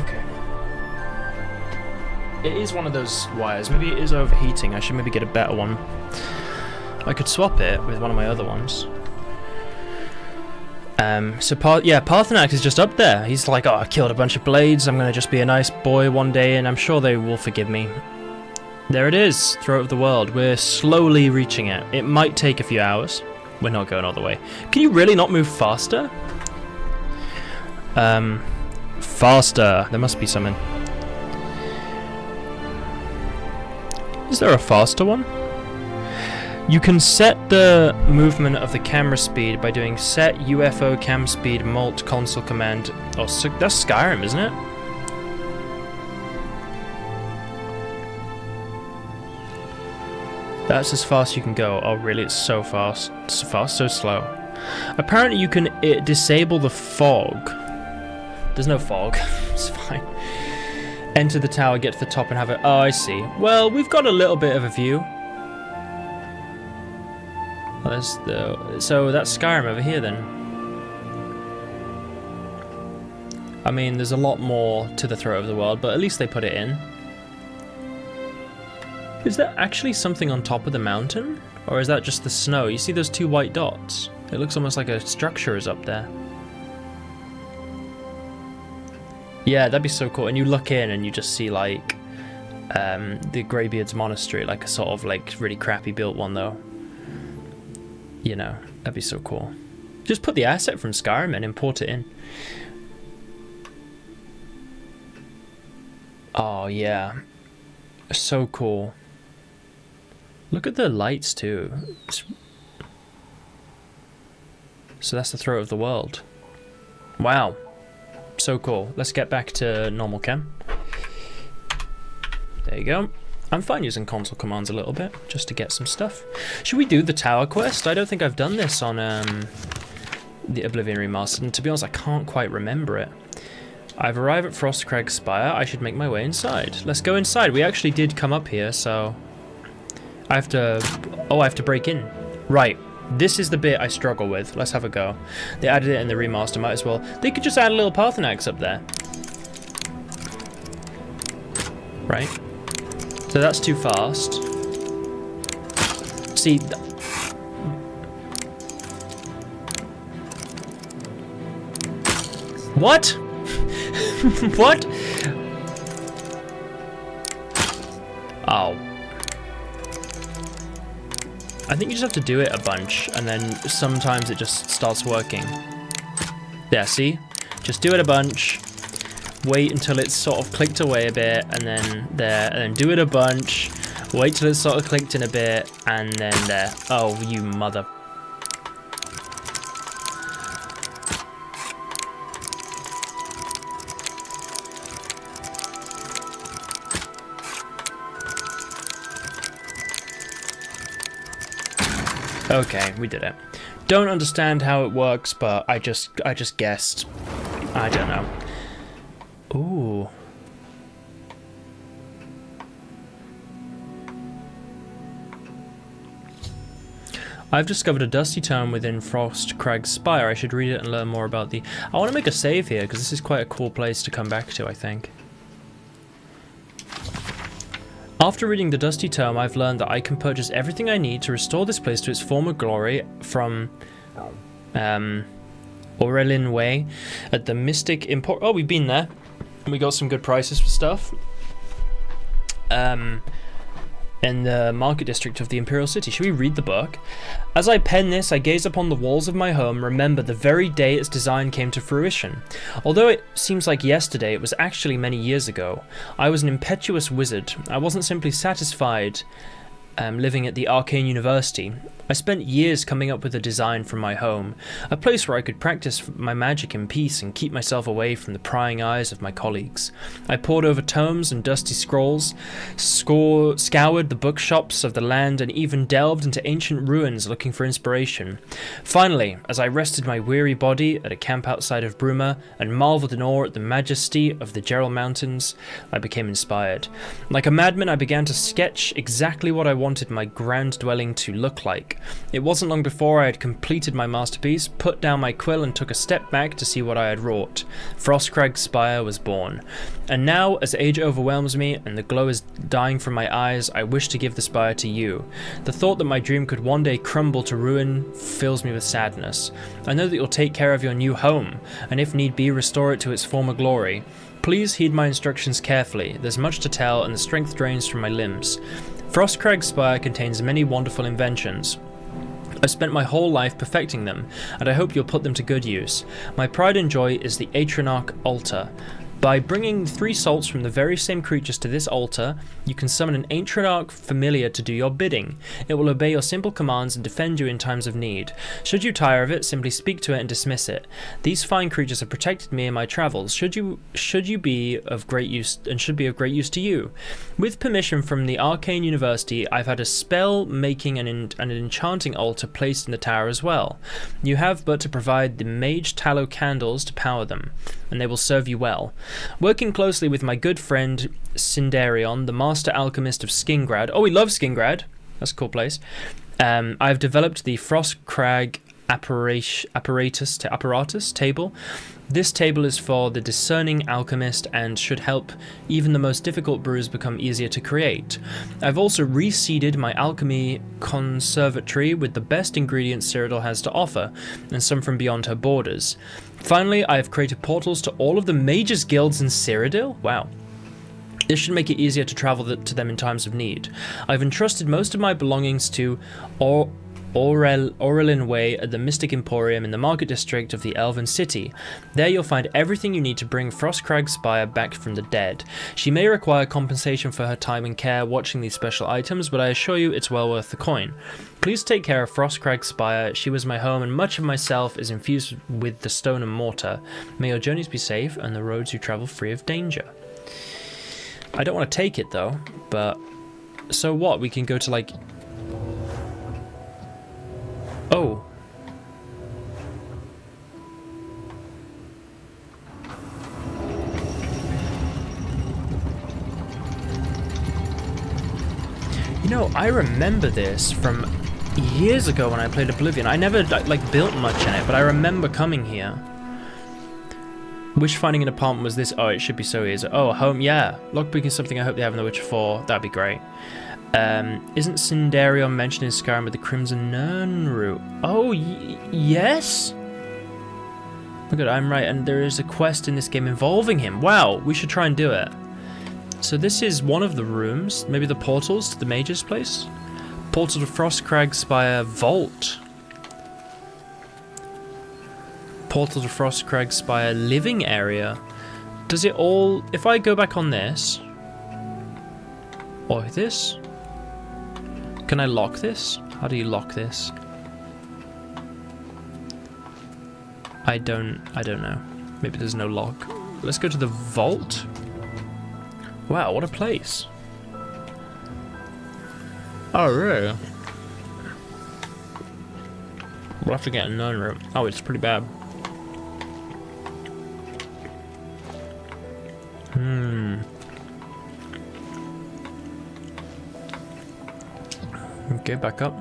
Okay. It is one of those wires. Maybe it is overheating. I should maybe get a better one. I could swap it with one of my other ones. So Parthenax is just up there. He's like, oh, I killed a bunch of blades. I'm gonna just be a nice boy one day, and I'm sure they will forgive me. There it is, Throat of the World. We're slowly reaching it. It might take a few hours. We're not going all the way. Can you really not move faster? Faster. There must be something. Is there a faster one? You can set the movement of the camera speed by doing set UFO cam speed mult console command. Oh, so that's Skyrim, isn't it? That's as fast as you can go. Oh, really? It's so fast. So fast, so slow. Apparently, you can disable the fog. There's no fog. It's fine. Enter the tower, get to the top, and have it. Oh, I see. Well, we've got a little bit of a view. So that's Skyrim over here then. I mean, there's a lot more to the Throat of the World, but at least they put it in. Is there actually something on top of the mountain? Or is that just the snow? You see those two white dots? It looks almost like a structure is up there. Yeah, that'd be so cool. And you look in and you just see like the Greybeard's Monastery, like a sort of like really crappy built one though. You know, that'd be so cool. Just put the asset from Skyrim and import it in. Oh, yeah. So cool. Look at the lights too. So that's the throat of the world. Wow. So cool. Let's get back to normal cam. There you go. I'm fine using console commands a little bit, just to get some stuff. Should we do the tower quest? I don't think I've done this on the Oblivion Remastered, and to be honest, I can't quite remember it. I've arrived at Frostcrag Spire. I should make my way inside. Let's go inside. We actually did come up here, so... I have to... Oh, I have to break in. Right. This is the bit I struggle with. Let's have a go. They added it in the remaster, might as well. They could just add a little Parthenax up there. Right. So that's too fast. See... What? What? Oh. I think you just have to do it a bunch, and then sometimes it just starts working. There, see? Just do it a bunch, wait until it's sort of clicked away a bit, and then there, and then do it a bunch, wait till it's sort of clicked in a bit, and then there. Oh, you mother... Okay, we did it. Don't understand how it works, but I just guessed. I don't know. Ooh. I've discovered a dusty tome within Frostcrag Spire. I should read it and learn more about the... I want to make a save here, because this is quite a cool place to come back to, I think. After reading the Dusty Tome, I've learned that I can purchase everything I need to restore this place to its former glory from Aurelin Way at the Mystic Import. Oh, we've been there. We got some good prices for stuff. In the market district of the Imperial City. Should we read the book? As I pen this, I gaze upon the walls of my home, remember the very day its design came to fruition. Although it seems like yesterday, it was actually many years ago. I was an impetuous wizard. I wasn't simply satisfied living at the Arcane University. I spent years coming up with a design from my home, a place where I could practice my magic in peace and keep myself away from the prying eyes of my colleagues. I pored over tomes and dusty scrolls, scoured the bookshops of the land, and even delved into ancient ruins looking for inspiration. Finally, as I rested my weary body at a camp outside of Bruma and marveled in awe at the majesty of the Gerald Mountains, I became inspired. Like a madman, I began to sketch exactly what I wanted my grand dwelling to look like. It wasn't long before I had completed my masterpiece, put down my quill, and took a step back to see what I had wrought. Frostcrag Spire was born. And now, as age overwhelms me and the glow is dying from my eyes, I wish to give the spire to you. The thought that my dream could one day crumble to ruin fills me with sadness. I know that you'll take care of your new home, and if need be, restore it to its former glory. Please heed my instructions carefully. There's much to tell, and the strength drains from my limbs. Frostcrag Spire contains many wonderful inventions. I've spent my whole life perfecting them, and I hope you'll put them to good use. My pride and joy is the Atronach altar. By bringing 3 salts from the very same creatures to this altar, you can summon an Atronach familiar to do your bidding. It will obey your simple commands and defend you in times of need. Should you tire of it, simply speak to it and dismiss it. These fine creatures have protected me in my travels. Should you be of great use, and should be of great use to you. With permission from the Arcane University, I've had a spell making and an enchanting altar placed in the tower as well. You have but to provide the mage tallow candles to power them, and they will serve you well. Working closely with my good friend Sindarion, the master alchemist of Skingrad. Oh, we love Skingrad. That's a cool place. I've developed the Frostcrag apparatus table. This table is for the discerning alchemist and should help even the most difficult brews become easier to create. I've also reseeded my alchemy conservatory with the best ingredients Cyrodiil has to offer, and some from beyond her borders. Finally, I have created portals to all of the mages guilds in Cyrodiil. Wow. This should make it easier to travel to them in times of need. I've entrusted most of my belongings to Aurelin Way at the Mystic Emporium in the Market District of the Elven City. There you'll find everything you need to bring Frostcrag Spire back from the dead. She may require compensation for her time and care watching these special items, but I assure you it's well worth the coin. Please take care of Frostcrag Spire. She was my home, and much of myself is infused with the stone and mortar. May your journeys be safe and the roads you travel free of danger. I don't want to take it though, but so what? We can go to like... Oh. You know, I remember this from years ago when I played Oblivion. I never like built much in it, but I remember coming here. Wish finding an apartment was this. Oh, it should be so easy. Oh, home, yeah. Lockpicking is something I hope they have in The Witcher 4. That'd be great. Isn't Sindarion mentioned in Skyrim with the Crimson Nirnroot? Oh, yes? Look at it, I'm right, and there is a quest in this game involving him. Wow, we should try and do it. So this is one of the rooms, maybe the portals to the mage's place? Portal to Frostcrag Spire Vault. Portal to Frostcrag Spire living area. Does it all... If I go back on this... Or this... Can I lock this? How do you lock this? I don't know. Maybe there's no lock. Let's go to the vault. Wow, what a place. Oh, really? We'll have to get a known room. Oh, it's pretty bad. Okay, back up.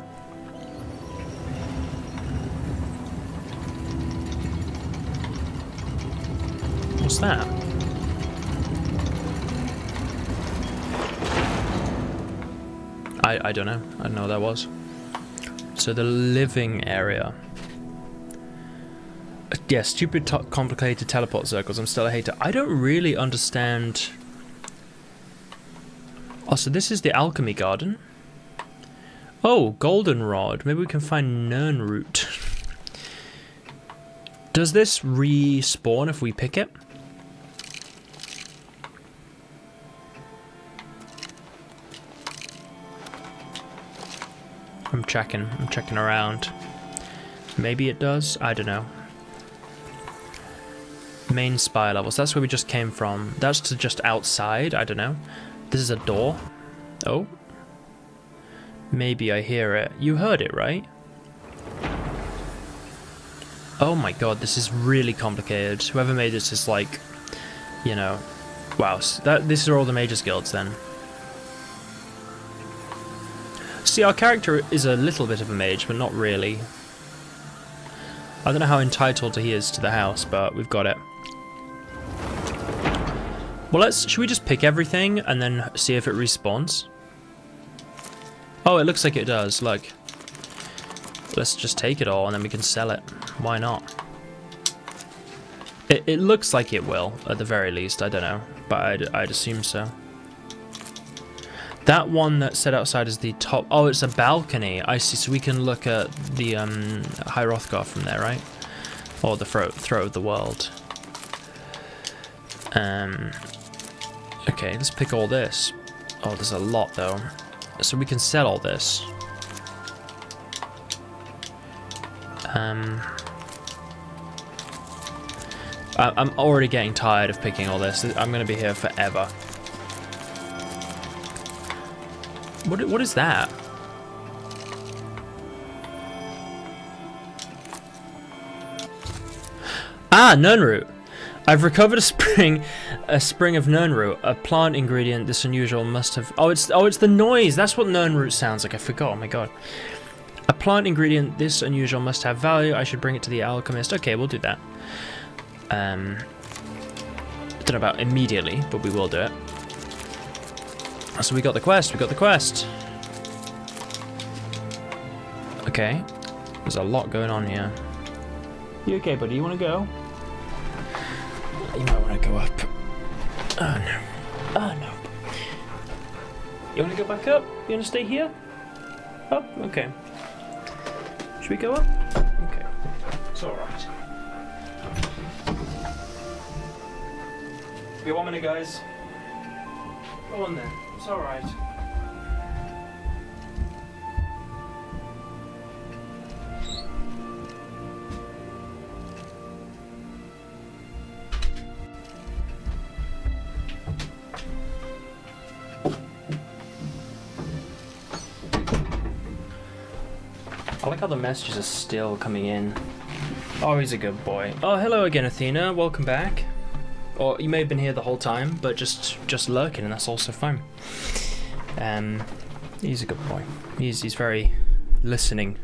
What's that? I don't know. I don't know what that was. So the living area. Yeah, stupid, complicated teleport circles. I'm still a hater. I don't really understand. Oh, so this is the alchemy garden. Oh, goldenrod. Maybe we can find Nirnroot. Does this respawn if we pick it? I'm checking around. Maybe it does. I don't know. Main spire levels. That's where we just came from. That's to just outside. I don't know. This is a door. Oh. Maybe I hear it. You heard it, right? Oh my god, this is really complicated. Whoever made this is like, you know, wow. These are all the Mage's Guilds then. See, our character is a little bit of a mage, but not really. I don't know how entitled he is to the house, but we've got it. Well, should we just pick everything and then see if it respawns? Oh, it looks like it does, look. Let's just take it all and then we can sell it. Why not? It looks like it will, at the very least, I don't know. But I'd assume so. That one that's set outside is the top... Oh, it's a balcony. I see, so we can look at the High Hrothgar from there, right? Or the throat of the world. Okay, let's pick all this. Oh, there's a lot, though. So we can sell all this. I'm already getting tired of picking all this. I'm going to be here forever. What is that? Ah, Nirnroot. I've recovered a spring of Nirnroot, a plant ingredient this unusual must have... Oh, it's the noise. That's what Nirnroot sounds like. I forgot. Oh my god. A plant ingredient this unusual must have value. I should bring it to the alchemist. Okay, we'll do that. I don't know about immediately, but we will do it. So we got the quest. Okay. There's a lot going on here. You okay, buddy? You want to go? You might want to go up. Oh, no. Oh, no. You want to go back up? You want to stay here? Oh, okay. Should we go up? Okay. It's alright. Give me 1 minute, guys. Go on then. It's alright. I like how the messages are still coming in. Oh, he's a good boy. Oh, hello again, Athena. Welcome back. Or you may have been here the whole time, but just lurking, and that's also fine. He's a good boy. He's very listening.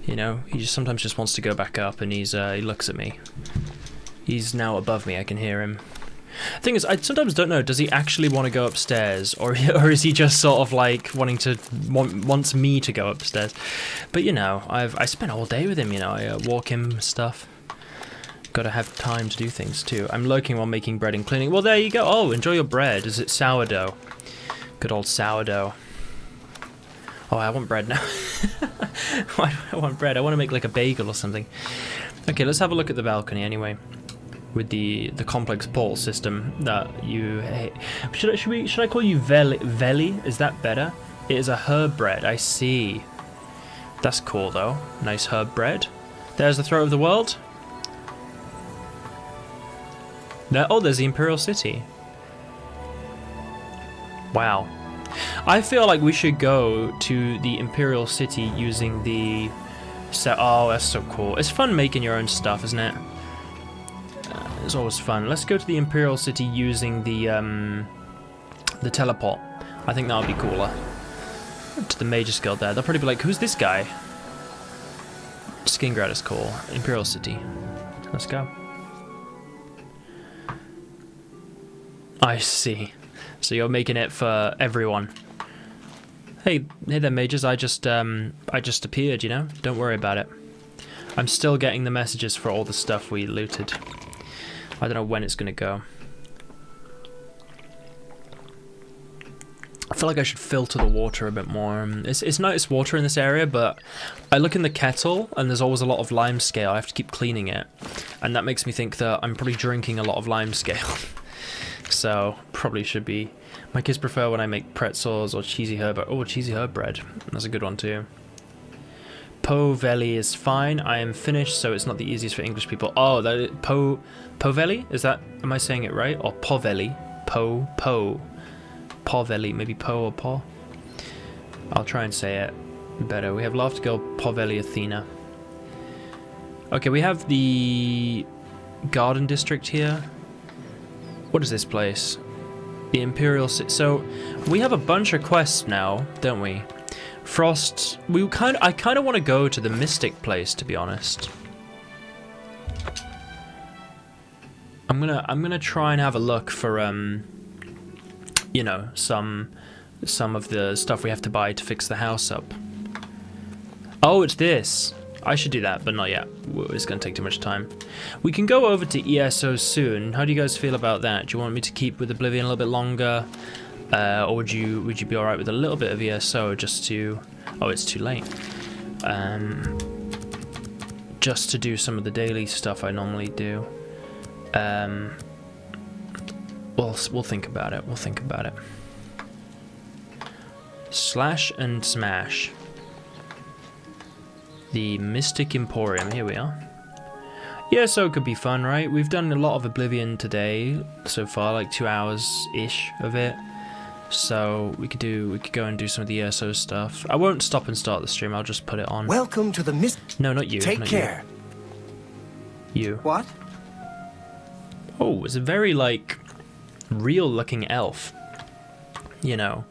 You know, he just sometimes just wants to go back up, and he looks at me. He's now above me. I can hear him. Thing is, I sometimes don't know. Does he actually want to go upstairs, or is he just sort of like wants me to go upstairs? But you know, I spent all day with him. You know, I walk him stuff. Got to have time to do things too. I'm lurking while making bread and cleaning. Well, there you go. Oh, enjoy your bread. Is it sourdough? Good old sourdough. Oh, I want bread now. Why do I want bread? I want to make like a bagel or something. Okay, let's have a look at the balcony anyway. With the complex portal system that you hate. Should I call you Veli? Is that better? It is a herb bread. I see. That's cool though. Nice herb bread. There's the throat of the world. There. Oh, there's the Imperial City. Wow. I feel like we should go to the Imperial City using the. Oh, that's so cool. It's fun making your own stuff, isn't it? It's always fun. Let's go to the Imperial City using the teleport. I think that would be cooler. To the Magus Guild there. They'll probably be like, who's this guy? Skingrad is cool. Imperial City. Let's go. I see. So you're making it for everyone. Hey there, Mages. I just appeared, you know? Don't worry about it. I'm still getting the messages for all the stuff we looted. I don't know when it's going to go. I feel like I should filter the water a bit more. It's nice water in this area, but I look in the kettle and there's always a lot of lime scale. I have to keep cleaning it. And that makes me think that I'm probably drinking a lot of lime scale. So, probably should be. My kids prefer when I make pretzels or cheesy herb. Oh, cheesy herb bread. That's a good one too. Poveli is fine. I am finished, so it's not the easiest for English people. Oh, that is Poveli? Is that? Am I saying it right? Or Poveli? Poveli. Maybe Po or Po. I'll try and say it better. We have Laughter Girl, Poveli, Athena. Okay, we have the Garden District here. What is this place? The Imperial City. So we have a bunch of quests now, don't we? Frost. I kind of want to go to the Mystic place, to be honest. I'm gonna try and have a look for you know, some of the stuff we have to buy to fix the house up. Oh, it's this. I should do that, but not yet. It's going to take too much time. We can go over to ESO soon. How do you guys feel about that? Do you want me to keep with Oblivion a little bit longer? Or would you be alright with a little bit of ESO just to... Oh, it's too late. Just to do some of the daily stuff I normally do. We'll think about it. We'll think about it. Slash and smash. The Mystic Emporium, here we are. Yeah, so it could be fun, right? We've done a lot of Oblivion today so far, like 2 hours-ish of it. So we could go and do some of the ESO stuff. I won't stop and start the stream, I'll just put it on. Welcome to the No, not you. Take not care. You. What? Oh, it's a very, like, real-looking elf. You know.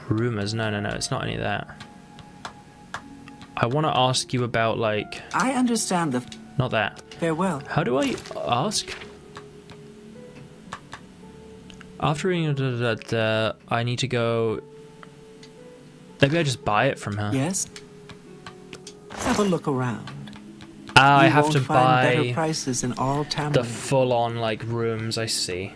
Rumors. No, it's not any of that. I want to ask you about, like... I understand the... Not that. Farewell. How do I ask? After reading that, I need to go... Maybe I just buy it from her. Yes? Have a look around. I have to buy better prices in all the Tamarin. full-on, like, rooms, I see.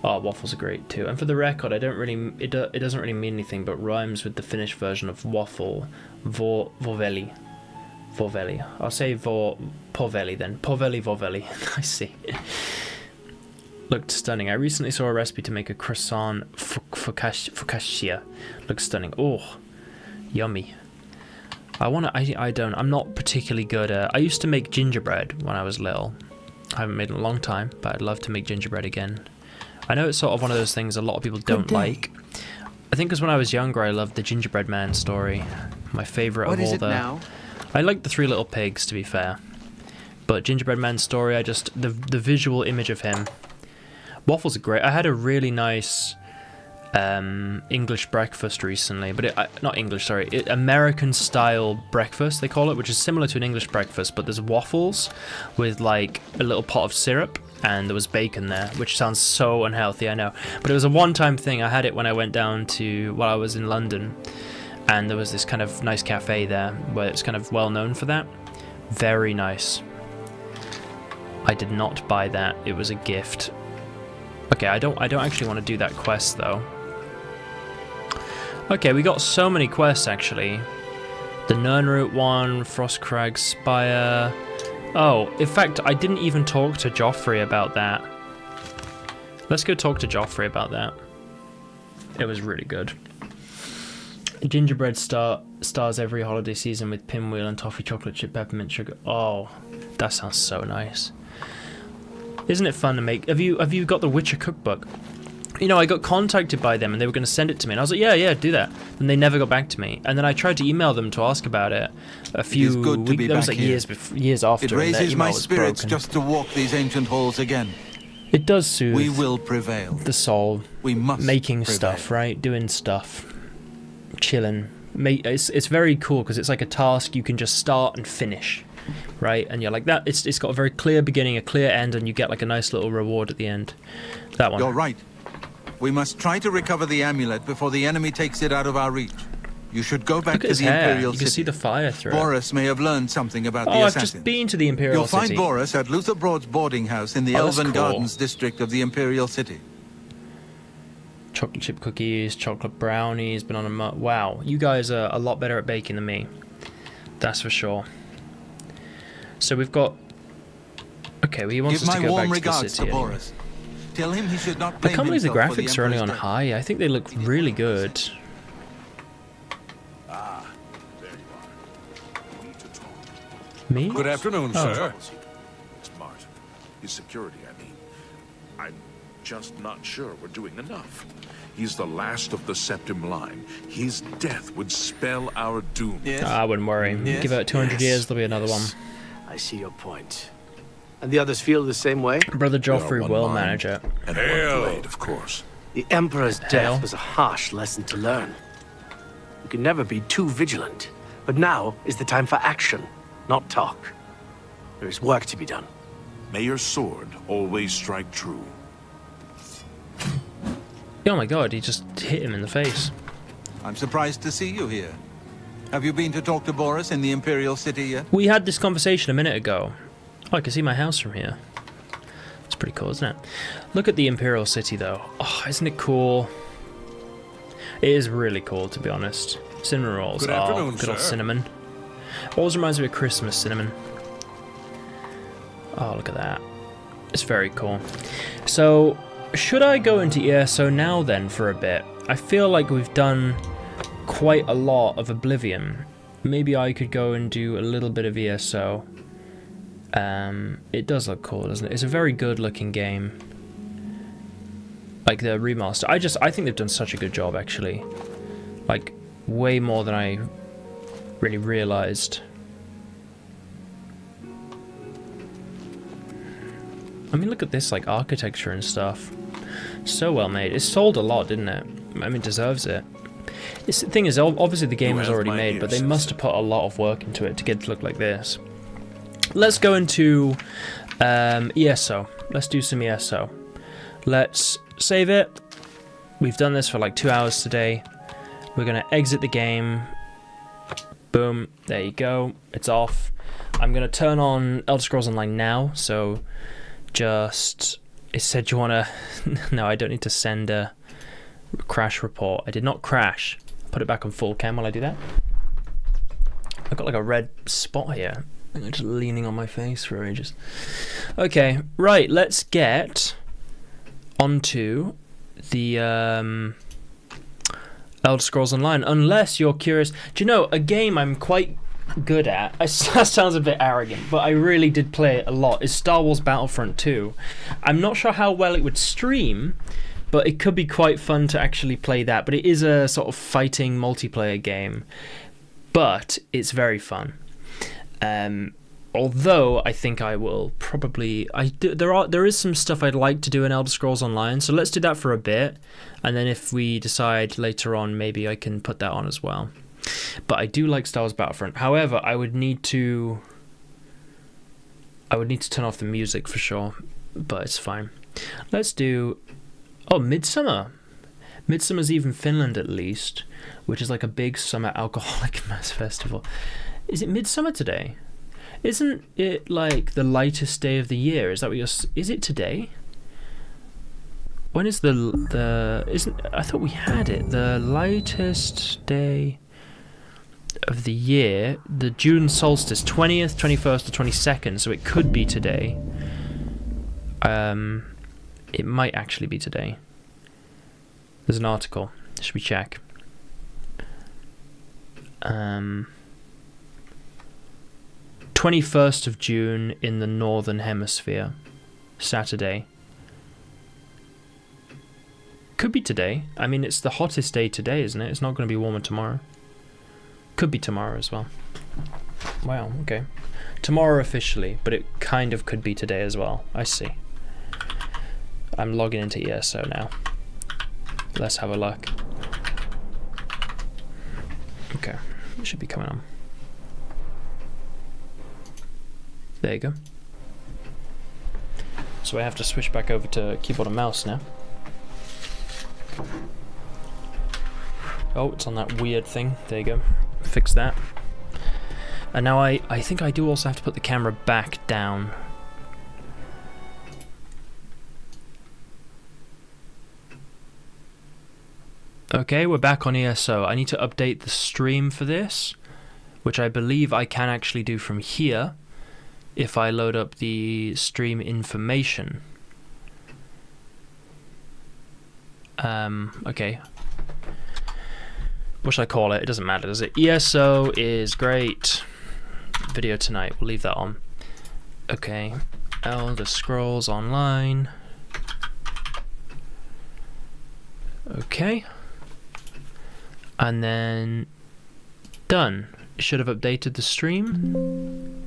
Oh, waffles are great too. And for the record, I don't really it doesn't really mean anything, but rhymes with the Finnish version of waffle, vorveli. Vorveli. I'll say porveli then. Porveli vorveli. I see. Looked stunning. I recently saw a recipe to make a croissant focaccia. Looks stunning. Oh, yummy. I'm not particularly good at... I used to make gingerbread when I was little. I haven't made it in a long time, but I'd love to make gingerbread again. I know it's sort of one of those things a lot of people don't like. I think because when I was younger, I loved the Gingerbread Man story. My favourite of all the... What is it now? I like the Three Little Pigs, to be fair. But Gingerbread Man's story, the visual image of him... Waffles are great. I had a really nice English breakfast recently, but not English, sorry, American style breakfast they call it, which is similar to an English breakfast, but there's waffles with like a little pot of syrup, and there was bacon there, which sounds so unhealthy, I know, but it was a one-time thing. I had it when I went down while I was in London, and there was this kind of nice cafe there where it's kind of well known for that. Very nice. I did not buy that. It was a gift. Okay, I don't actually want to do that quest though. Okay, we got so many quests actually. The Nernroot one, Frostcrag Spire. Oh, in fact, I didn't even talk to Joffrey about that. Let's go talk to Joffrey about that. It was really good. Gingerbread stars every holiday season with pinwheel and toffee chocolate chip peppermint sugar. Oh, that sounds so nice. Isn't it fun to make? Have you got the Witcher cookbook? You know, I got contacted by them and they were going to send it to me, and I was like, yeah, do that. And they never got back to me. And then I tried to email them to ask about it a few weeks. That was like years after. It raises my spirits just to walk these ancient halls again. It does soothe. We will prevail. The soul. We must making prevail. Stuff, right? Doing stuff, chilling. It's very cool because it's like a task you can just start and finish. Right, and you're like that. It's got a very clear beginning, a clear end, and you get like a nice little reward at the end. That one. You're right. We must try to recover the amulet before the enemy takes it out of our reach. You should go back to the Imperial City. You can see the fire through Boris may have learned something about the I've assassins. just been to the Imperial City. You'll find Boris at Luther Broad's boarding house in the Elven Gardens district of the Imperial City. Chocolate chip cookies, chocolate brownies, banana wow, you guys are a lot better at baking than me. That's for sure. So we've got... Okay, well, he wants us to go back to the city anyway. Tell him he should not I can't believe the graphics are only on high. I think they look really good. Ah, there you are. We need to talk. Me? Good afternoon, sir. Smart. His security, I mean. I'm just not sure we're doing enough. He's the last of the Septim line. His death would spell our doom. Yes. I wouldn't worry. Yes. Give it 200 years, there'll be another one. I see your point. And the others feel the same way? Brother Joffrey will manage it. And one blade, of course. The Emperor's death was a harsh lesson to learn. You can never be too vigilant. But now is the time for action, not talk. There is work to be done. May your sword always strike true. Oh my god, he just hit him in the face. I'm surprised to see you here. Have you been to talk to Boris in the Imperial City yet? We had this conversation a minute ago. Oh, I can see my house from here. It's pretty cool, isn't it? Look at the Imperial City, though. Oh, isn't it cool? It is really cool, to be honest. Cinnamon rolls. Good afternoon, good old sir. cinnamon. Always reminds me of Christmas cinnamon. Oh, look at that. It's very cool. So, should I go into ESO now, then, for a bit? I feel like we've done quite a lot of Oblivion. Maybe I could go and do a little bit of ESO. It does look cool, doesn't it? It's a very good looking game. Like the remaster. I think they've done such a good job, actually. Like, way more than I really realized. I mean, look at this, like, architecture and stuff. So well made. It sold a lot, didn't it? I mean, it deserves it. The thing is, obviously the game was already made, but they must have put a lot of work into it to get it to look like this. Let's go into ESO. Let's do some ESO. Let's save it. We've done this for like 2 hours today. We're going to exit the game. Boom. There you go. It's off. I'm going to turn on Elder Scrolls Online now. So just It said you wanna... No, I don't need to send a crash report. I did not crash. Put it back on full cam while I do that. I've got like a red spot here. I'm just leaning on my face for ages. Okay, right, let's get onto the Elder Scrolls Online. Unless you're curious. Do you know, a game I'm quite good at, that sounds a bit arrogant, but I really did play it a lot, is Star Wars Battlefront 2. I'm not sure how well it would stream, but it could be quite fun to actually play that. But it is a sort of fighting multiplayer game, but it's very fun. Although I think I will probably... There is some stuff I'd like to do in Elder Scrolls Online, so let's do that for a bit, and then if we decide later on, maybe I can put that on as well. But I do like Star Wars Battlefront. However, I would need to turn off the music for sure, but it's fine. Let's do... Oh, Midsummer. Midsummer's Eve in Finland, at least, which is like a big summer alcoholic mass festival. Is it Midsummer today? Isn't it like the lightest day of the year? Is that what you're... Is it today? When is the... Isn't... I thought we had it. The lightest day of the year, the June solstice, 20th, 21st, or 22nd, so it could be today. It might actually be today. There's an article. Should we check? 21st of June in the Northern Hemisphere. Saturday. Could be today. I mean, it's the hottest day today, isn't it? It's not going to be warmer tomorrow. Could be tomorrow as well. Wow, okay. Tomorrow officially, but it kind of could be today as well. I see. I'm logging into ESO now. Let's have a look. Okay, it should be coming on. There you go. So I have to switch back over to keyboard and mouse now. Oh, it's on that weird thing. There you go. Fix that. And now I think I do also have to put the camera back down. Okay, we're back on ESO. I need to update the stream for this, which I believe I can actually do from here if I load up the stream information. Okay. What should I call it? It doesn't matter, does it? ESO is great. Video tonight. We'll leave that on. Okay. Elder Scrolls Online. Okay. And then done. It should have updated the stream.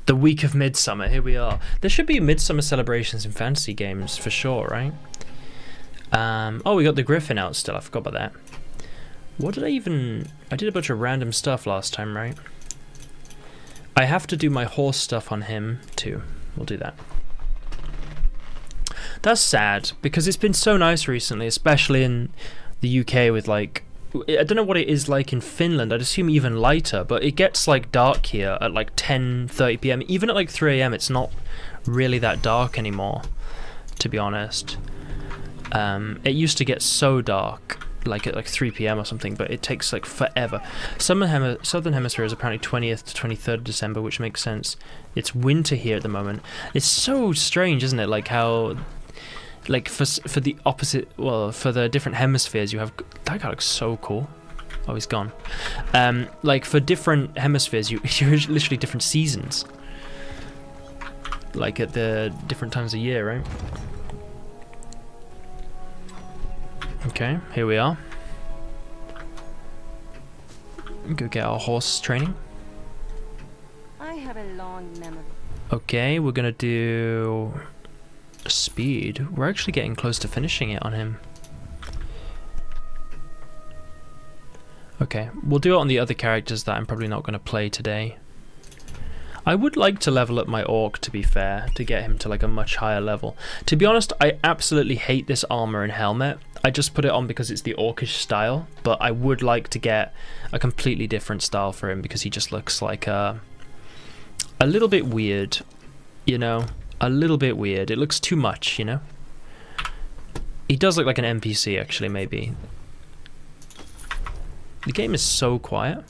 The week of Midsummer. Here we are. There should be Midsummer celebrations in fantasy games for sure, right? Oh, we got the Griffin out still. I forgot about that. What did I even... I did a bunch of random stuff last time, right? I have to do my horse stuff on him too. We'll do that. That's sad, because it's been so nice recently, especially in the UK with like... I don't know what it is like in Finland. I'd assume even lighter, but it gets like dark here at like 10:30 p.m. Even at like 3 a.m. it's not really that dark anymore, to be honest. It used to get so dark like at like 3 p.m. or something, but it takes like forever. Southern Hemisphere is apparently 20th to 23rd December, which makes sense. It's winter here at the moment. It's so strange, isn't it? Like how... Like for the opposite, well, for the different hemispheres, you have... That guy looks so cool. Oh, he's gone. Like for different hemispheres, you're literally different seasons. Like at the different times of year, right? Okay, here we are. Go get our horse training. I have a long memory. Okay, we're gonna do... Speed. We're actually getting close to finishing it on him. Okay, we'll do it on the other characters that I'm probably not going to play today. I would like to level up my orc, to be fair, to get him to like a much higher level. To be honest, I absolutely hate this armor and helmet. I just put it on because it's the orcish style, but I would like to get a completely different style for him because he just looks like a little bit weird, you know? a little bit weird. It looks too much, you know? He does look like an NPC, actually, maybe. The game is so quiet.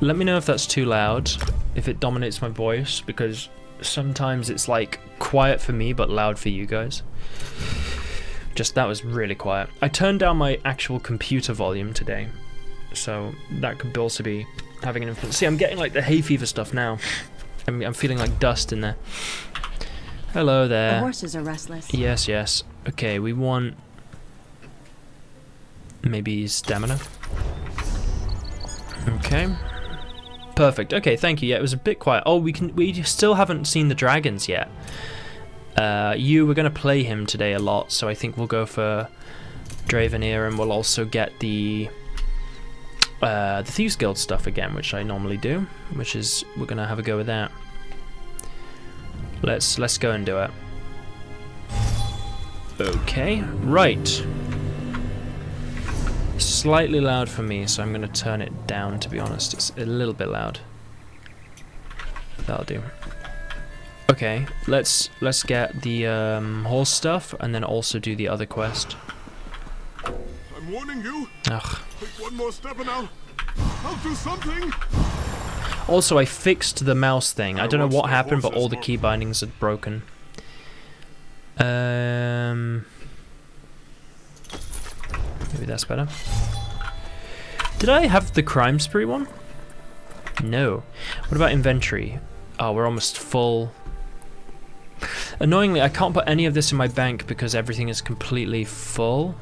Let me know if that's too loud, if it dominates my voice, because sometimes it's like quiet for me but loud for you guys. Just that was really quiet. I turned down my actual computer volume today, so that could also be having an influence. See, I'm getting like the hay fever stuff now. I'm feeling like dust in there. Hello there. The horses are restless. Yes, yes. Okay, we want maybe stamina. Okay. Perfect. Okay, thank you. Yeah, it was a bit quiet. Oh, we still haven't seen the dragons yet. We're gonna play him today a lot, so I think we'll go for Dravenir, and we'll also get the Thieves Guild stuff again, which I normally do, which is we're gonna have a go with that. Let's go and do it. Okay, right. Slightly loud for me, so I'm gonna turn it down, to be honest. It's a little bit loud. That'll do. Okay, let's get the horse stuff and then also do the other quest. I'm warning you. Ugh. Take one more step and I'll do something. Also, I fixed the mouse thing. I don't know what happened, but all the key bindings had broken. Maybe that's better. Did I have the crime spree one? No. What about inventory? Oh, we're almost full. Annoyingly, I can't put any of this in my bank because everything is completely full.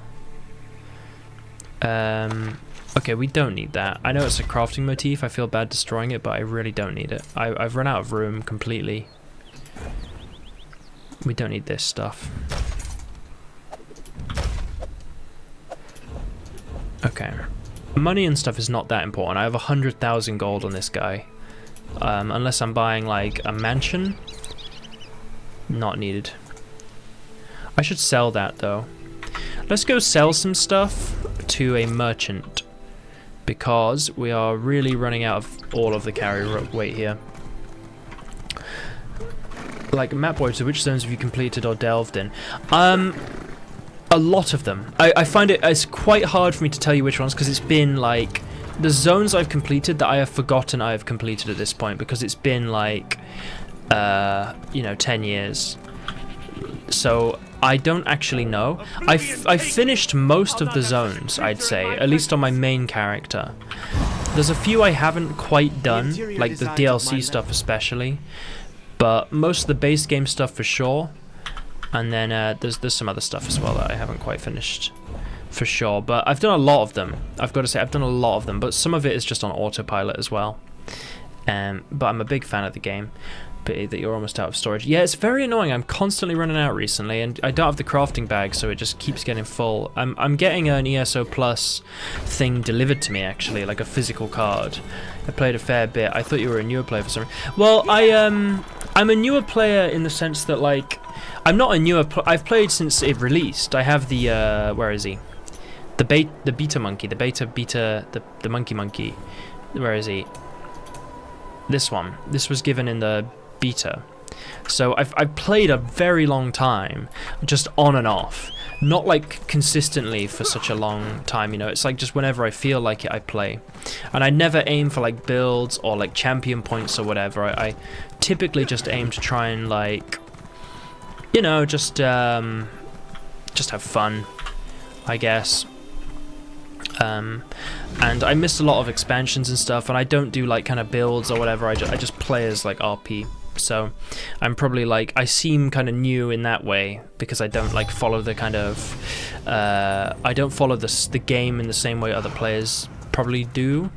Okay, we don't need that. I know it's a crafting motif. I feel bad destroying it, but I really don't need it. I've run out of room completely. We don't need this stuff. Okay. Money and stuff is not that important. I have 100,000 gold on this guy. Unless I'm buying like a mansion. Not needed. I should sell that though. Let's go sell some stuff to a merchant, because we are really running out of all of the carry weight here. Like, Mapboy, so which zones have you completed or delved in? A lot of them. I find it's quite hard for me to tell you which ones, because it's been like the zones I've completed that I have forgotten I have completed at this point, because it's been like 10 years. So I don't actually know. I've finished most of the zones, I'd say, at least on my main character. There's a few I haven't quite done, like the DLC stuff especially, but most of the base game stuff for sure. And then there's some other stuff as well that I haven't quite finished for sure. But I've done a lot of them. I've got to say, I've done a lot of them, but some of it is just on autopilot as well. But I'm a big fan of the game. Pity that you're almost out of storage. Yeah, it's very annoying. I'm constantly running out recently, and I don't have the crafting bag, so it just keeps getting full. I'm getting an ESO Plus thing delivered to me, actually, like a physical card. I played a fair bit. I thought you were a newer player for some reason. Well, I'm a newer player in the sense that, like, I'm not a newer. I've played since it released. I have the where is he? The beta monkey, the monkey. Where is he? This one. This was given in the beta. So I've played a very long time, just on and off. Not like consistently for such a long time, you know. It's like just whenever I feel like it, I play. And I never aim for like builds or like champion points or whatever. I typically just aim to try and like, you know, just have fun, I guess. And I missed a lot of expansions and stuff, and I don't do like kind of builds or whatever. I just play as like RP. So I'm probably like, I seem kind of new in that way because I don't like follow the kind of I don't follow the game in the same way other players probably do.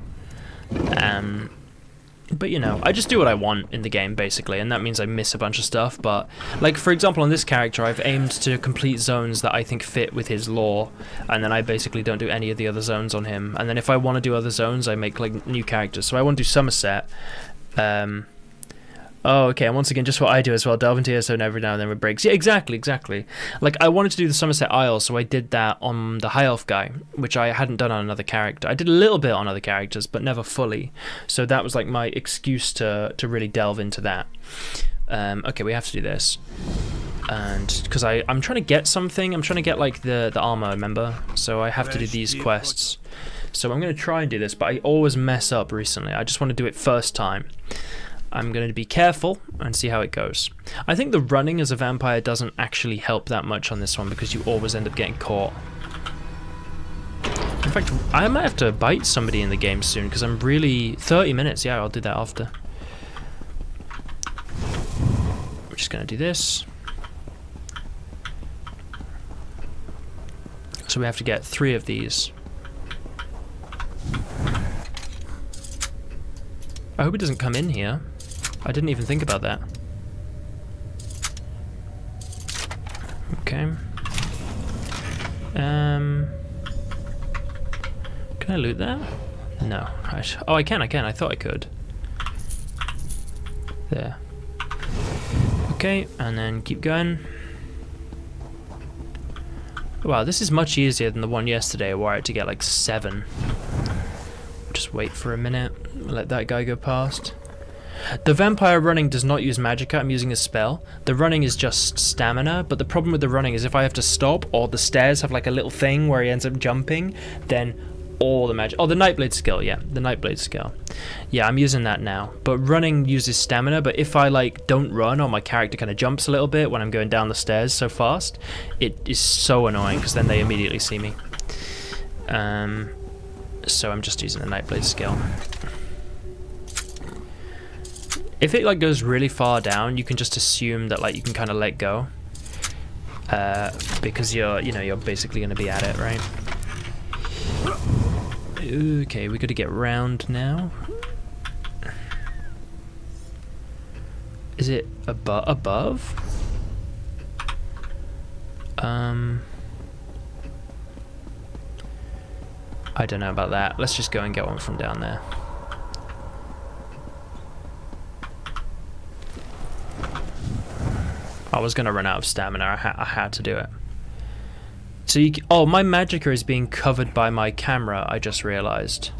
But you know, I just do what I want in the game basically, and that means I miss a bunch of stuff. But like, for example, on this character, I've aimed to complete zones that I think fit with his lore, and then I basically don't do any of the other zones on him. And then if I want to do other zones, I make like new characters. So I want to do Somerset. Oh, okay, and once again, just what I do as well, delve into so every now and then it breaks. Yeah, exactly. Like, I wanted to do the Somerset Isles, so I did that on the High Elf guy, which I hadn't done on another character. I did a little bit on other characters, but never fully. So that was like my excuse to really delve into that. Okay, we have to do this. And, because I'm trying to get something, I'm trying to get, like, the armor, remember? So I have to do these quests. So I'm going to try and do this, but I always mess up recently. I just want to do it first time. I'm going to be careful and see how it goes. I think the running as a vampire doesn't actually help that much on this one because you always end up getting caught. In fact, I might have to bite somebody in the game soon because I'm really... 30 minutes, yeah, I'll do that after. We're just going to do this. So we have to get 3 of these. I hope it doesn't come in here. I didn't even think about that. Okay. Can I loot that? No. Oh, I can. I thought I could. There. Okay, and then keep going. Wow, this is much easier than the one yesterday where I had to get like 7. Just wait for a minute. Let that guy go past. The vampire running does not use magicka, I'm using a spell. The running is just stamina, but the problem with the running is if I have to stop, or the stairs have like a little thing where he ends up jumping, then all the magic... Oh, the Nightblade skill, yeah, the Nightblade skill. Yeah, I'm using that now. But running uses stamina, but if I like don't run, or my character kind of jumps a little bit when I'm going down the stairs so fast, it is so annoying, because then they immediately see me. So I'm just using the Nightblade skill. If it like goes really far down, you can just assume that like you can kind of let go, because you're basically going to be at it, right? Okay, we got to get round now. Is it above? I don't know about that. Let's just go and get one from down there. I was going to run out of stamina. I had to do it. So oh, my magicka is being covered by my camera, I just realized.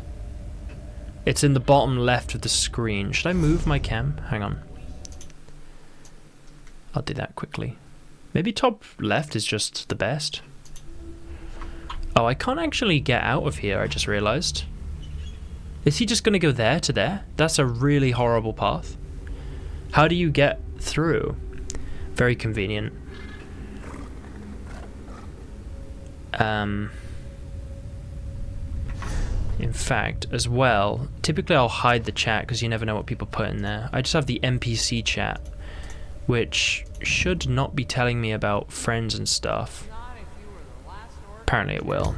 It's in the bottom left of the screen. Should I move my cam? Hang on. I'll do that quickly. Maybe top left is just the best. Oh, I can't actually get out of here, I just realized. Is he just going to go there to there? That's a really horrible path. How do you get through? Very convenient. In fact, as well, typically I'll hide the chat because you never know what people put in there. I just have the NPC chat, which should not be telling me about friends and stuff. Apparently it will.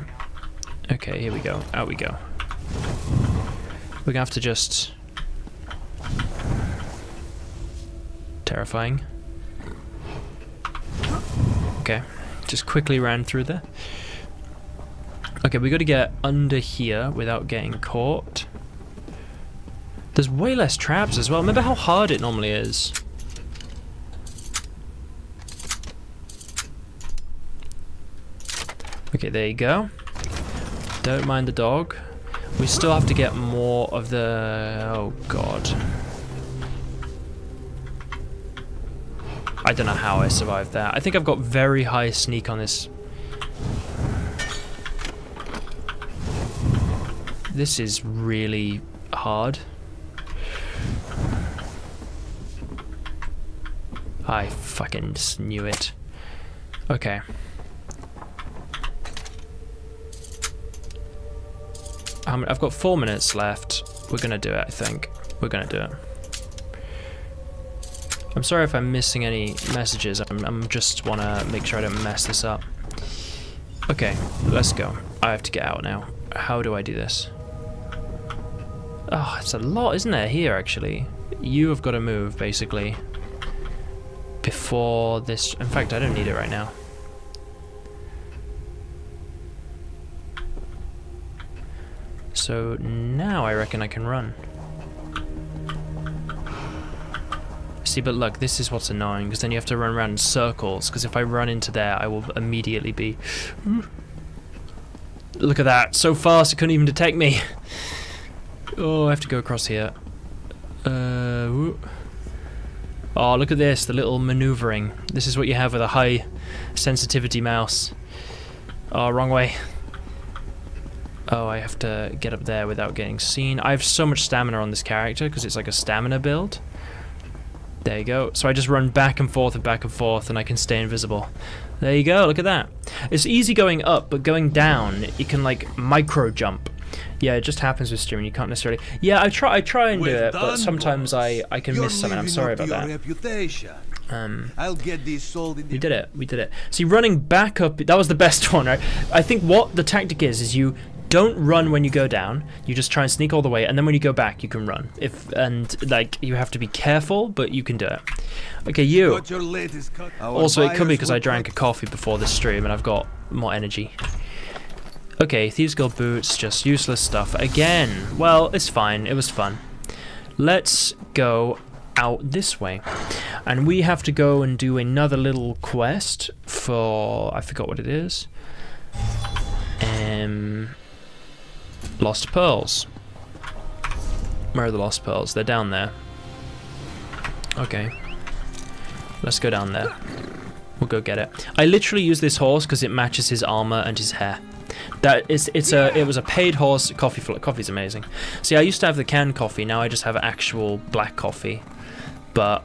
Okay, here we go. Out we go. We're gonna have to just... Terrifying. Okay, just quickly ran through there. Okay, we got to get under here without getting caught. There's way less traps as well. Remember how hard it normally is. Okay, there you go. Don't mind the dog. We still have to get more of the... Oh, God. I don't know how I survived that. I think I've got very high sneak on this. This is really hard. I fucking just knew it. Okay. I've got 4 minutes left. We're gonna do it, I think. We're gonna do it. I'm sorry if I'm missing any messages. I'm just wanna make sure I don't mess this up. Okay, let's go. I have to get out now. How do I do this? Oh, it's a lot, isn't there, here, actually? You have got to move, basically, before this... In fact, I don't need it right now. So now I reckon I can run. See, but look, this is what's annoying, because then you have to run around in circles, because if I run into there, I will immediately be... Look at that, so fast it couldn't even detect me. Oh, I have to go across here. Oh, look at this, the little maneuvering. This is what you have with a high sensitivity mouse. Oh, wrong way. Oh, I have to get up there without getting seen. I have so much stamina on this character, because it's like a stamina build. There you go. So I just run back and forth, and I can stay invisible. There you go, look at that. It's easy going up, but going down, you can like micro jump. Yeah, it just happens with streaming, you can't necessarily... Yeah, I try and do it, but sometimes I can miss something. I'm sorry about that. I'll get these sold in the... We did it. See, running back up, that was the best one, right? I think what the tactic is you don't run when you go down, you just try and sneak all the way, and then when you go back, you can run. Like, you have to be careful, but you can do it. Okay, you. Also, it could be because I drank a coffee before this stream, and I've got more energy. Okay, Thieves Guild boots, just useless stuff. Again, well, it's fine, it was fun. Let's go out this way. And we have to go and do another little quest for... I forgot what it is. Lost Pearls. Where are the Lost Pearls? They're down there. Okay. Let's go down there. We'll go get it. I literally use this horse because it matches his armor and his hair. It was a paid horse. Coffee's amazing. See, I used to have the canned coffee. Now I just have actual black coffee. But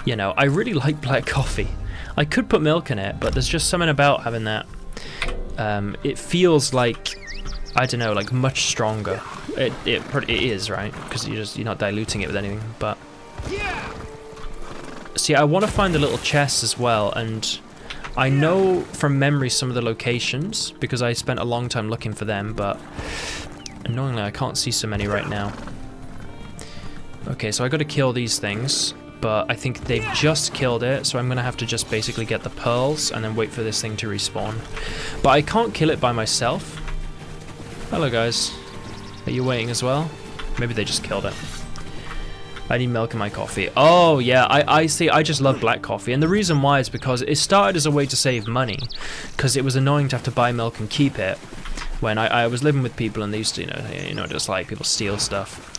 you know, I really like black coffee. I could put milk in it, but there's just something about having that. It feels like, I don't know, like much stronger. It is, right? Because you're not diluting it with anything. But see, I want to find the little chests as well, and I know from memory some of the locations because I spent a long time looking for them, but annoyingly I can't see so many right now. Okay, so I got to kill these things, but I think they've just killed it, so I'm gonna have to just basically get the pearls and then wait for this thing to respawn. But I can't kill it by myself. Hello guys, are you waiting as well? Maybe they just killed it. I need milk in my coffee. Oh yeah, I see. I just love black coffee, and the reason why is because it started as a way to save money, because it was annoying to have to buy milk and keep it. When I was living with people and they used to, you know, just like people steal stuff.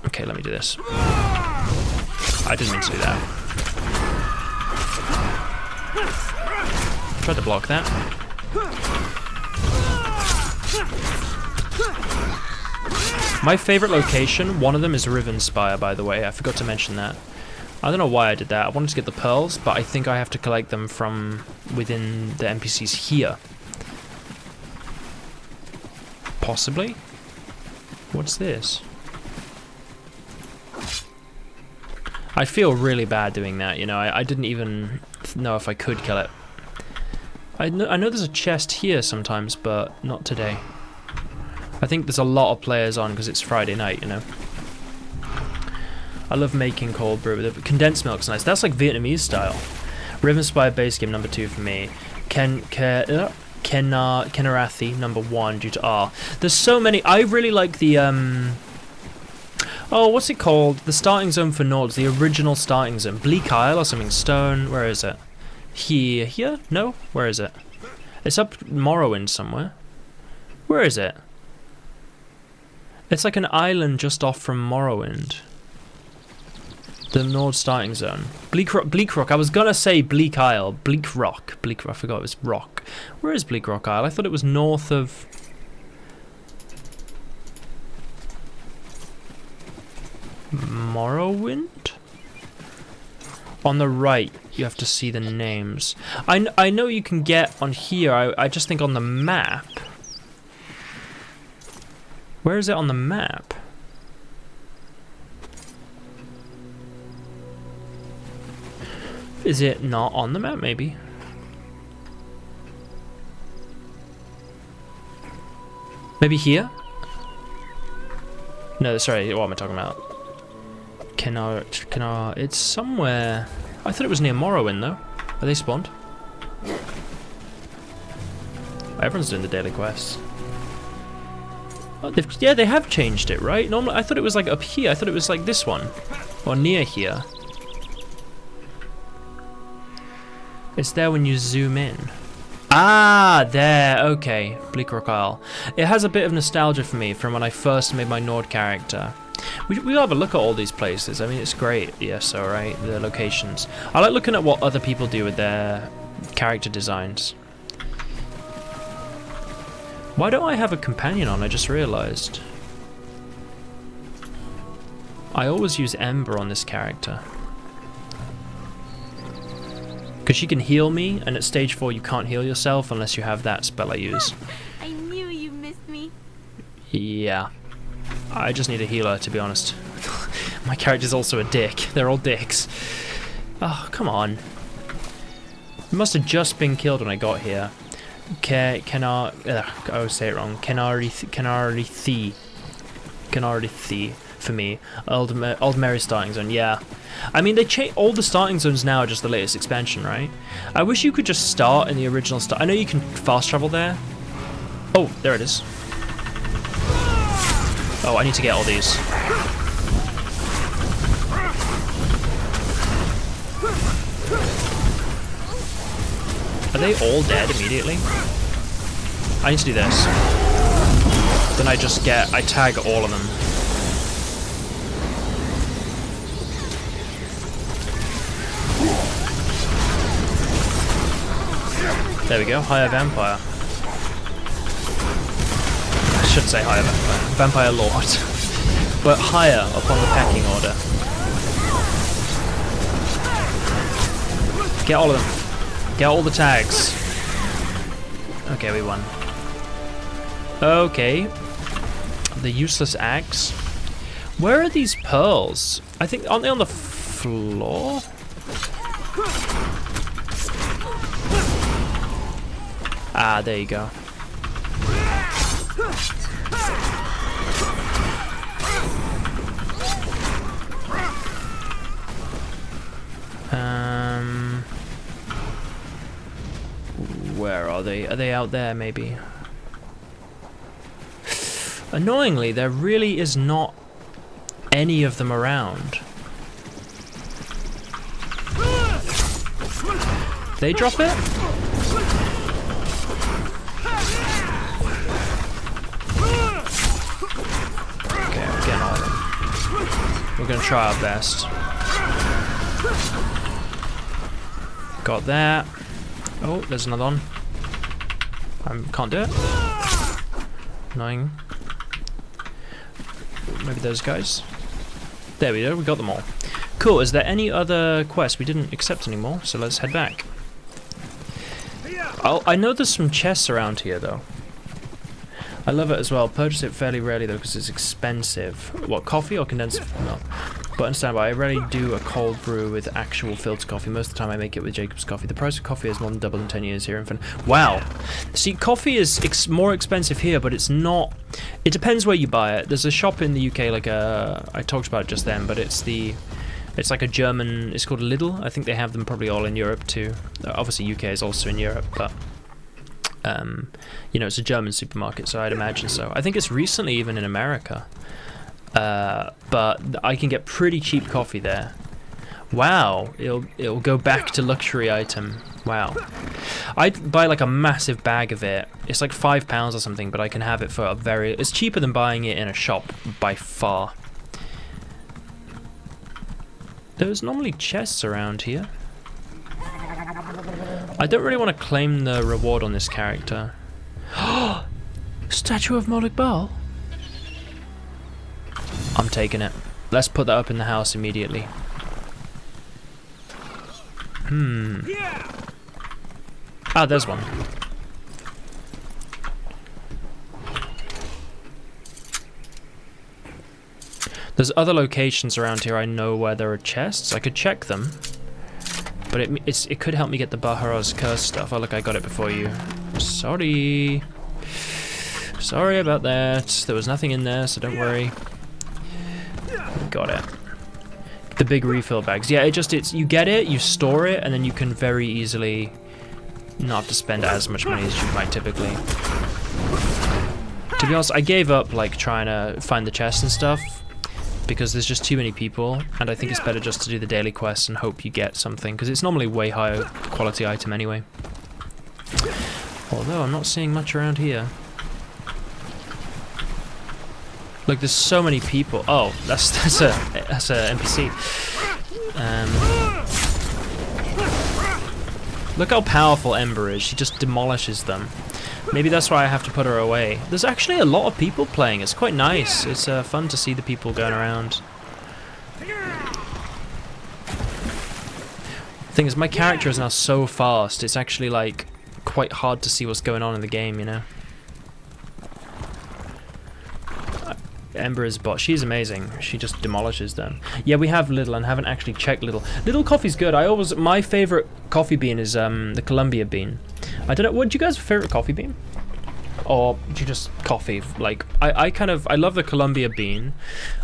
Okay, let me do this. I didn't mean to do that. Tried to block that. My favorite location, one of them is Rivenspire, by the way. I forgot to mention that. I don't know why I did that. I wanted to get the pearls, but I think I have to collect them from within the NPCs here. Possibly? What's this? I feel really bad doing that, you know. I didn't even know if I could kill it. I know there's a chest here sometimes, but not today. I think there's a lot of players on because it's Friday night, you know. I love making cold brew. The condensed milk's nice. That's like Vietnamese style. Rivenspire base game number 2 for me. Kenarathi number 1 due to R. There's so many. I really like the oh, what's it called? The starting zone for Nords, the original starting zone. Bleak Isle or something. Stone. Where is it? Here? No? Where is it? It's up Morrowind somewhere. Where is it? It's like an island just off from Morrowind. The Nord starting zone. Bleak Rock. I was gonna say Bleak Isle. Bleak Rock. I forgot it was Rock. Where is Bleak Rock Isle? I thought it was north of... Morrowind? On the right, you have to see the names. I know you can get on here. I just think on the map. Where is it on the map? Is it not on the map, maybe? Maybe here? No, sorry, what am I talking about? Kenar, it's somewhere... I thought it was near Morrowind, though. Are they spawned? Everyone's doing the daily quests. Oh, yeah, they have changed it, right? Normally, I thought it was like up here. I thought it was like this one. Or near here. It's there when you zoom in. Ah, there, okay. Bleak Rock Isle. It has a bit of nostalgia for me from when I first made my Nord character. We'll have a look at all these places. I mean, it's great, the ESO, right? The locations. I like looking at what other people do with their character designs. Why don't I have a companion on? I just realized. I always use Ember on this character. Because she can heal me, and at stage 4 you can't heal yourself unless you have that spell I use. I knew you missed me. Yeah. I just need a healer, to be honest. My character's also a dick. They're all dicks. Oh, come on. It must have just been killed when I got here. I always say it wrong. Kenarithi for me. Old Mary starting zone, yeah. I mean, they change all the starting zones now are just the latest expansion, right? I wish you could just start in the original start. I know you can fast travel there. Oh, there it is. Oh, I need to get all these. Are they all dead immediately? I need to do this. Then I tag all of them. There we go, higher vampire. I should say higher vampire. Vampire lord. But higher upon the pecking order. Get all of them. Get all the tags. Okay, we won. Okay. The useless axe. Where are these pearls? I think, aren't they on the floor? Ah, there you go. Where are they? Are they out there, maybe? Annoyingly, there really is not any of them around. They drop it? Okay, we're getting all of them. We're gonna try our best. Got that. Oh, there's another one. Can't do it. Annoying. Maybe those guys. There we go, we got them all. Cool, is there any other quests? We didn't accept anymore, so let's head back. I know there's some chests around here, though. I love it as well. Purchase it fairly rarely, though, because it's expensive. What, coffee or condensed milk? But understand, I rarely do a cold brew with actual filter coffee. Most of the time I make it with Jacob's coffee. The price of coffee has more than doubled in 10 years here in Finland. Wow. See, coffee is more expensive here, but it's not... It depends where you buy it. There's a shop in the UK, like I talked about it just then, but it's like a German... It's called Lidl. I think they have them probably all in Europe too. Obviously UK is also in Europe, but... you know, it's a German supermarket, so I'd imagine so. I think it's recently even in America. But I can get pretty cheap coffee there. Wow, it'll go back to luxury item. Wow. I'd buy like a massive bag of it. It's like £5 or something, but I can have it for a very... It's cheaper than buying it in a shop by far. There's normally chests around here. I don't really want to claim the reward on this character. Statue of Moloch Baal? I'm taking it. Let's put that up in the house immediately. Ah, there's one. There's other locations around here I know where there are chests. I could check them. But it could help me get the Bahar's Curse stuff. Oh, look, I got it before you. Sorry. Sorry about that. There was nothing in there, so don't worry. Got it. The big refill bags. Yeah, you get it, you store it, and then you can very easily not have to spend as much money as you might typically. To be honest, I gave up like trying to find the chests and stuff. because there's just too many people, and I think it's better just to do the daily quests and hope you get something, because it's normally way higher quality item anyway. Although I'm not seeing much around here. Look, there's so many people. Oh, that's a NPC. Look how powerful Ember is. She just demolishes them. Maybe that's why I have to put her away. There's actually a lot of people playing. It's quite nice. It's fun to see the people going around. Thing is, my character is now so fast. It's actually like quite hard to see what's going on in the game, you know. Ember is bot. She's amazing. She just demolishes them. Yeah, we have Little and haven't actually checked Little. Little coffee's good. My favorite coffee bean is the Columbia bean. I don't know. What do you guys' favorite coffee bean? Or do you just coffee? Like I love the Columbia bean.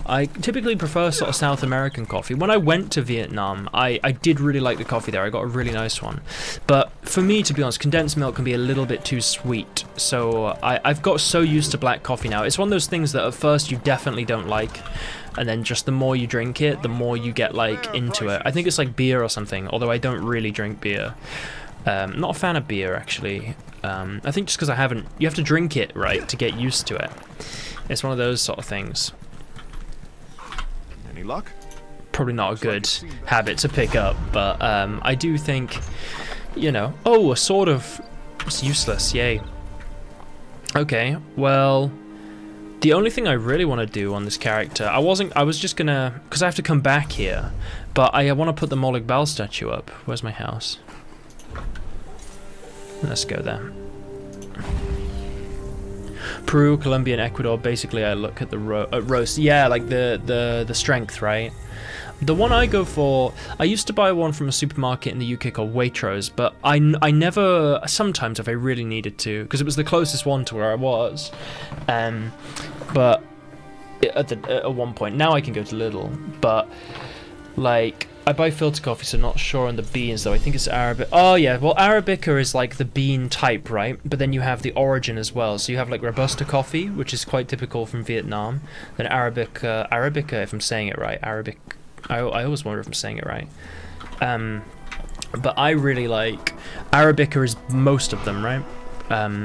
I typically prefer sort of South American coffee. When I went to Vietnam, I did really like the coffee there. I got a really nice one. But for me, to be honest, condensed milk can be a little bit too sweet. So I've got so used to black coffee now. It's one of those things that at first you definitely don't like, and then just the more you drink it, the more you get like into it. I think it's like beer or something, although I don't really drink beer. Not a fan of beer, actually. I think just because you have to drink it, right, to get used to it. It's one of those sort of things. Any luck? Probably not a good habit to pick up, but I do think, you know... Oh, a sword of... It's useless, yay. Okay, well... The only thing I really want to do on this character... I was just gonna... Because I have to come back here, but I want to put the Molag Bal statue up. Where's my house? Let's go there. Peru, Colombia, and Ecuador. Basically, I look at the roast. Yeah, like the strength, right? The one I go for, I used to buy one from a supermarket in the UK called Waitrose, but I never, sometimes if I really needed to, because it was the closest one to where I was. But at one point, now I can go to Lidl, but like, I buy filter coffee, so not sure on the beans though. I think it's Arabic. Oh yeah, well Arabica is like the bean type, right? But then you have the origin as well. So you have like Robusta coffee, which is quite typical from Vietnam. Then Arabica, if I'm saying it right. Arabic. I always wonder if I'm saying it right. But I really like Arabica is most of them, right?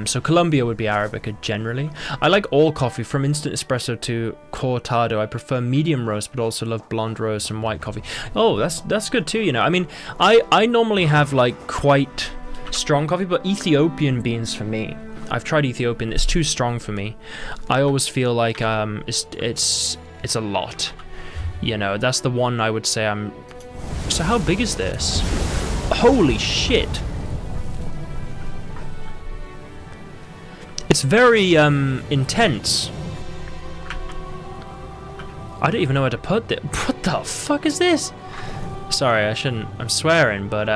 So Colombia would be Arabica generally. I like all coffee, from instant espresso to cortado. I prefer medium roast, but also love blonde roast and white coffee. Oh, that's good too, you know. I mean, I normally have like quite strong coffee, but Ethiopian beans for me. I've tried Ethiopian. It's too strong for me. I always feel like it's a lot. You know, that's the one I would say I'm... So how big is this? Holy shit! It's very intense. I don't even know where to put it. What the fuck is this? Sorry, I shouldn't. I'm swearing, but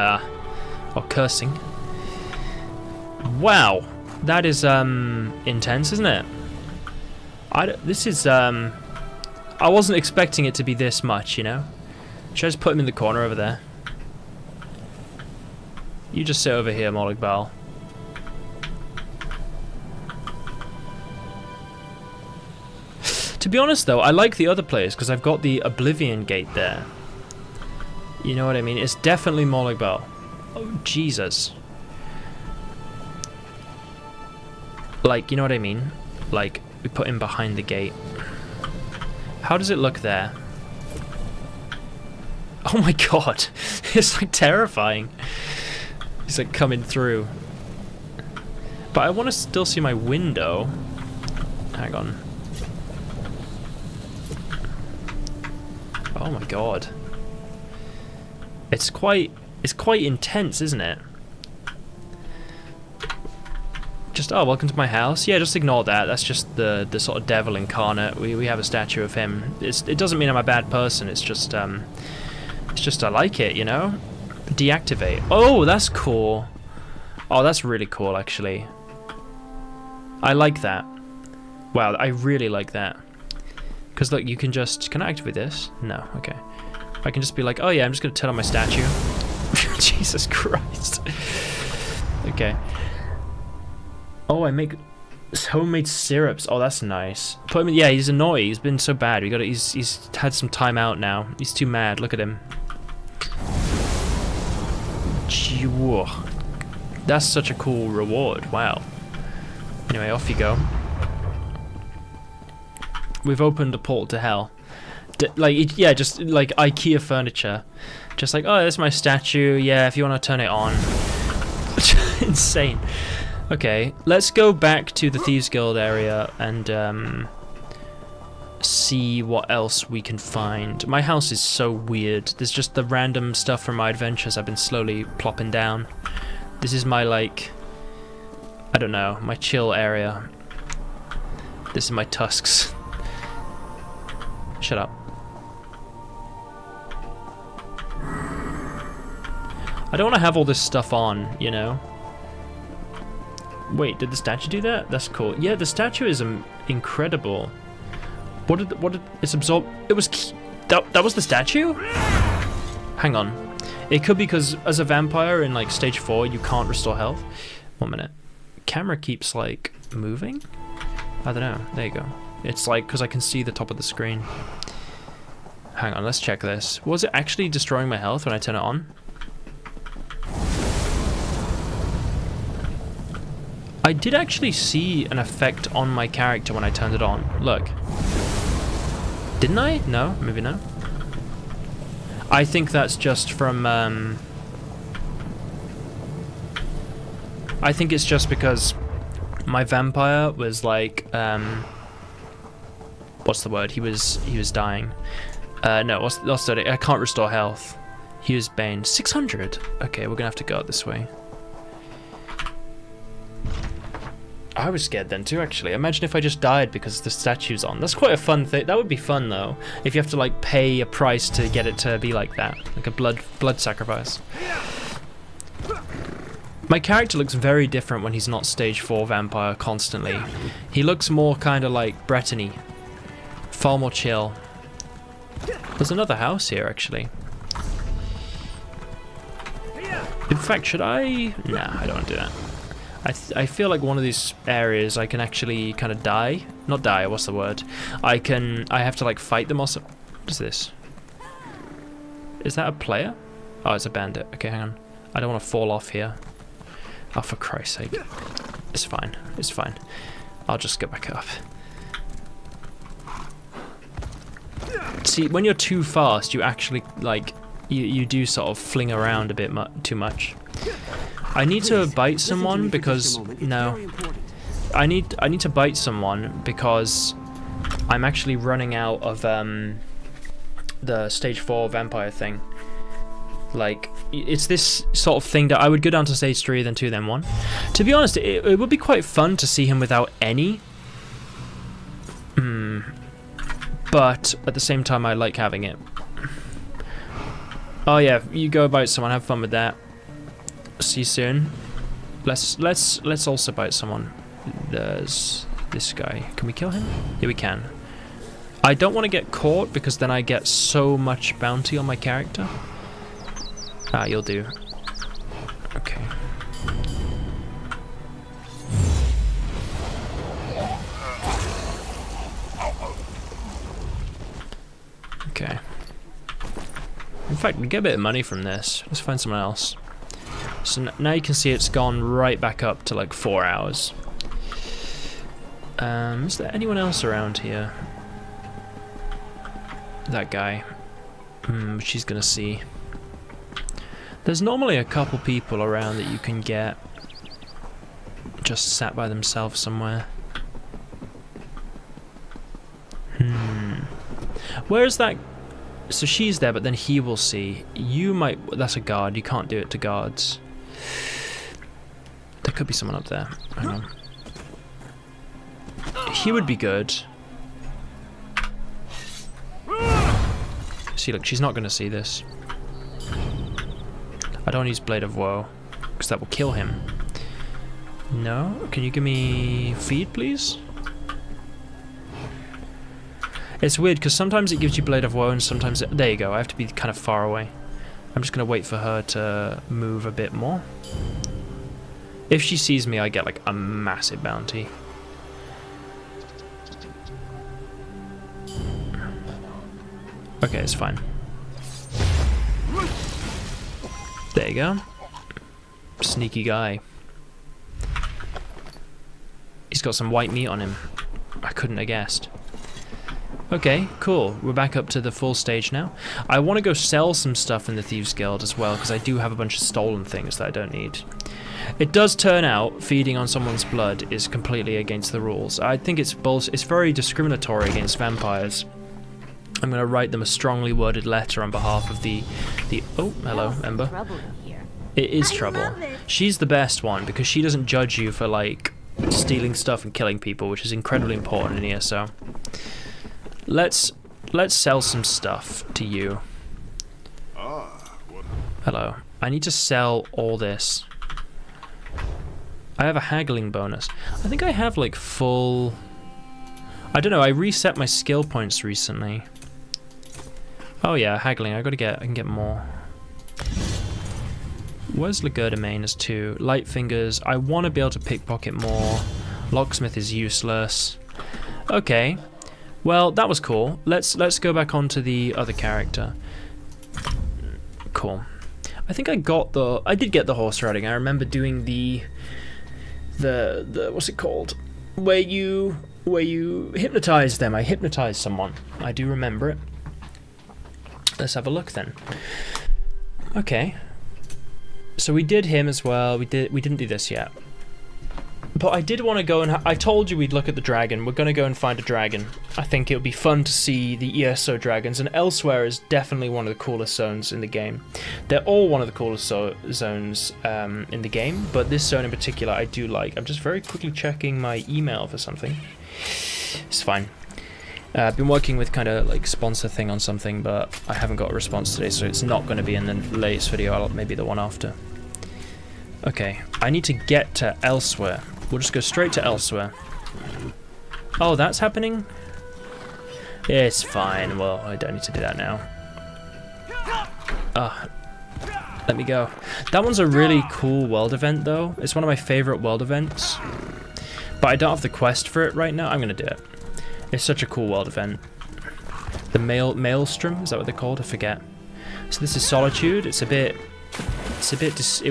or cursing. Wow, that is intense, isn't it? This is I wasn't expecting it to be this much, you know. Should I just put him in the corner over there? You just sit over here, Molag Bal. To be honest though, I like the other players because I've got the Oblivion gate there. You know what I mean? It's definitely Molag Bal. Oh, Jesus. Like, you know what I mean? Like, we put him behind the gate. How does it look there? Oh my god. It's like terrifying. He's like coming through. But I want to still see my window. Hang on. Oh my god. It's quite intense, isn't it? Just, oh, welcome to my house. Yeah, just ignore that. That's just the sort of devil incarnate. We have a statue of him. It doesn't mean I'm a bad person. It's just I like it, you know? Deactivate. Oh, that's cool. Oh, that's really cool, actually. I like that. Wow, I really like that. Because look, you can just... Can I activate this? No, okay. I can just be like, oh yeah, I'm just going to turn on my statue. Jesus Christ. Okay. Oh, I make... Homemade syrups. Oh, that's nice. Put him in, yeah, he's annoying. He's been so bad. He's had some time out now. He's too mad. Look at him. Gee, whoa. That's such a cool reward. Wow. Anyway, off you go. We've opened a portal to hell. Yeah, just like IKEA furniture. Just like, oh, there's my statue. Yeah, if you want to turn it on. Insane. Okay, let's go back to the Thieves Guild area and see what else we can find. My house is so weird. There's just the random stuff from my adventures I've been slowly plopping down. This is my, like, I don't know, my chill area. This is my tusks. Shut up. I don't want to have all this stuff on, you know? Wait, did the statue do that? That's cool. Yeah, the statue is incredible. What did it's absorbed? It was that was the statue? Hang on. It could be because as a vampire in like stage 4 you can't restore health. 1 minute. Camera keeps like moving? I don't know. There you go. It's like because I can see the top of the screen. Hang on, let's check this. Was it actually destroying my health when I turn it on? I did actually see an effect on my character when I turned it on. Look. Didn't I? No, maybe no. I think that's just from, I think it's just because my vampire was like, what's the word? He was dying. No, what's the, I can't restore health. He was Bane. 600. Okay, we're gonna have to go out this way. I was scared then too, actually. Imagine if I just died because the statue's on. That's quite a fun thing. That would be fun though, if you have to like pay a price to get it to be like that, like a blood sacrifice. My character looks very different when he's not stage 4 vampire constantly. He looks more kind of like Brittany, far more chill. There's another house here actually. In fact, should I? Nah, I don't want to do that. I feel like one of these areas I can actually kind of die. Not die, what's the word? I have to like fight them or something. What is this? Is that a player? Oh, it's a bandit. Okay, hang on. I don't want to fall off here. Oh, for Christ's sake. It's fine. It's fine. I'll just get back up. See, when you're too fast, you actually, like, you do sort of fling around a bit too much. I need to bite someone because no. I need to bite someone because I'm actually running out of the stage 4 vampire thing. Like it's this sort of thing that I would go down to stage 3, then 2, then 1. To be honest, it would be quite fun to see him without any. But at the same time, I like having it. Oh yeah, you go bite someone. Have fun with that. See you soon. Let's also bite someone. There's this guy. Can we kill him? Yeah, we can. I don't want to get caught because then I get so much bounty on my character. Ah, you'll do. Okay. Okay. In fact, we get a bit of money from this. Let's find someone else. So now you can see it's gone right back up to like 4 hours. Is there anyone else around here? That guy. Which he's gonna see. There's normally a couple people around that you can get just sat by themselves somewhere. Where's that? So she's there, but then he will see. You might. That's a guard. You can't do it to guards. There could be someone up there. Hang on. He would be good. See, look, she's not going to see this. I don't use Blade of Woe, because that will kill him. No? Can you give me feed, please? It's weird, because sometimes it gives you Blade of Woe, and sometimes it... There you go, I have to be kind of far away. I'm just going to wait for her to move a bit more. If she sees me, I get, like, a massive bounty. Okay, it's fine. There you go. Sneaky guy. He's got some white meat on him. I couldn't have guessed. Okay, cool. We're back up to the full stage now. I want to go sell some stuff in the Thieves Guild as well, because I do have a bunch of stolen things that I don't need. It does turn out feeding on someone's blood is completely against the rules. I think it's very discriminatory against vampires. I'm going to write them a strongly worded letter on behalf of the oh, hello, Ember. It is trouble. She's the best one because she doesn't judge you for like stealing stuff and killing people, which is incredibly important in ESO. Let's sell some stuff to you. Hello. I need to sell all this. I have a haggling bonus. I think I have like full... I don't know, I reset my skill points recently. Oh yeah, haggling, I can get more. Where's Legerdemain as 2? Light fingers, I want to be able to pickpocket more. Locksmith is useless. Okay. Well, that was cool. Let's go back on to the other character. Cool. I think I did get the horse riding. I remember doing the what's it called? Where you hypnotize them. I hypnotized someone. I do remember it. Let's have a look then. Okay. So we did him as well. We didn't do this yet. But I did want to go and... I told you we'd look at the dragon. We're going to go and find a dragon. I think it would be fun to see the ESO dragons. And Elsewhere is definitely one of the coolest zones in the game. They're all one of the coolest zones in the game. But this zone in particular I do like. I'm just very quickly checking my email for something. It's fine. I've been working with kind of like sponsor thing on something. But I haven't got a response today. So it's not going to be in the latest video. Maybe the one after. Okay. I need to get to Elsewhere. We'll just go straight to Elsewhere. Oh, that's happening? It's fine. Well, I don't need to do that now. Let me go. That one's a really cool world event, though. It's one of my favorite world events. But I don't have the quest for it right now. I'm going to do it. It's such a cool world event. The Maelstrom, is that what they're called? I forget. So this is Solitude. It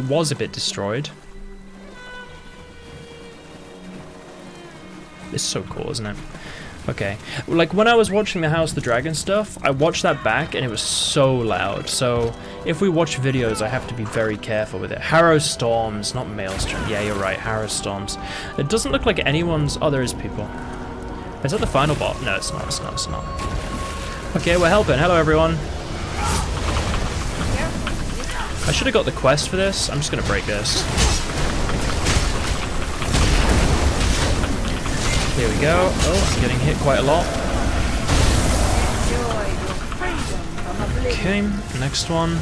was a bit destroyed. It's so cool, isn't it? Okay. Like, when I was watching the House of the Dragon stuff, I watched that back, and it was so loud. So, if we watch videos, I have to be very careful with it. Harrow Storms, not Maelstrom. Yeah, you're right, Harrow Storms. It doesn't look like anyone's... Oh, there is people. Is that the final bot? No, it's not, it's not, it's not. Okay, we're helping. Hello, everyone. I should have got the quest for this. I'm just going to break this. Here we go. Oh, I'm getting hit quite a lot. Okay, next one.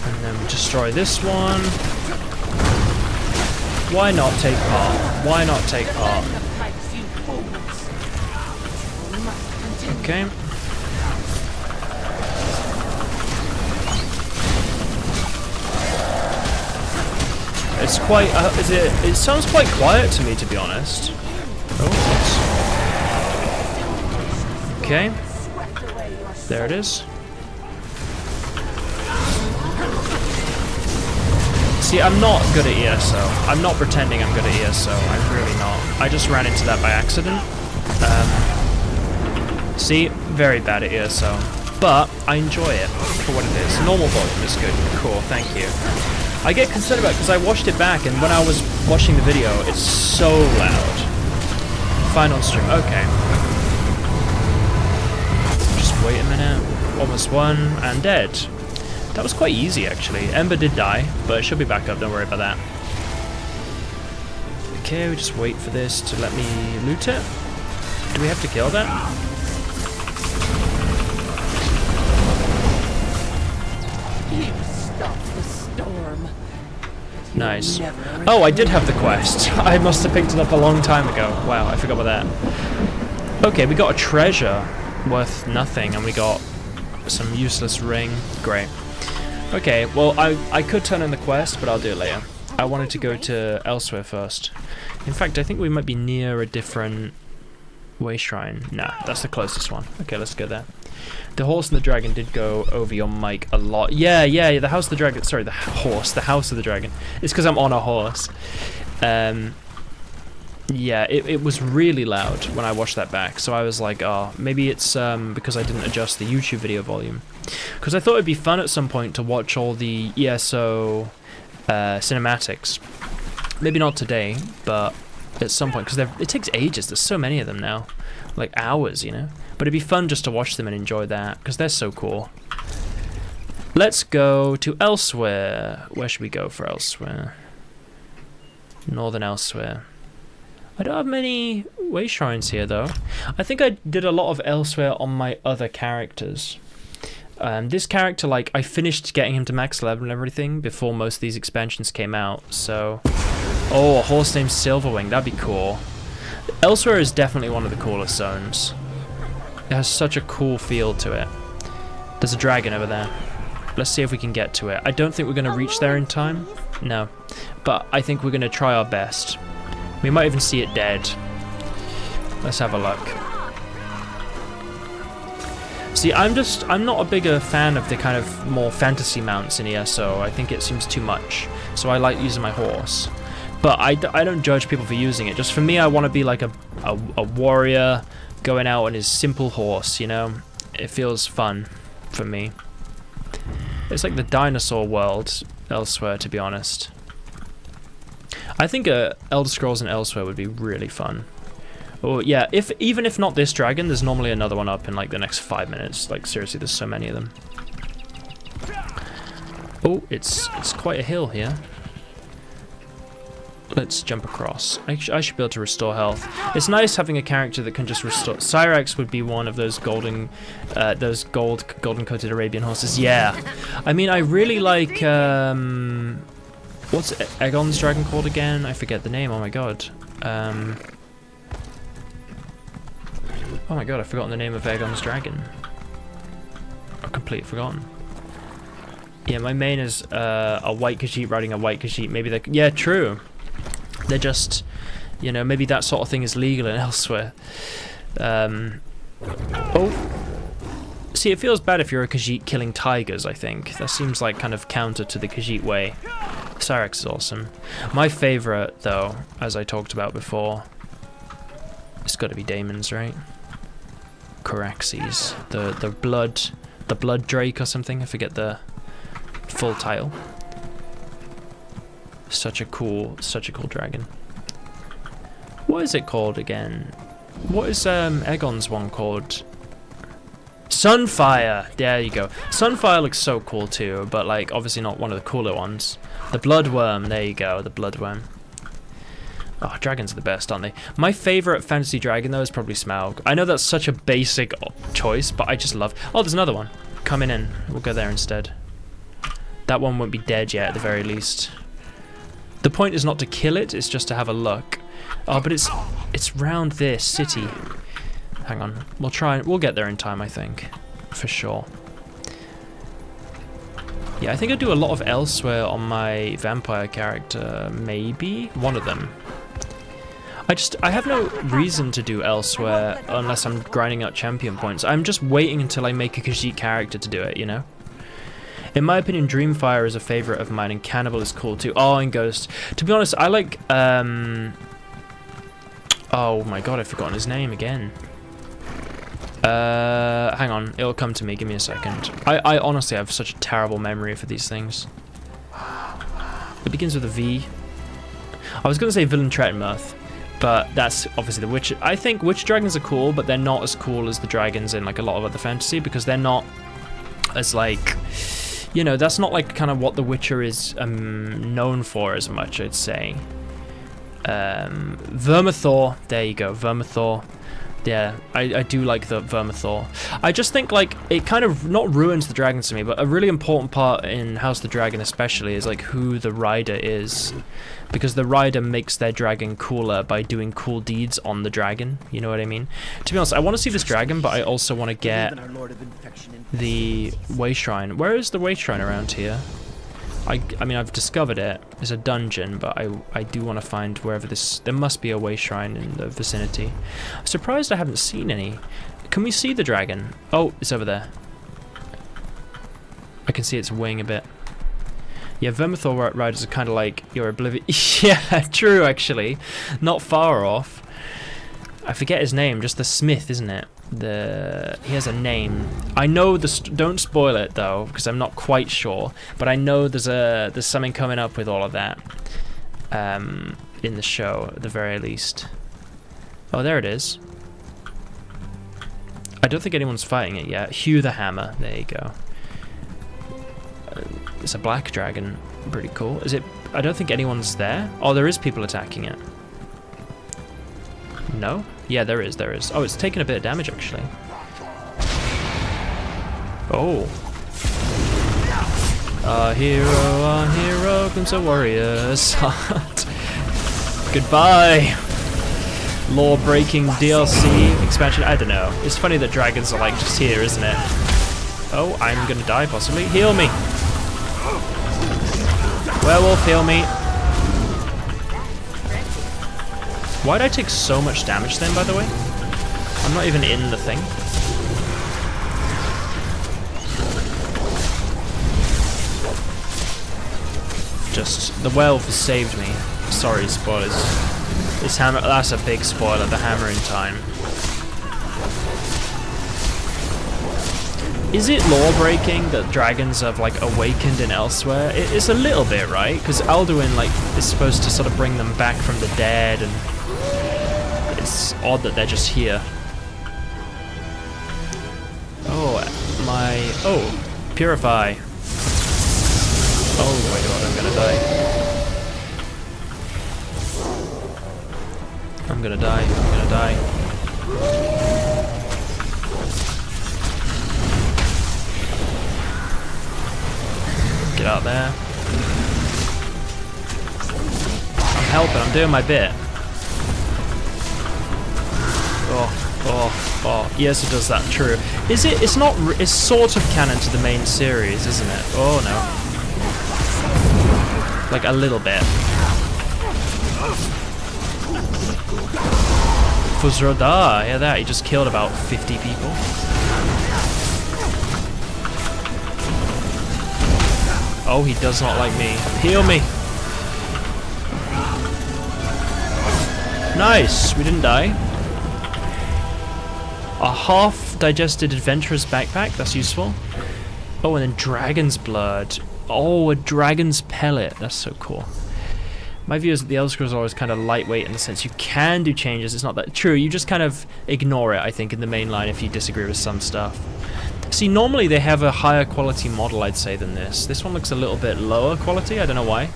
And then we destroy this one. Why not take part? Why not take part? Okay. It's quite, it sounds quite quiet to me, to be honest. Oh, okay. There it is. See, I'm not good at ESO. I'm not pretending I'm good at ESO. I'm really not. I just ran into that by accident. See, very bad at ESO. But I enjoy it for what it is. Normal volume is good. Cool, thank you. I get concerned about it because I watched it back, and when I was watching the video, it's so loud. Fine on stream. Okay. Just wait a minute. Almost one, and dead. That was quite easy, actually. Ember did die, but it should be back up. Don't worry about that. Okay, we just wait for this to let me loot it. Do we have to kill that? Nice. Oh, I did have the quest. I must have picked it up a long time ago. Wow, I forgot about that. Okay, we got a treasure worth nothing, and we got some useless ring. Great. Okay, well, I could turn in the quest, but I'll do it later. I wanted to go to elsewhere first. In fact, I think we might be near a different way shrine. Nah, that's the closest one. Okay, let's go there. The horse and the dragon did go over your mic a lot. Yeah, the house of the dragon. Sorry, the house of the dragon. It's because I'm on a horse. Yeah, it was really loud when I watched that back. So I was like, oh, maybe it's because I didn't adjust the YouTube video volume. Because I thought it'd be fun at some point to watch all the ESO cinematics. Maybe not today, but at some point, because it takes ages. There's so many of them now, like hours, you know. But it'd be fun just to watch them and enjoy that, because they're so cool. Let's go to elsewhere. Where should we go for elsewhere? Northern elsewhere. I don't have many way shrines here, though. I think I did a lot of elsewhere on my other characters. This character, like, I finished getting him to max level and everything before most of these expansions came out, so... Oh, a horse named Silverwing, that'd be cool. Elsewhere is definitely one of the coolest zones. It has such a cool feel to it. There's a dragon over there. Let's see if we can get to it. I don't think we're going to reach there in time. No. But I think we're going to try our best. We might even see it dead. Let's have a look. See, I'm not a bigger fan of the kind of more fantasy mounts in ESO. I think it seems too much. So I like using my horse. But I don't judge people for using it. Just for me, I want to be like a warrior going out on his simple horse, you know? It feels fun for me. It's like the dinosaur world elsewhere, to be honest. I think Elder Scrolls and Elsewhere would be really fun. Oh yeah, even if not this dragon, there's normally another one up in like the next 5 minutes. Like seriously, there's so many of them. Oh, it's quite a hill here. Let's jump across. I should be able to restore health. It's nice having a character that can just restore. Cyrax would be one of those golden coated Arabian horses. Yeah, I mean I really like what's Aegon's dragon called again? I forget the name. Oh my god. Oh my god, I've forgotten the name of Aegon's dragon. I've completely forgotten. Yeah, my main is a white Khajiit riding a white Khajiit. Maybe they... Yeah, true. They're just, you know, maybe that sort of thing is legal and elsewhere. Oh. See, it feels bad if you're a Khajiit killing tigers, I think. That seems like kind of counter to the Khajiit way. Cyrax is awesome. My favorite, though, as I talked about before, it's got to be Daemon's, right? Coraxes. The blood drake or something. I forget the full title. Such a cool dragon. What is it called again? What is Aegon's one called? Sunfire! There you go. Sunfire looks so cool too, but like obviously not one of the cooler ones. The Bloodworm, there you go, the Bloodworm. Oh, dragons are the best, aren't they? My favorite fantasy dragon though is probably Smaug. I know that's such a basic choice, but I just love... Oh, there's another one. Coming in. We'll go there instead. That one won't be dead yet at the very least. The point is not to kill it, it's just to have a look. Oh, but it's round this city. Hang on, we'll get there in time, I think. For sure. Yeah, I think I do a lot of Elsewhere on my vampire character, maybe? One of them. I have no reason to do Elsewhere unless I'm grinding out champion points. I'm just waiting until I make a Khajiit character to do it, you know? In my opinion, Dreamfire is a favorite of mine, and Cannibal is cool too. Oh, and Ghost. To be honest, I like... Oh my god, I've forgotten his name again. Hang on, it'll come to me. Give me a second. I honestly have such a terrible memory for these things. It begins with a V. I was going to say Villain Trettenmirth, but that's obviously the Witch. I think Witch Dragons are cool, but they're not as cool as the dragons in like a lot of other fantasy, because they're not as like... You know, that's not like kind of what The Witcher is known for as much, I'd say. Vermithor, there you go, Vermithor. Yeah, I do like the Vermithor. I just think like it kind of not ruins the dragons to me, but a really important part in House of the Dragon especially is like who the rider is. Because the rider makes their dragon cooler by doing cool deeds on the dragon, you know what I mean? To be honest, I want to see this dragon, but I also want to get the Way Shrine. Where is the Way Shrine around here? I mean, I've discovered it. It's a dungeon, but I do want to find wherever this... There must be a way shrine in the vicinity. I'm surprised I haven't seen any. Can we see the dragon? Oh, it's over there. I can see its wing a bit. Yeah, Vermithor riders are kind of like your Oblivion... Yeah, true, actually. Not far off. I forget his name, just the Smith, isn't it? He has a name. I know don't spoil it though, because I'm not quite sure. But I know there's something coming up with all of that in the show at the very least. Oh, there it is. I don't think anyone's fighting it yet. Hugh the Hammer. There you go. It's a black dragon. Pretty cool. Is it? I don't think anyone's there. Oh, there is people attacking it. No? Yeah, there is. Oh, it's taking a bit of damage, actually. Oh. Our hero comes a warrior's heart. Goodbye. Law-breaking DLC expansion. I don't know. It's funny that dragons are, like, just here, isn't it? Oh, I'm gonna die, possibly. Heal me. Werewolf, heal me. Why did I take so much damage then, by the way? I'm not even in the thing. Just, the werewolf has saved me. Sorry, spoilers. This hammer, that's a big spoiler, the hammer in time. Is it law-breaking that dragons have, like, awakened in elsewhere? It's a little bit, right? Because Alduin, like, is supposed to sort of bring them back from the dead, and it's odd that they're just here. Oh, purify. Oh my god, I'm gonna die. I'm gonna die. Get out there. I'm helping, I'm doing my bit. Oh, yes it does that, true. Is it? It's not, it's sort of canon to the main series, isn't it? Oh no. Like a little bit. Fuzroda, yeah that, he just killed about 50 people. Oh, he does not like me. Heal me! Nice, we didn't die. A half-digested adventurer's backpack, that's useful. Oh, and then dragon's blood. Oh, a dragon's pellet, that's so cool. My view is that the Elder Scrolls are always kind of lightweight in the sense you can do changes, it's not that true, you just kind of ignore it, I think, in the main line if you disagree with some stuff. See, normally they have a higher quality model, I'd say, than this. This one looks a little bit lower quality, I don't know why.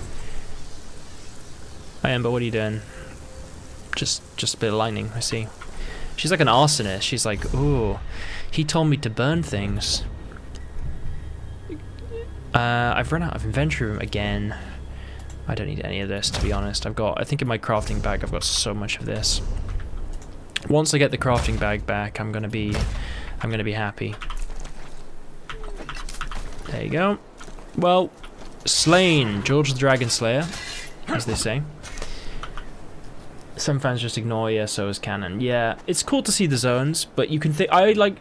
Hi Ember, what are you doing? Just a bit of lightning, I see. She's like an arsonist. She's like, ooh, he told me to burn things. I've run out of inventory room again. I don't need any of this, to be honest. I think in my crafting bag, I've got so much of this. Once I get the crafting bag back, I'm gonna be happy. There you go. Well, slain, George the Dragon Slayer, as they say. Some fans just ignore ESO as canon. Yeah, it's cool to see the zones, but you can think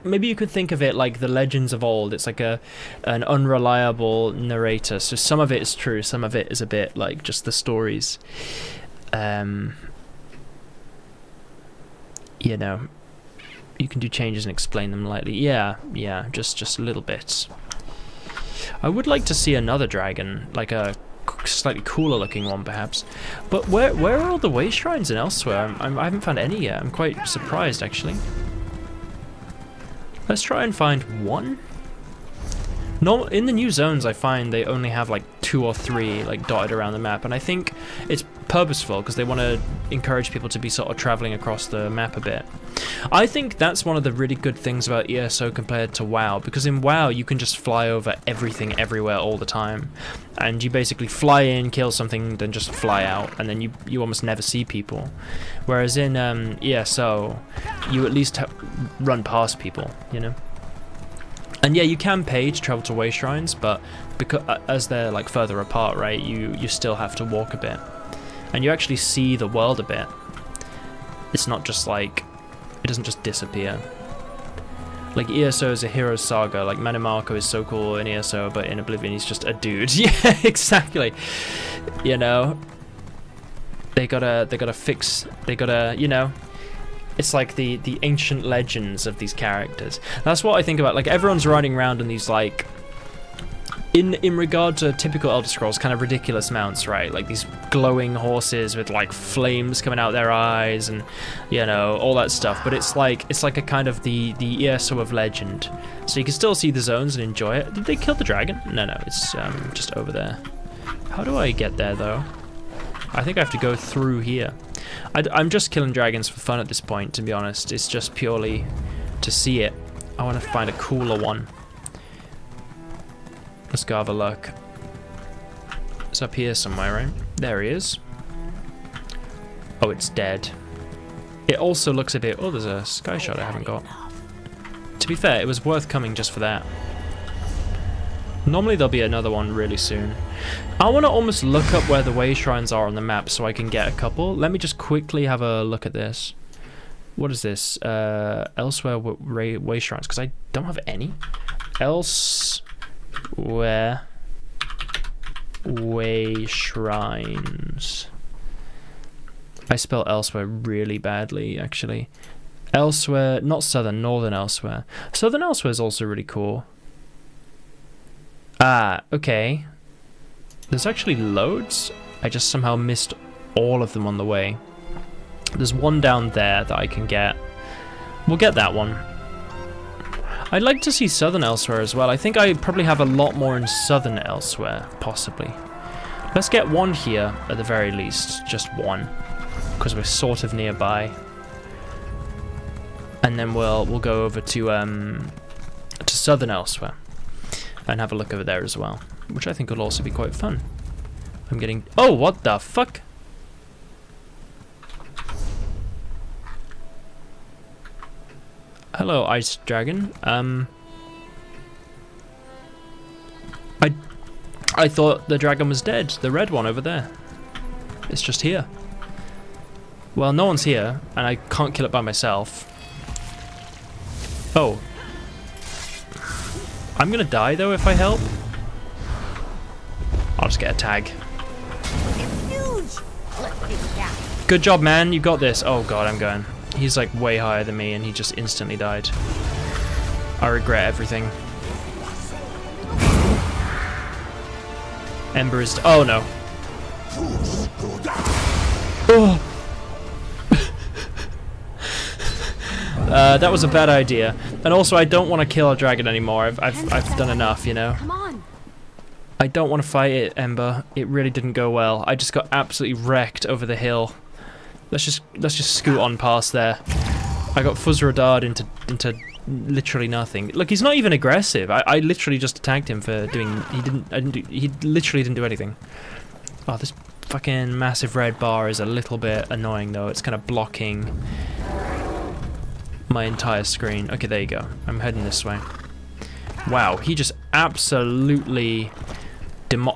maybe you could think of it like the legends of old. It's like an unreliable narrator. So some of it is true, some of it is a bit like just the stories. You know, you can do changes and explain them lightly. Yeah, just little bits. I would like to see another dragon, like a slightly cooler looking one perhaps, but where are all the way shrines and elsewhere? I haven't found any yet. I'm quite surprised actually. Let's try and find one. No, in the new zones I find they only have like 2 or 3 like dotted around the map, and I think it's purposeful because they want to encourage people to be sort of traveling across the map a bit. I think that's one of the really good things about ESO compared to WoW, because in WoW you can just fly over everything everywhere all the time, and you basically fly in, kill something, then just fly out, and then you almost never see people. Whereas in ESO you at least run past people, you know. And yeah, you can pay to travel to way shrines, but because as they're like further apart, right, you still have to walk a bit. And you actually see the world a bit. It's not just like, it doesn't just disappear. Like ESO is a hero saga, like Manimarco is so cool in ESO, but in Oblivion he's just a dude. Yeah, exactly. You know, they gotta you know, it's like the ancient legends of these characters. That's what I think about. Like everyone's riding around in these like, in regard to typical Elder Scrolls, kind of ridiculous mounts, right? Like these glowing horses with like flames coming out their eyes, and you know, all that stuff. But it's like a kind of the ESO of legend. So you can still see the zones and enjoy it. Did they kill the dragon? No, it's just over there. How do I get there though? I think I have to go through here. I'm just killing dragons for fun at this point, to be honest. It's just purely to see it. I want to find a cooler one. Let's go have a look. It's up here somewhere, right? There he is. Oh, it's dead. It also looks a bit... Oh, there's a sky shot I haven't got. To be fair, it was worth coming just for that. Normally there'll be another one really soon. I want to almost look up where the way shrines are on the map so I can get a couple. Let me just quickly have a look at this. What is this? Elsewhere way shrines, because I don't have any. Elsewhere way shrines. I spell elsewhere really badly, actually. Elsewhere, not southern, northern elsewhere. Southern elsewhere is also really cool. Ah, okay. There's actually loads. I just somehow missed all of them on the way. There's one down there that I can get. We'll get that one. I'd like to see southern elsewhere as well. I think I probably have a lot more in southern elsewhere, possibly. Let's get one here at the very least, just one, because we're sort of nearby. And then we'll go over to southern elsewhere and have a look over there as well, which I think will also be quite fun. I'm getting... Oh, what the fuck? Hello, Ice Dragon. I thought the dragon was dead. The red one over there. It's just here. Well, no one's here, and I can't kill it by myself. Oh. I'm gonna die, though, if I help. I'll just get a tag. Good job, man. You got this. Oh, God, I'm going. He's, like, way higher than me, and he just instantly died. I regret everything. Ember is... Oh, no. Oh! That was a bad idea. And also, I don't want to kill a dragon anymore. I've done enough, you know? Come on. I don't want to fight it, Ember. It really didn't go well. I just got absolutely wrecked over the hill. Let's just scoot on past there. I got Fuzzrodard into literally nothing. Look, he's not even aggressive. I literally just attacked him for doing... He literally didn't do anything. Oh, this fucking massive red bar is a little bit annoying, though. It's kind of blocking my entire screen. Okay, there you go. I'm heading this way. Wow, he just absolutely...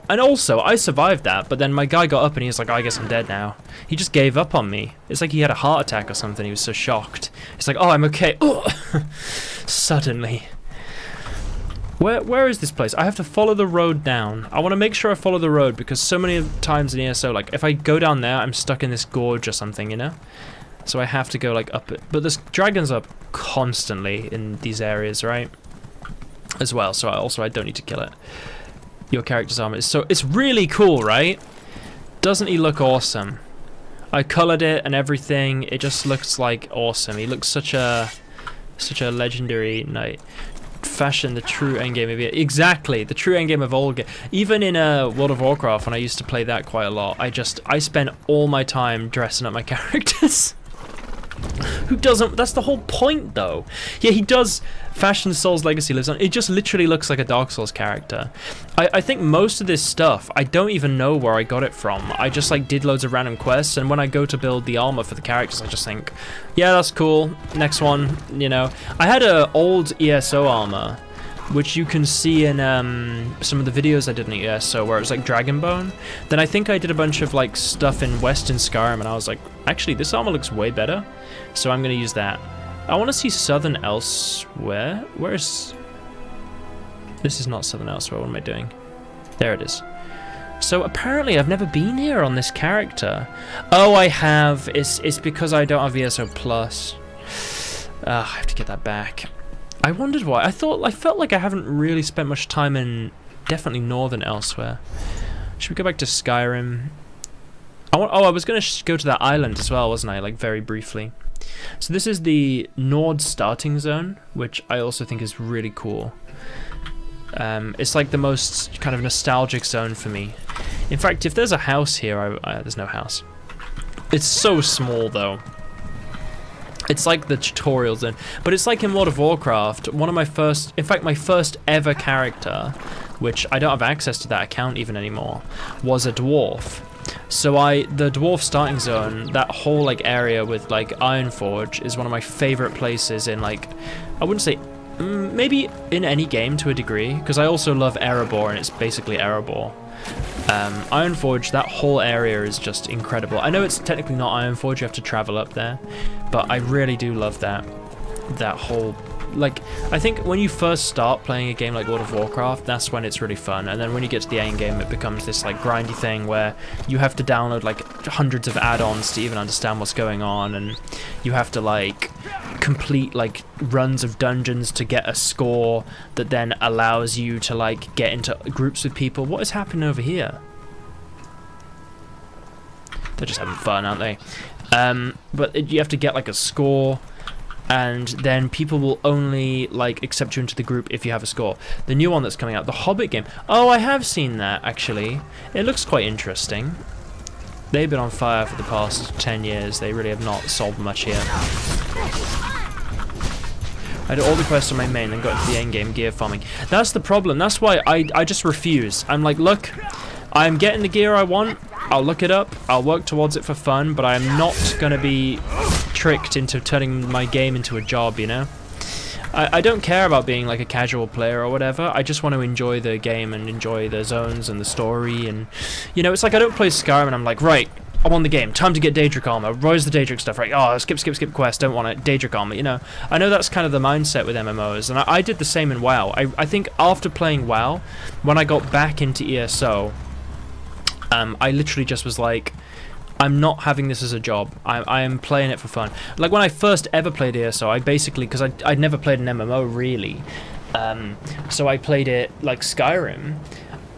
And also, I survived that, but then my guy got up and he was like, oh, I guess I'm dead now. He just gave up on me. It's like he had a heart attack or something. He was so shocked. It's like, oh, I'm okay. Oh! Suddenly. Where is this place? I have to follow the road down. I want to make sure I follow the road because so many times in ESO, like, if I go down there, I'm stuck in this gorge or something, you know? So I have to go, like, up it. But there's dragons up constantly in these areas, right? As well, so I don't need to kill it. Your character's armor is so... It's really cool, right? Doesn't he look awesome? I colored it and everything. It just looks like awesome. He looks such a legendary knight. Fashion the true endgame of it. Exactly, the true endgame of all. Even in World of Warcraft, when I used to play that quite a lot, I spent all my time dressing up my characters. Who doesn't? That's the whole point, though. Yeah, he does. Fashion Souls Legacy lives on. It just literally looks like a Dark Souls character. I think most of this stuff, I don't even know where I got it from. I just like did loads of random quests, and when I go to build the armor for the characters, I just think, yeah, that's cool. Next one, you know. I had a old ESO armor which you can see in some of the videos I did in ESO where it was like Dragonbone. Then I think I did a bunch of like stuff in Western Skyrim, and I was like, actually this armor looks way better, so I'm gonna use that. I want to see Southern Elsewhere. Where's... This is not Southern Elsewhere. What am I doing? There it is. So apparently I've never been here on this character. Oh, I have. It's because I don't have ESO Plus. I have to get that back. I wondered why. I felt like I haven't really spent much time in definitely Northern Elsewhere. Should we go back to Skyrim? I was going to go to that island as well, wasn't I? Like very briefly. So this is the Nord starting zone, which I also think is really cool. It's like the most kind of nostalgic zone for me. In fact, if there's a house here, there's no house. It's so small though. It's like the tutorial zone, but it's like in World of Warcraft. One of my first, in fact, my first ever character, which I don't have access to that account even anymore, was a dwarf. So the dwarf starting zone, that whole like area with like Ironforge, is one of my favorite places in like, I wouldn't say, maybe in any game to a degree, because I also love Erebor and it's basically Erebor. Ironforge, that whole area is just incredible. I know it's technically not Ironforge, you have to travel up there, but I really do love that whole, like, I think when you first start playing a game like World of Warcraft, that's when it's really fun, and then when you get to the end game it becomes this like grindy thing where you have to download like hundreds of add-ons to even understand what's going on, and you have to like complete like runs of dungeons to get a score that then allows you to like get into groups with people. What is happening over here? They're just having fun, aren't they? But you have to get like a score, and then people will only like accept you into the group if you have a score. The new one that's coming out, the Hobbit game. Oh, I have seen that actually. It looks quite interesting. They've been on fire for the past 10 years. They really have not solved much here. I did all the quests on my main and got into the end game gear farming. That's the problem. That's why I just refuse. I'm like, look, I'm getting the gear I want. I'll look it up. I'll work towards it for fun, but I'm not going to be tricked into turning my game into a job, you know? I don't care about being like a casual player or whatever. I just want to enjoy the game and enjoy the zones and the story, and you know, it's like I don't play Skyrim and I'm like, right, I'm on the game, time to get Daedric armor. Where's the Daedric stuff? Right, oh, skip quest, don't want it, Daedric armor, you know. I know that's kind of the mindset with MMOs, and I did the same in WoW. I think after playing WoW, when I got back into ESO, I literally just was like, I'm not having this as a job. I am playing it for fun. Like when I first ever played ESO, I basically, because I'd never played an MMO really, so I played it like Skyrim.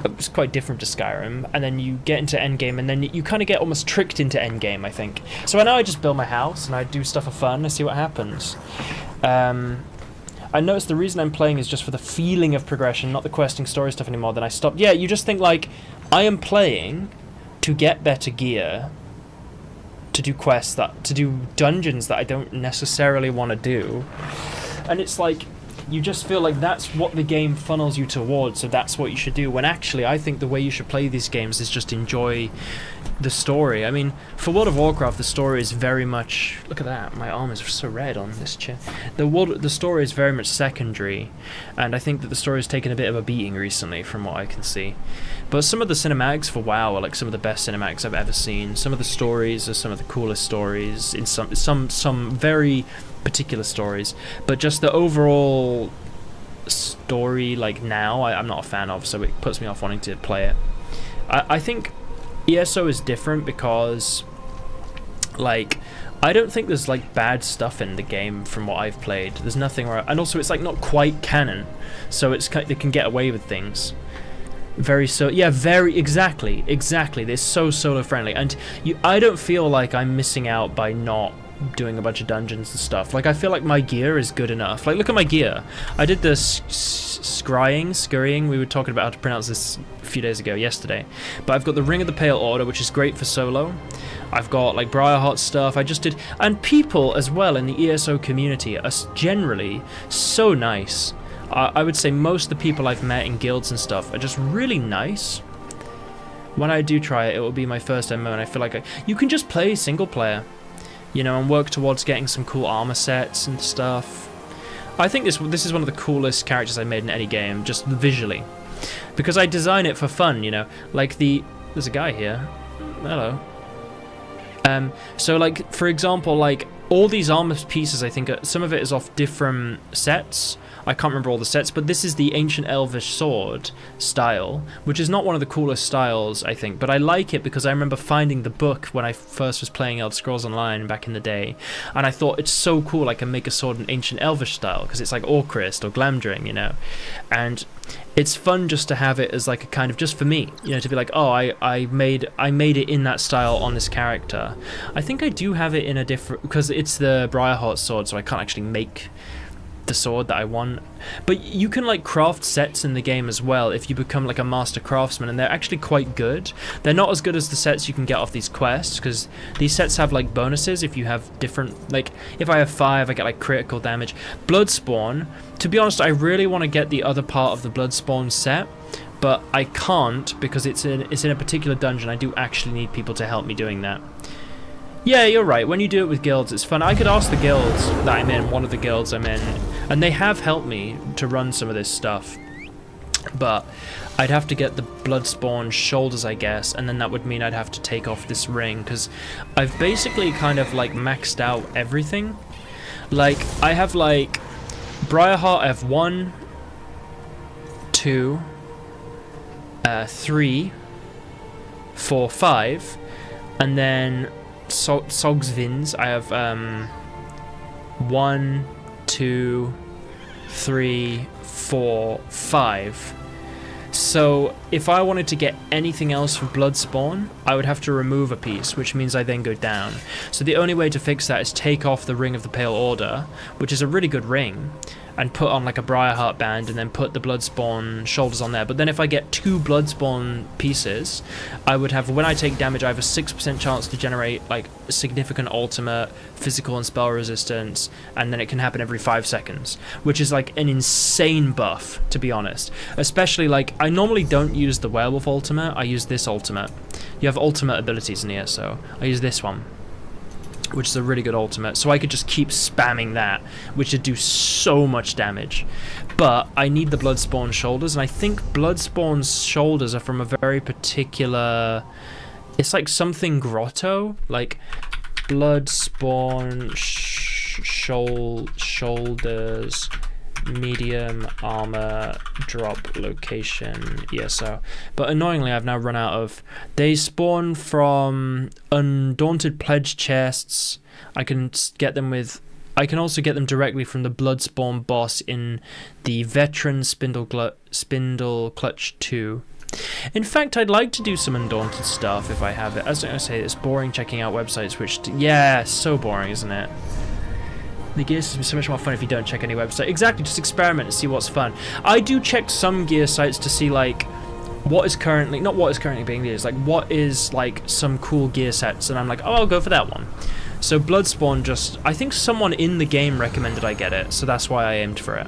It was quite different to Skyrim, and then you get into endgame, and then you kind of get almost tricked into endgame, I think. So I know I just build my house, and I do stuff for fun, and see what happens. I noticed the reason I'm playing is just for the feeling of progression, not the questing story stuff anymore. Then I stopped. Yeah, you just think like, I am playing to get better gear, to do quests, to do dungeons that I don't necessarily want to do, and it's like you just feel like that's what the game funnels you towards, so that's what you should do, when actually I think the way you should play these games is just enjoy the story. I mean, for World of Warcraft, the story is very much, look at that, my arm is so red on this chair. The story is very much secondary, and I think that the story has taken a bit of a beating recently from what I can see. But some of the cinematics for WoW are like some of the best cinematics I've ever seen. Some of the stories are some of the coolest stories in some very particular stories, but just the overall story like now I'm not a fan of, so it puts me off wanting to play it. I think ESO is different because like I don't think there's like bad stuff in the game from what I've played. There's nothing where, and also it's like not quite canon, so it can get away with things. Very exactly. They're so solo friendly, and I don't feel like I'm missing out by not doing a bunch of dungeons and stuff. Like I feel like my gear is good enough. Like look at my gear. I did the scurrying. We were talking about how to pronounce this a few days ago, yesterday. But I've got the Ring of the Pale Order, which is great for solo. I've got like Briarheart stuff. I just did, and people as well in the ESO community are generally so nice. I would say most of the people I've met in guilds and stuff are just really nice. When I do try it, it will be my first MMO, and I feel like you can just play single player, you know, and work towards getting some cool armor sets and stuff. I think this is one of the coolest characters I made in any game, just visually, because I design it for fun, you know. Like there's a guy here. Hello. So like for example, like all these armor pieces, I think some of it is off different sets. I can't remember all the sets, but this is the ancient elvish sword style, which is not one of the coolest styles, I think, but I like it because I remember finding the book when I first was playing Elder Scrolls Online back in the day, and I thought it's so cool I can make a sword in ancient elvish style, because it's like Orcrist or Glamdring, you know, and it's fun just to have it as like a kind of, just for me, you know, to be like, oh, I made it in that style on this character. I think I do have it in a different, because it's the Briarheart sword, so I can't actually make the sword that I want, but you can like craft sets in the game as well if you become like a master craftsman, and they're actually quite good. They're not as good as the sets you can get off these quests, because these sets have like bonuses if you have different, like if I have 5 I get like critical damage. Bloodspawn, to be honest, I really want to get the other part of the Bloodspawn set, but I can't because it's in a particular dungeon. I do actually need people to help me doing that. Yeah, you're right. When you do it with guilds, it's fun. I could ask the guilds that I'm in, one of the guilds I'm in, and they have helped me to run some of this stuff. But I'd have to get the Bloodspawn shoulders, I guess, and then that would mean I'd have to take off this ring, because I've basically kind of like maxed out everything. Like, I have like Briarheart, I have 1, 2, 3, 4, 5, and then Sogsvins, I have 1, 2, 3, 4, 5. So if I wanted to get anything else for Bloodspawn, I would have to remove a piece, which means I then go down. So the only way to fix that is take off the Ring of the Pale Order, which is a really good ring, and put on like a Briarheart band, and then put the Bloodspawn shoulders on there. But then if I get 2 Bloodspawn pieces, I would have, when I take damage, I have a 6% chance to generate like significant ultimate, physical and spell resistance, and then it can happen every 5 seconds, which is like an insane buff, to be honest. Especially like, I normally don't use the werewolf ultimate, I use this ultimate. You have ultimate abilities in here, so I use this one, which is a really good ultimate, so I could just keep spamming that, which would do so much damage. But I need the Bloodspawn shoulders, and I think Bloodspawn's shoulders are from a very particular, it's like something grotto, like Bloodspawn shoulders, medium armor, drop location, ESO. But annoyingly, I've now run out of. They spawn from Undaunted Pledge chests. I can get them with. I can also get them directly from the Bloodspawn boss in the Veteran Spindle Clutch 2. In fact, I'd like to do some Undaunted stuff if I have it. As I say, it's boring checking out websites, which, yeah, so boring, isn't it? The gear system is so much more fun if you don't check any website. Exactly, just experiment and see what's fun. I do check some gear sites to see like what is currently, not what is currently being used, like what is like some cool gear sets, and I'm like, oh, I'll go for that one. So Bloodspawn, just, I think someone in the game recommended I get it, so that's why I aimed for it.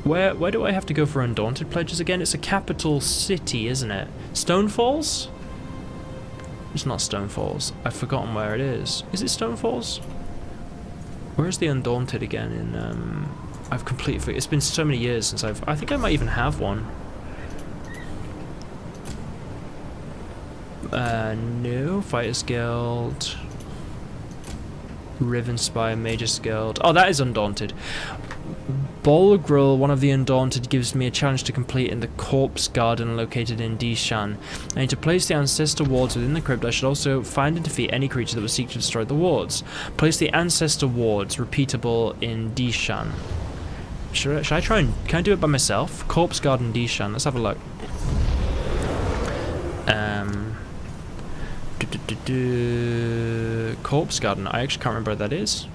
Where do I have to go for Undaunted Pledges again? It's a capital city, isn't it? Stonefalls? It's not Stonefalls. I've forgotten where it is. Is it Stonefalls? Where's the Undaunted again? In I've completely. It's been so many years since I think I might even have one. No, Fighters Guild, Riven Spire, Magus Guild. Oh, that is Undaunted. Bolgril, one of the Undaunted, gives me a challenge to complete in the Corpse Garden located in Dishan. I need to place the Ancestor Wards within the crypt. I should also find and defeat any creature that would seek to destroy the wards. Place the Ancestor Wards, repeatable in Dishan. Should I try and... Can I do it by myself? Corpse Garden Dishan. Let's have a look. Corpse Garden. I actually can't remember where that is.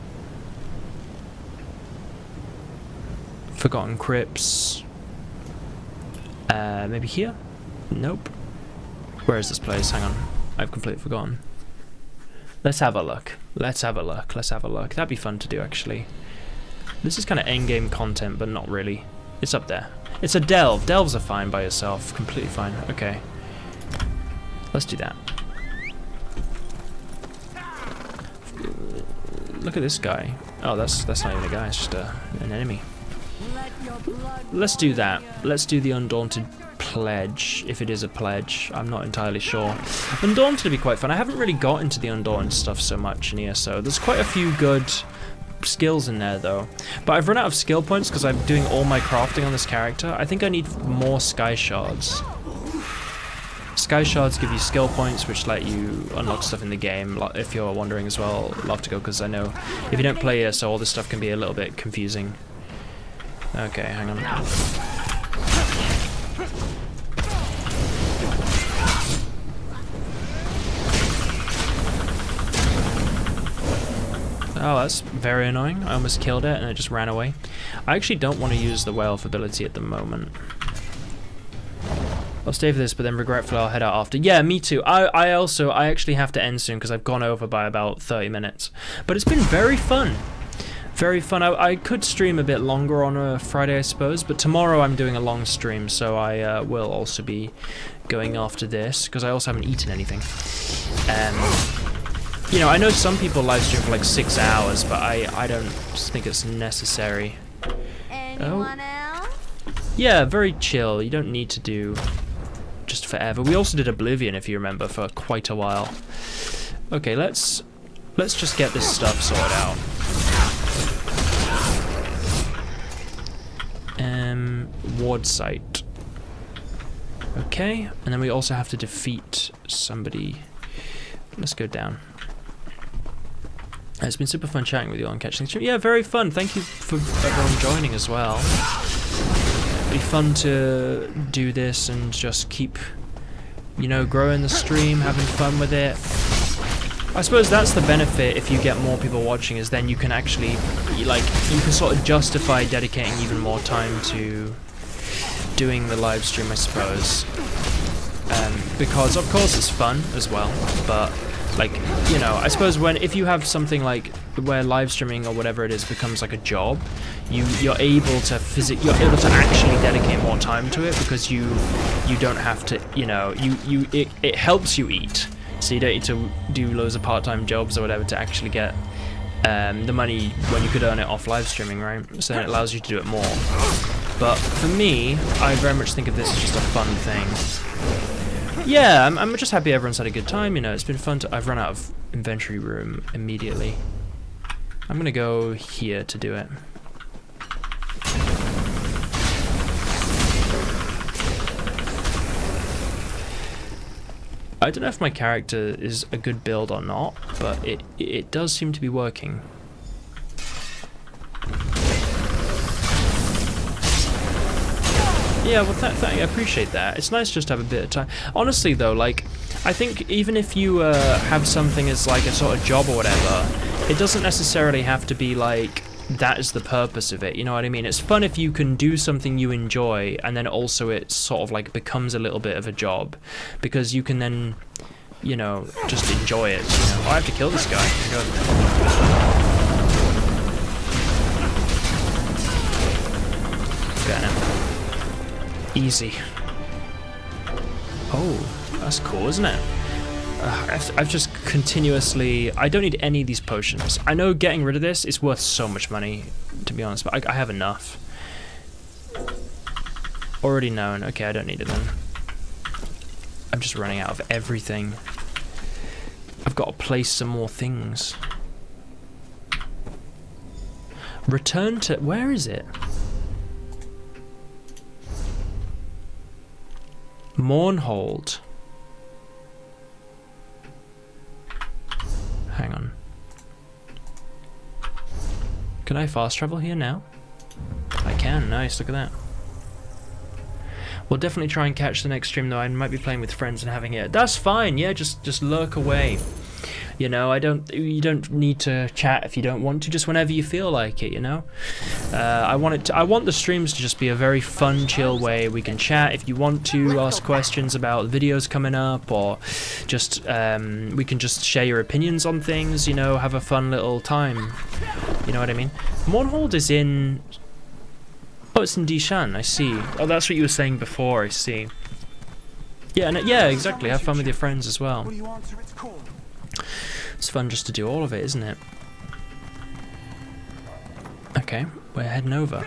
Forgotten Crypts. Maybe here? Nope. Where is this place? Hang on. I've completely forgotten. Let's have a look. Let's have a look. Let's have a look. That'd be fun to do, actually. This is kind of endgame content, but not really. It's up there. It's a delve. Delves are fine by yourself. Completely fine. Okay. Let's do that. Look at this guy. Oh, that's not even a guy, it's just an enemy. Let's do that. Let's do the Undaunted pledge, if it is a pledge. I'm not entirely sure. Undaunted would be quite fun. I haven't really got into the Undaunted stuff so much in ESO. There's quite a few good skills in there though, but I've run out of skill points because I'm doing all my crafting on this character. I think I need more sky shards. Sky shards give you skill points which let you unlock stuff in the game. If you're wondering as well, love to go, because I know if you don't play ESO, all this stuff can be a little bit confusing. Okay, hang on. Oh, that's very annoying. I almost killed it and it just ran away. I actually don't want to use the Whale ability at the moment. I'll stay for this, but then regretfully I'll head out after. Yeah, me too. I actually have to end soon because I've gone over by about 30 minutes. But it's been very fun. Very fun. I could stream a bit longer on a Friday, I suppose, but tomorrow I'm doing a long stream, so I will also be going after this, because I also haven't eaten anything. You know, I know some people live stream for like 6 hours, but I don't think it's necessary. Anyone else? Yeah, very chill. You don't need to do just forever. We also did Oblivion, if you remember, for quite a while. Okay, let's just get this stuff sorted out. Ward site. Okay, and then we also have to defeat somebody. Let's go down. It's been super fun chatting with you on Catching the Stream. Yeah, very fun. Thank you for everyone joining as well. It'll be fun to do this and just keep, you know, growing the stream, having fun with it. I suppose that's the benefit if you get more people watching, is then you can actually, like, you can sort of justify dedicating even more time to doing the live stream, I suppose. Because of course it's fun as well, but like, you know, I suppose if you have something like where live streaming or whatever it is becomes like a job, you're able to actually dedicate more time to it, because you don't have to, you know, it helps you eat. So you don't need to do loads of part-time jobs or whatever to actually get the money when you could earn it off live streaming, right? So then it allows you to do it more. But for me, I very much think of this as just a fun thing. Yeah, I'm just happy everyone's had a good time, you know, it's been fun to... I've run out of inventory room immediately. I'm gonna go here to do it. I don't know if my character is a good build or not, but it does seem to be working. Yeah, well, I appreciate that. It's nice just to have a bit of time. Honestly, though, like, I think even if you have something as like a sort of job or whatever, it doesn't necessarily have to be like that is the purpose of it, you know what I mean? It's fun if you can do something you enjoy, and then also it sort of like becomes a little bit of a job, because you can then, you know, just enjoy it, you know? Oh, I have to kill this guy. Got him. Easy. Oh, that's cool, isn't it? I've just continuously... I don't need any of these potions. I know getting rid of this is worth so much money, to be honest, but I have enough. Already known. Okay, I don't need it then. I'm just running out of everything. I've got to place some more things. Return to... Where is it? Mournhold. Hang on. Can I fast travel here now? I can, nice, look at that. We'll definitely try and catch the next stream though. I might be playing with friends and having it. That's fine, yeah, just lurk away. You know, you don't need to chat if you don't want to, just whenever you feel like it, you know? I want the streams to just be a very fun, chill way. We can chat if you want to, ask questions about videos coming up, or just, we can just share your opinions on things, you know, have a fun little time. You know what I mean? Mournhold is in... Oh, it's in Dishan, I see. Oh, that's what you were saying before, I see. Yeah, yeah, exactly, have fun with your friends as well. It's fun just to do all of it, isn't it? Okay, we're heading over.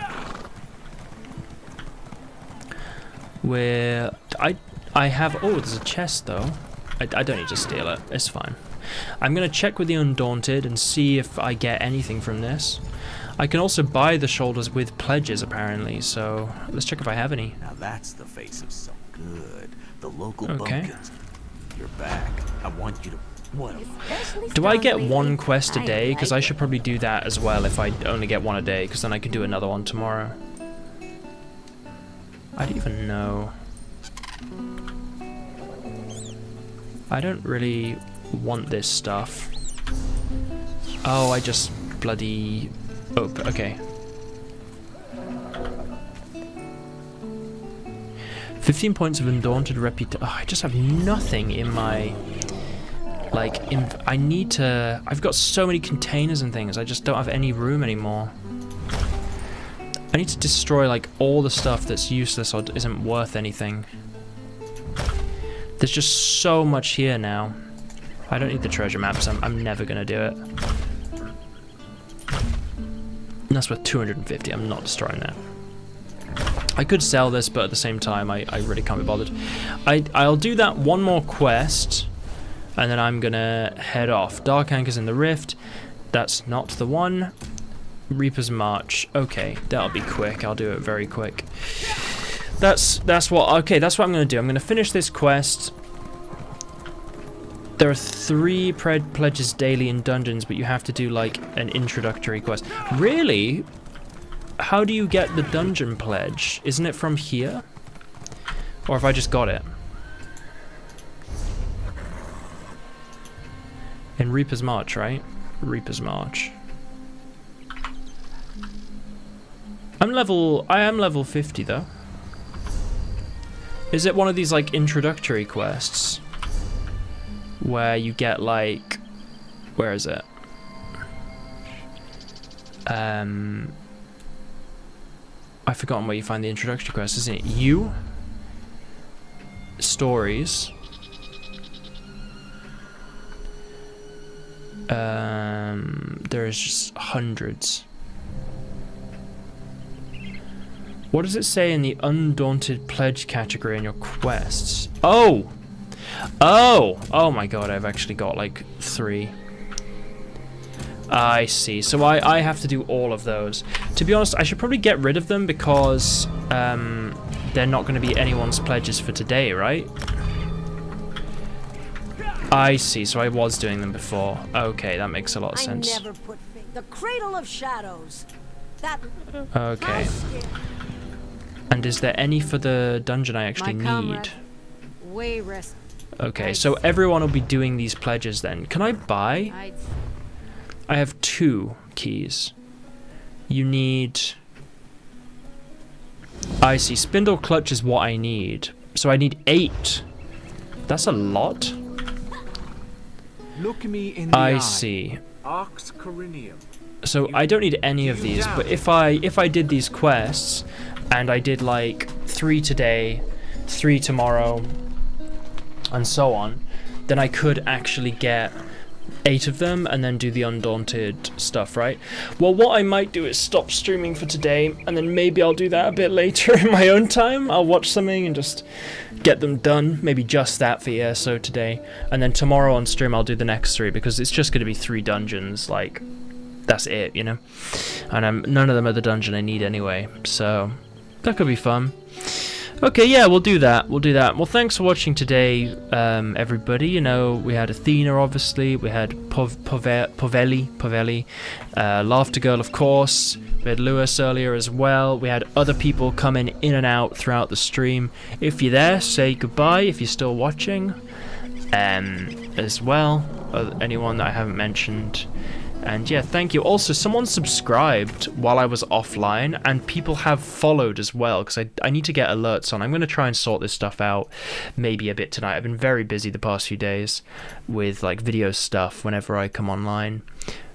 I have... Oh, there's a chest, though. I don't need to steal it. It's fine. I'm going to check with the Undaunted and see if I get anything from this. I can also buy the shoulders with pledges, apparently, so let's check if I have any. Now that's the face of some good. The local Okay. bumpkins. You're back. I want you to... What? Do I get one quest a day? Because I should probably do that as well if I only get one a day, because then I can do another one tomorrow. I don't even know. I don't really want this stuff. Oh, I just bloody... Oh, okay. 15 points of Undaunted reputation. Oh, I just have nothing in my... Like, I need to... I've got so many containers and things. I just don't have any room anymore. I need to destroy, like, all the stuff that's useless or isn't worth anything. There's just so much here now. I don't need the treasure maps. I'm never going to do it. And that's worth 250. I'm not destroying that. I could sell this, but at the same time, I really can't be bothered. I'll do that one more quest, and then I'm going to head off. Dark Anchors in the Rift. That's not the one. Reaper's March. Okay, that'll be quick. I'll do it very quick. That's what I'm going to do. I'm going to finish this quest. There are 3 pledges daily in dungeons, but you have to do like an introductory quest. Really? How do you get the dungeon pledge? Isn't it from here? Or have I just got it? In Reaper's March, right? Reaper's March. I am level 50 though. Is it one of these like introductory quests? Where you get like... Where is it? I've forgotten where you find the introductory quest, isn't it? You? Stories. There is just hundreds. What does it say in the Undaunted Pledge category in your quests? Oh! Oh! Oh my god, I've actually got like 3. I see. So I have to do all of those. To be honest, I should probably get rid of them because they're not going to be anyone's pledges for today, right? I see. So I was doing them before. Okay, that makes a lot of sense. I never put the Cradle of Shadows. That. Okay. And is there any for the dungeon I actually need? Way rest. Okay, so everyone will be doing these pledges then. Can I buy? I have 2 keys. You need... I see. Spindle Clutch is what I need. So I need 8. That's a lot. Look me in the eye. I see. Ox Corinium. So I don't need any of these, but if I did these quests and I did like 3 today, 3 tomorrow, and so on, then I could actually get 8 of them and then do the Undaunted stuff, right? Well, what I might do is stop streaming for today, and then maybe I'll do that a bit later in my own time. I'll watch something and just get them done. Maybe just that for ESO today. And then tomorrow on stream I'll do the next 3, because it's just going to be 3 dungeons, like, that's it, you know? And none of them are the dungeon I need anyway, so that could be fun. Okay, yeah, we'll do that. Well, thanks for watching today, everybody. You know, we had Athena, obviously. We had Povelli, Laughter Girl, of course. We had Lewis earlier as well. We had other people coming in and out throughout the stream. If you're there, say goodbye if you're still watching, as well. Anyone that I haven't mentioned. And yeah, thank you. Also, someone subscribed while I was offline, and people have followed as well, because I need to get alerts on. I'm going to try and sort this stuff out maybe a bit tonight. I've been very busy the past few days with like video stuff whenever I come online.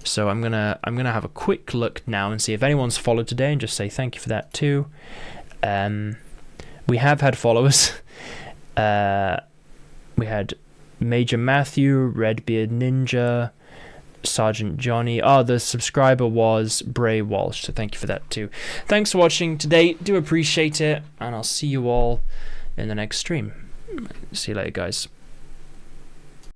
So I'm gonna have a quick look now and see if anyone's followed today, and just say thank you for that too. We have had followers. We had Major Matthew, Redbeard Ninja, Sergeant Johnny. Oh, the subscriber was Bray Walsh, so thank you for that too. Thanks for watching today. Do appreciate it, and I'll see you all in the next stream. See you later, guys.